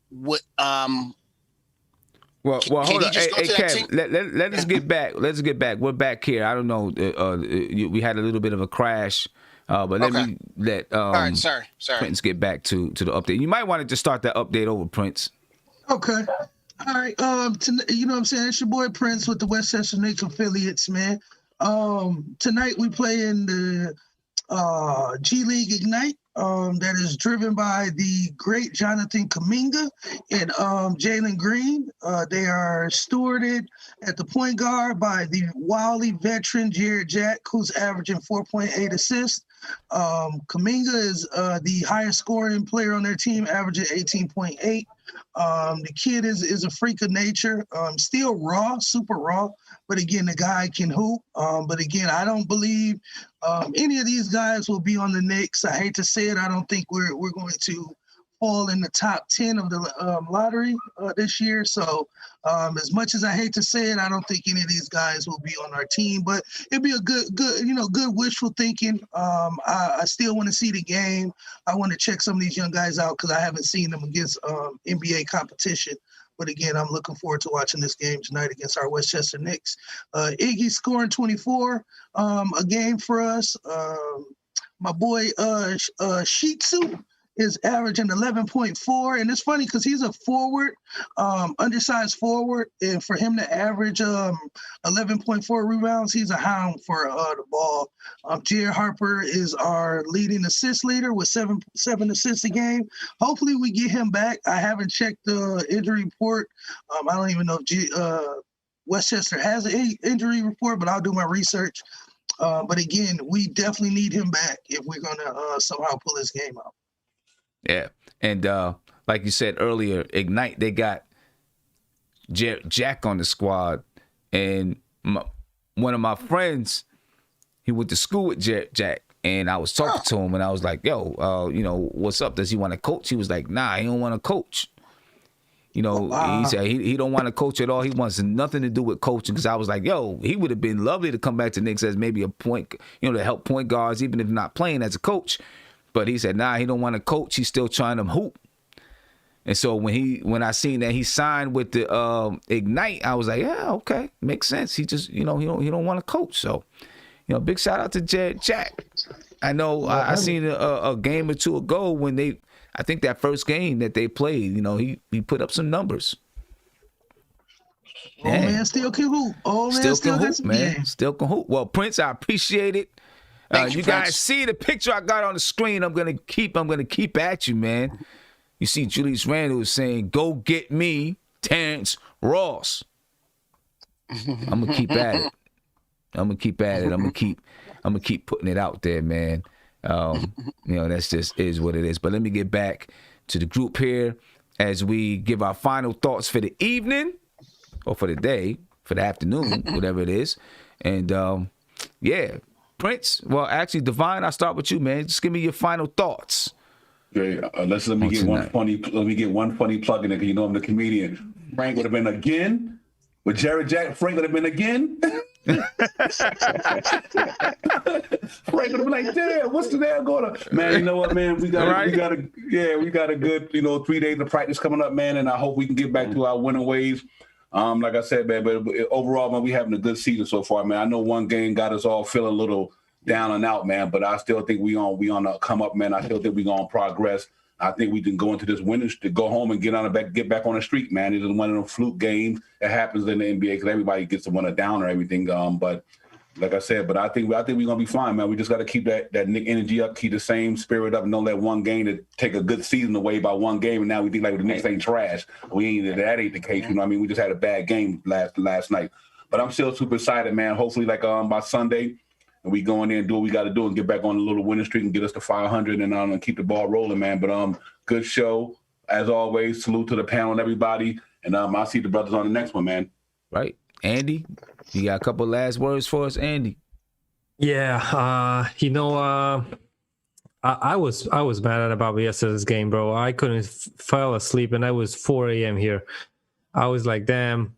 what Well, hold on. Hey, Kev, let us get back. Let's get back. We're back here. I don't know. We had a little bit of a crash, but let me let all right, sorry. Prince get back to the update. You might want to just start that update over, Prince. Okay. All right. You know what I'm saying? It's your boy Prince with the Westchester Knicks affiliates, man. Tonight we play in the G League Ignite. That is driven by the great Jonathan Kuminga and Jalen Green. They are stewarded at the point guard by the Wiley veteran Jared Jack, who's averaging 4.8 assists. Kuminga is the highest scoring player on their team, averaging 18.8. The kid is a freak of nature, still raw, super raw, but again, the guy can hoop. But again, I don't believe any of these guys will be on the Knicks. I hate to say it. I don't think we're going to fall in the top 10 of the lottery this year. So as much as I hate to say it, I don't think any of these guys will be on our team, but it'd be a good wishful thinking. I still want to see the game. I want to check some of these young guys out because I haven't seen them against NBA competition. But again, I'm looking forward to watching this game tonight against our Westchester Knicks. Iggy scoring 24 a game for us. My boy Shih Tzu is averaging 11.4, and it's funny because he's a forward, undersized forward, and for him to average 11.4 rebounds, he's a hound for the ball. Jared Harper is our leading assist leader with seven assists a game. Hopefully we get him back. I haven't checked the injury report. I don't even know if Westchester has an injury report, but I'll do my research. But again, we definitely need him back if we're going to somehow pull this game out. Yeah. And like you said earlier, Ignite, they got Jack on the squad. And one of my friends, he went to school with Jack. And I was talking to him, and I was like, yo, what's up? Does he want to coach? He was like, nah, he don't want to coach. He said he don't want to coach at all. He wants nothing to do with coaching. Because I was like, yo, he would have been lovely to come back to Knicks as maybe a point, to help point guards, even if not playing as a coach. But he said, nah, he don't want to coach. He's still trying to hoop. And so when I seen that he signed with the Ignite, I was like, yeah, okay, makes sense. He just, he don't want to coach. So, big shout out to Jack. I know I seen a game or two ago when I think that first game that they played, he put up some numbers. Oh, man, still can hoop. Oh, man, still can hoop, man. Still can hoop. Well, Prince, I appreciate it. You guys see the picture I got on the screen. I'm gonna keep at you, man. You see Julius Randle was saying, "Go get me, Terrence Ross." I'm gonna keep at it. I'm gonna keep putting it out there, man. That's just is what it is. But let me get back to the group here as we give our final thoughts for the evening, or for the day, for the afternoon, whatever it is. And yeah. Prince, well, actually, Divine, I'll start with you, man. Just give me your final thoughts. Okay, let me get one funny plug in there, because I'm the comedian. Frank would have been again with Jared Jack. Frank would have been again. Frank would have been like, damn, what's the damn going on? Man, you know what, man? We got a good 3 days of practice coming up, man, and I hope we can get back to our winning ways. Like I said, man, but overall, man, we having a good season so far, man. I know one game got us all feeling a little down and out, man, but I still think we on the come up, man. I still think we gonna progress. I think we can go into this winning to go home and get back on the street, man. It is one of them fluke games that happens in the NBA because everybody gets to win a down or everything. But like I said, I think we're gonna be fine, man. We just got to keep that Knick energy up, keep the same spirit up, and don't let one game to take a good season away by one game. And now we think like the Knicks ain't trash. That ain't the case. We just had a bad game last night. But I'm still super excited, man. Hopefully, by Sunday, and we go in there and do what we got to do and get back on a little winning streak and get us to 500 and keep the ball rolling, man. But good show as always. Salute to the panel and everybody. And I'll see the brothers on the next one, man. Right, Andy. You got a couple last words for us, Andy? Yeah, I was mad about yesterday's game, bro. I couldn't fall asleep, and I was 4 a.m. here. I was like, damn.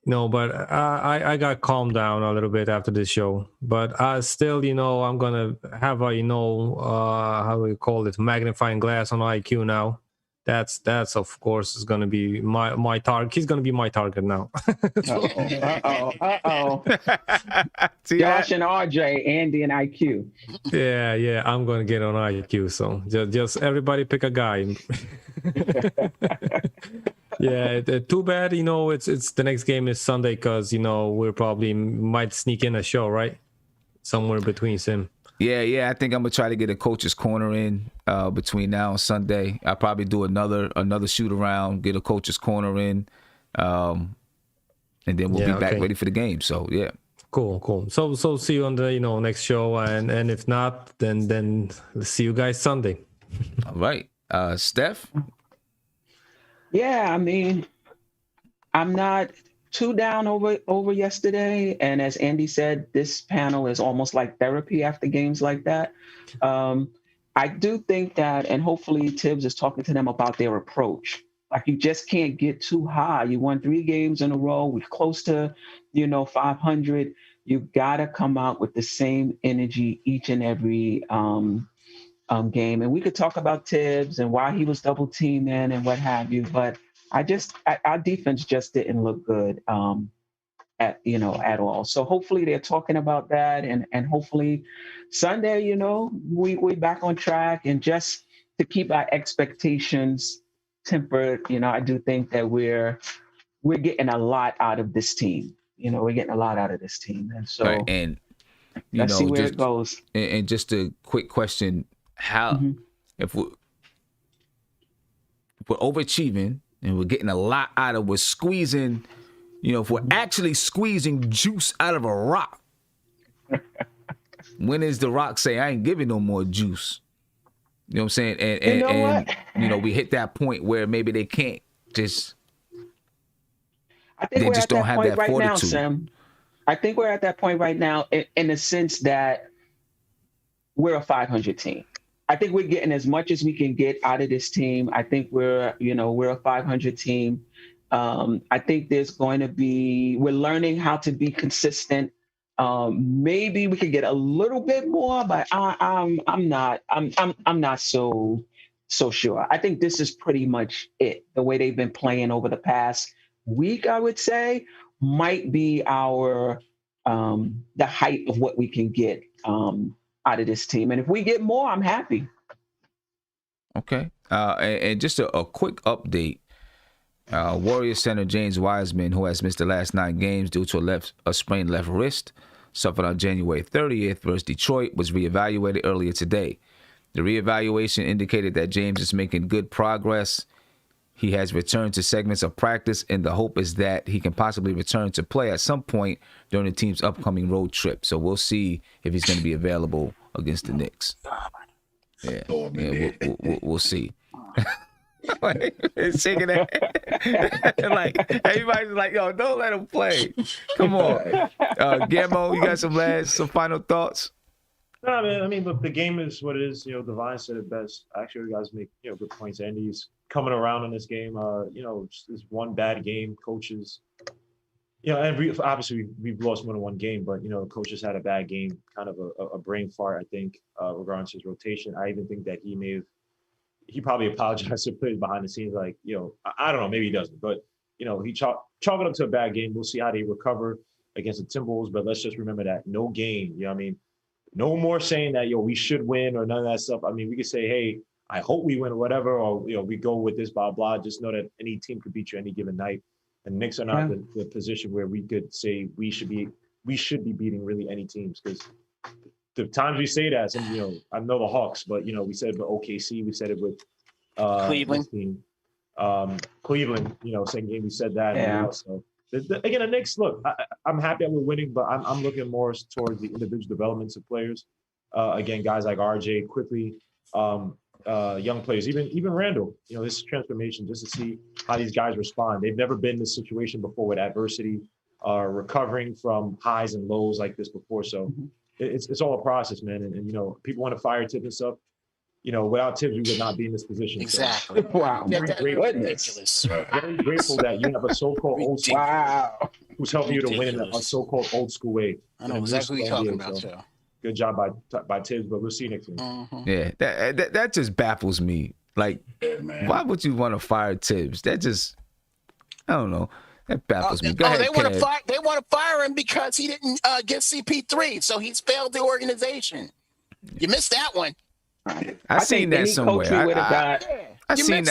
But I got calmed down a little bit after this show. But still, I'm gonna have a, how do we call it, magnifying glass on IQ now. That's of course is gonna be my target. He's gonna be my target now. Uh-oh. Josh and RJ, Andy and IQ. Yeah, I'm gonna get on IQ. So just everybody pick a guy. Yeah, too bad. It's the next game is Sunday because we're probably might sneak in a show, right? Somewhere between Sim. Yeah. I think I'm gonna try to get a coach's corner in between now and Sunday. I'll probably do another shoot around, get a coach's corner in, and then we'll be back ready for the game. So yeah. Cool. So see you on the next show, and if not, then see you guys Sunday. All right, Steph. Yeah, I'm not too down over yesterday. And as Andy said, this panel is almost like therapy after games like that. I do think that, and hopefully Tibbs is talking to them about their approach. Like, you just can't get too high. You won 3 games in a row. We're close to, 500. You got to come out with the same energy each and every game. And we could talk about Tibbs and why he was double teaming and what have you, but our defense just didn't look good at all. So hopefully they're talking about that, and hopefully Sunday, we back on track, and just to keep our expectations tempered, I do think that we're getting a lot out of this team. We're getting a lot out of this team, and so right. And let's see where it goes. And just a quick question: how if we're overachieving and we're getting a lot out of, we're squeezing, if we're actually squeezing juice out of a rock, when is the rock say, I ain't giving no more juice? You know what I'm saying? And we hit that point where maybe they can't just, I think they we're just at don't that have point that right fortitude. now, Sam. I think we're at that point right now in the sense that we're a 500 team. I think we're getting as much as we can get out of this team. I think we're a 500 team. I think there's going to be, we're learning how to be consistent. Maybe we could get a little bit more, but I'm not so sure. I think this is pretty much it. The way they've been playing over the past week, I would say, might be our the height of what we can get out of this team. And if we get more, I'm happy. Okay. And just a quick update. Warriors center James Wiseman, who has missed the last 9 games due to a sprained left wrist, suffered on January 30th versus Detroit, was reevaluated earlier today. The reevaluation indicated that James is making good progress. He has returned to segments of practice, and the hope is that he can possibly return to play at some point during the team's upcoming road trip. So we'll see if he's going to be available against the Knicks. Yeah, we'll see. It's shaking that. Like everybody's like, yo, don't let him play. Come on, Guillermo, you got some final thoughts? No, man. I mean, look, the game is what it is. Divine said it best. Actually, you guys make good points. Andy's coming around in this game. It's one bad game. Coaches, and we've lost more than one game, but coaches had a bad game, kind of a brain fart, I think, regarding his rotation. I even think that he probably apologized to players behind the scenes, like, I don't know, maybe he doesn't, but he chalk it up to a bad game. We'll see how they recover against the Timberwolves, but let's just remember that no game, no more saying that, we should win or none of that stuff. I mean, we could say, hey, I hope we win or whatever, or, we go with this, blah, blah. Just know that any team could beat you any given night. And Knicks are not the position where we could say we should be beating really any teams, because the times we say that, and, I know the Hawks, but, we said it with OKC, we said it with Cleveland. Cleveland, same game we said that. Yeah. So again, the Knicks, look, I'm happy that we're winning, but I'm looking more towards the individual developments of players. Again, guys like RJ, quickly, young players, even Randall, this transformation, just to see how these guys respond. They've never been in this situation before with adversity, recovering from highs and lows like this before. So it's all a process, man. And people want to fire Tibbs and stuff. Without Tibbs, we would not be in this position. Exactly. So, Wow. Ridiculous. Very grateful that you have a so-called old school who's helping you to win in a so-called old school way. I know exactly what you're talking about, too. Good job by Tibbs, but we'll see you next week. Yeah, that just baffles me. Like, why would you want to fire Tibbs? That just, I don't know. That baffles me. Go ahead, they want to fire him because he didn't get CP3, so he's failed the organization. You missed that one. I seen that somewhere. I seen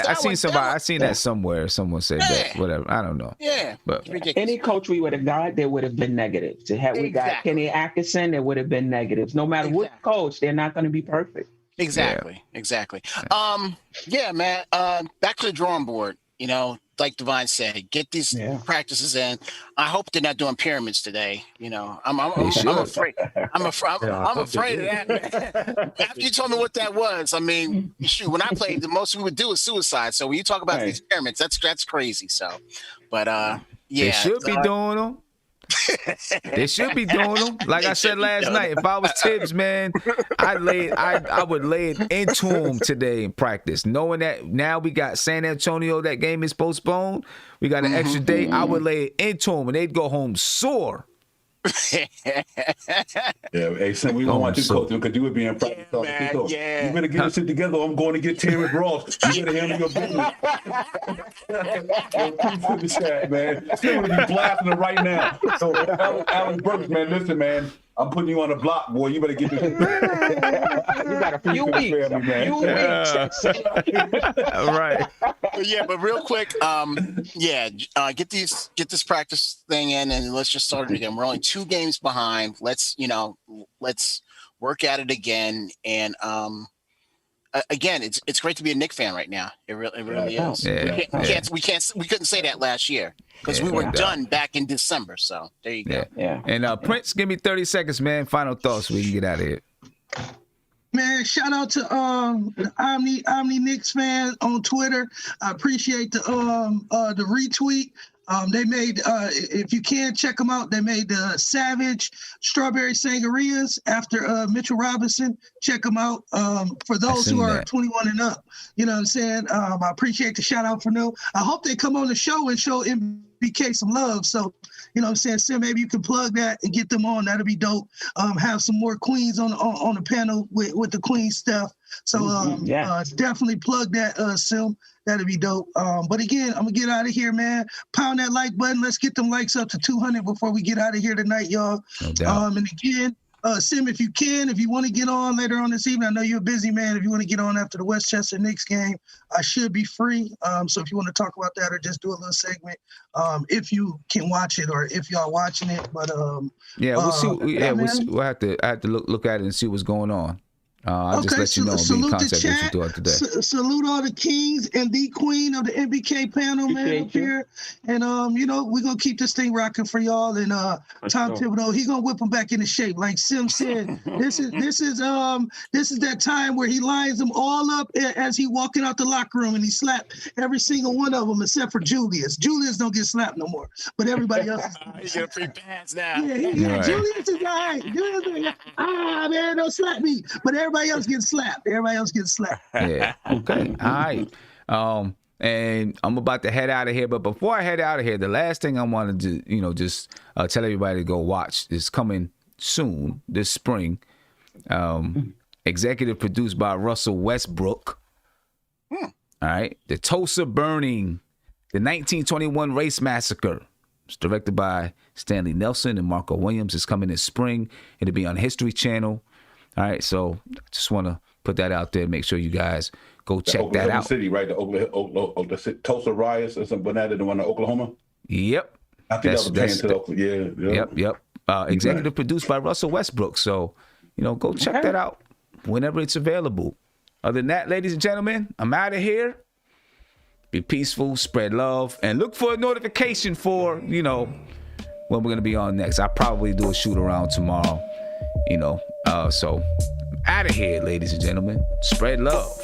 that somewhere. Someone said that. Whatever. I don't know. Yeah. But any coach we would have got, there would have been negatives. Had we got Kenny Atkinson, there would have been negatives. No matter what coach, they're not going to be perfect. Exactly. Yeah, man. Back to the drawing board. Like Divine said, get these practices in. I hope they're not doing pyramids today. I'm afraid. I'm afraid of that, man. After you told me what that was, I mean, shoot, when I played, the most we would do is suicide. So when you talk about these pyramids, that's crazy. So, but they should be doing them. They should be doing them. Like I said last night, if I was Tibbs, man, I would lay it into him today in practice, knowing that now we got San Antonio. That game is postponed. We got an extra day. I would lay it into him, and they'd go home sore. Hey, Sam, we don't want you coach because you would be in practice. You better get this shit together. I'm going to get Terrence Ross. You better handle your business. Man, still gonna be blasting it right now. So, Alex Burks, man, listen, man. I'm putting you on the block, boy. You better get this. You got a few weeks. Right. Yeah, but real quick, get this practice thing in, and let's just start it again. We're only 2 games behind. Let's work at it again. And again, it's great to be a Knicks fan right now. It really is. Yeah. We couldn't say that last year because we were done back in December. So there you go. Yeah. And Prince, give me 30 seconds, man. Final thoughts so we can get out of here. Man, shout out to the Omni Knicks fan on Twitter. I appreciate the retweet. They made if you can check them out, they made the Savage Strawberry Sangrias after Mitchell Robinson. Check them out. For those who are 21 and up, you know what I'm saying? I appreciate the shout out for them. I hope they come on the show and show MBK some love. So, you know what I'm saying? Sim, maybe you can plug that and get them on. That'll be dope. Have some more queens on the panel with the queen stuff. So definitely plug that, Sim. That'd be dope. But again, I'm gonna get out of here, man. Pound that like button. Let's get them likes up to 200 before we get out of here tonight, y'all. No doubt. And again, Sim, if you want to get on later on this evening, I know you're a busy man. If you want to get on after the Westchester Knicks game, I should be free. So if you want to talk about that or just do a little segment, if you can watch it or if y'all watching it. But we'll see. We'll have to look at it and see what's going on. I'll just let you know. Be in contact with you throughout the day. Salute all the kings and the queen of the NBK panel, man, up here. And we're gonna keep this thing rocking for y'all. And Tom Thibodeau, he's gonna whip him back into shape. Like Sim said, this is that time where he lines them all up as he walking out the locker room and he slapped every single one of them except for Julius. Julius don't get slapped no more, but everybody else He's got free pads now. Yeah, Julius is all right. Julius is like, man, don't slap me. But everybody else gets slapped. Yeah. Okay. All right. And I'm about to head out of here. But before I head out of here, the last thing I wanted to, just tell everybody to go watch is coming soon this spring. Executive produced by Russell Westbrook. All right. The Tulsa Burning, the 1921 Race Massacre. It's directed by Stanley Nelson and Marco Williams. It's coming this spring. It'll be on History Channel. All right, so just want to put that out there. Make sure you guys go check that out. City, right? The Tulsa riots or something like that, the one in Oklahoma? Yep. I think that was paying to Oklahoma. Yep. Executive produced by Russell Westbrook. So, go check that out whenever it's available. Other than that, ladies and gentlemen, I'm out of here. Be peaceful, spread love, and look for a notification for, when we're going to be on next. I'll probably do a shoot around tomorrow, So, out of here, ladies and gentlemen. Spread love.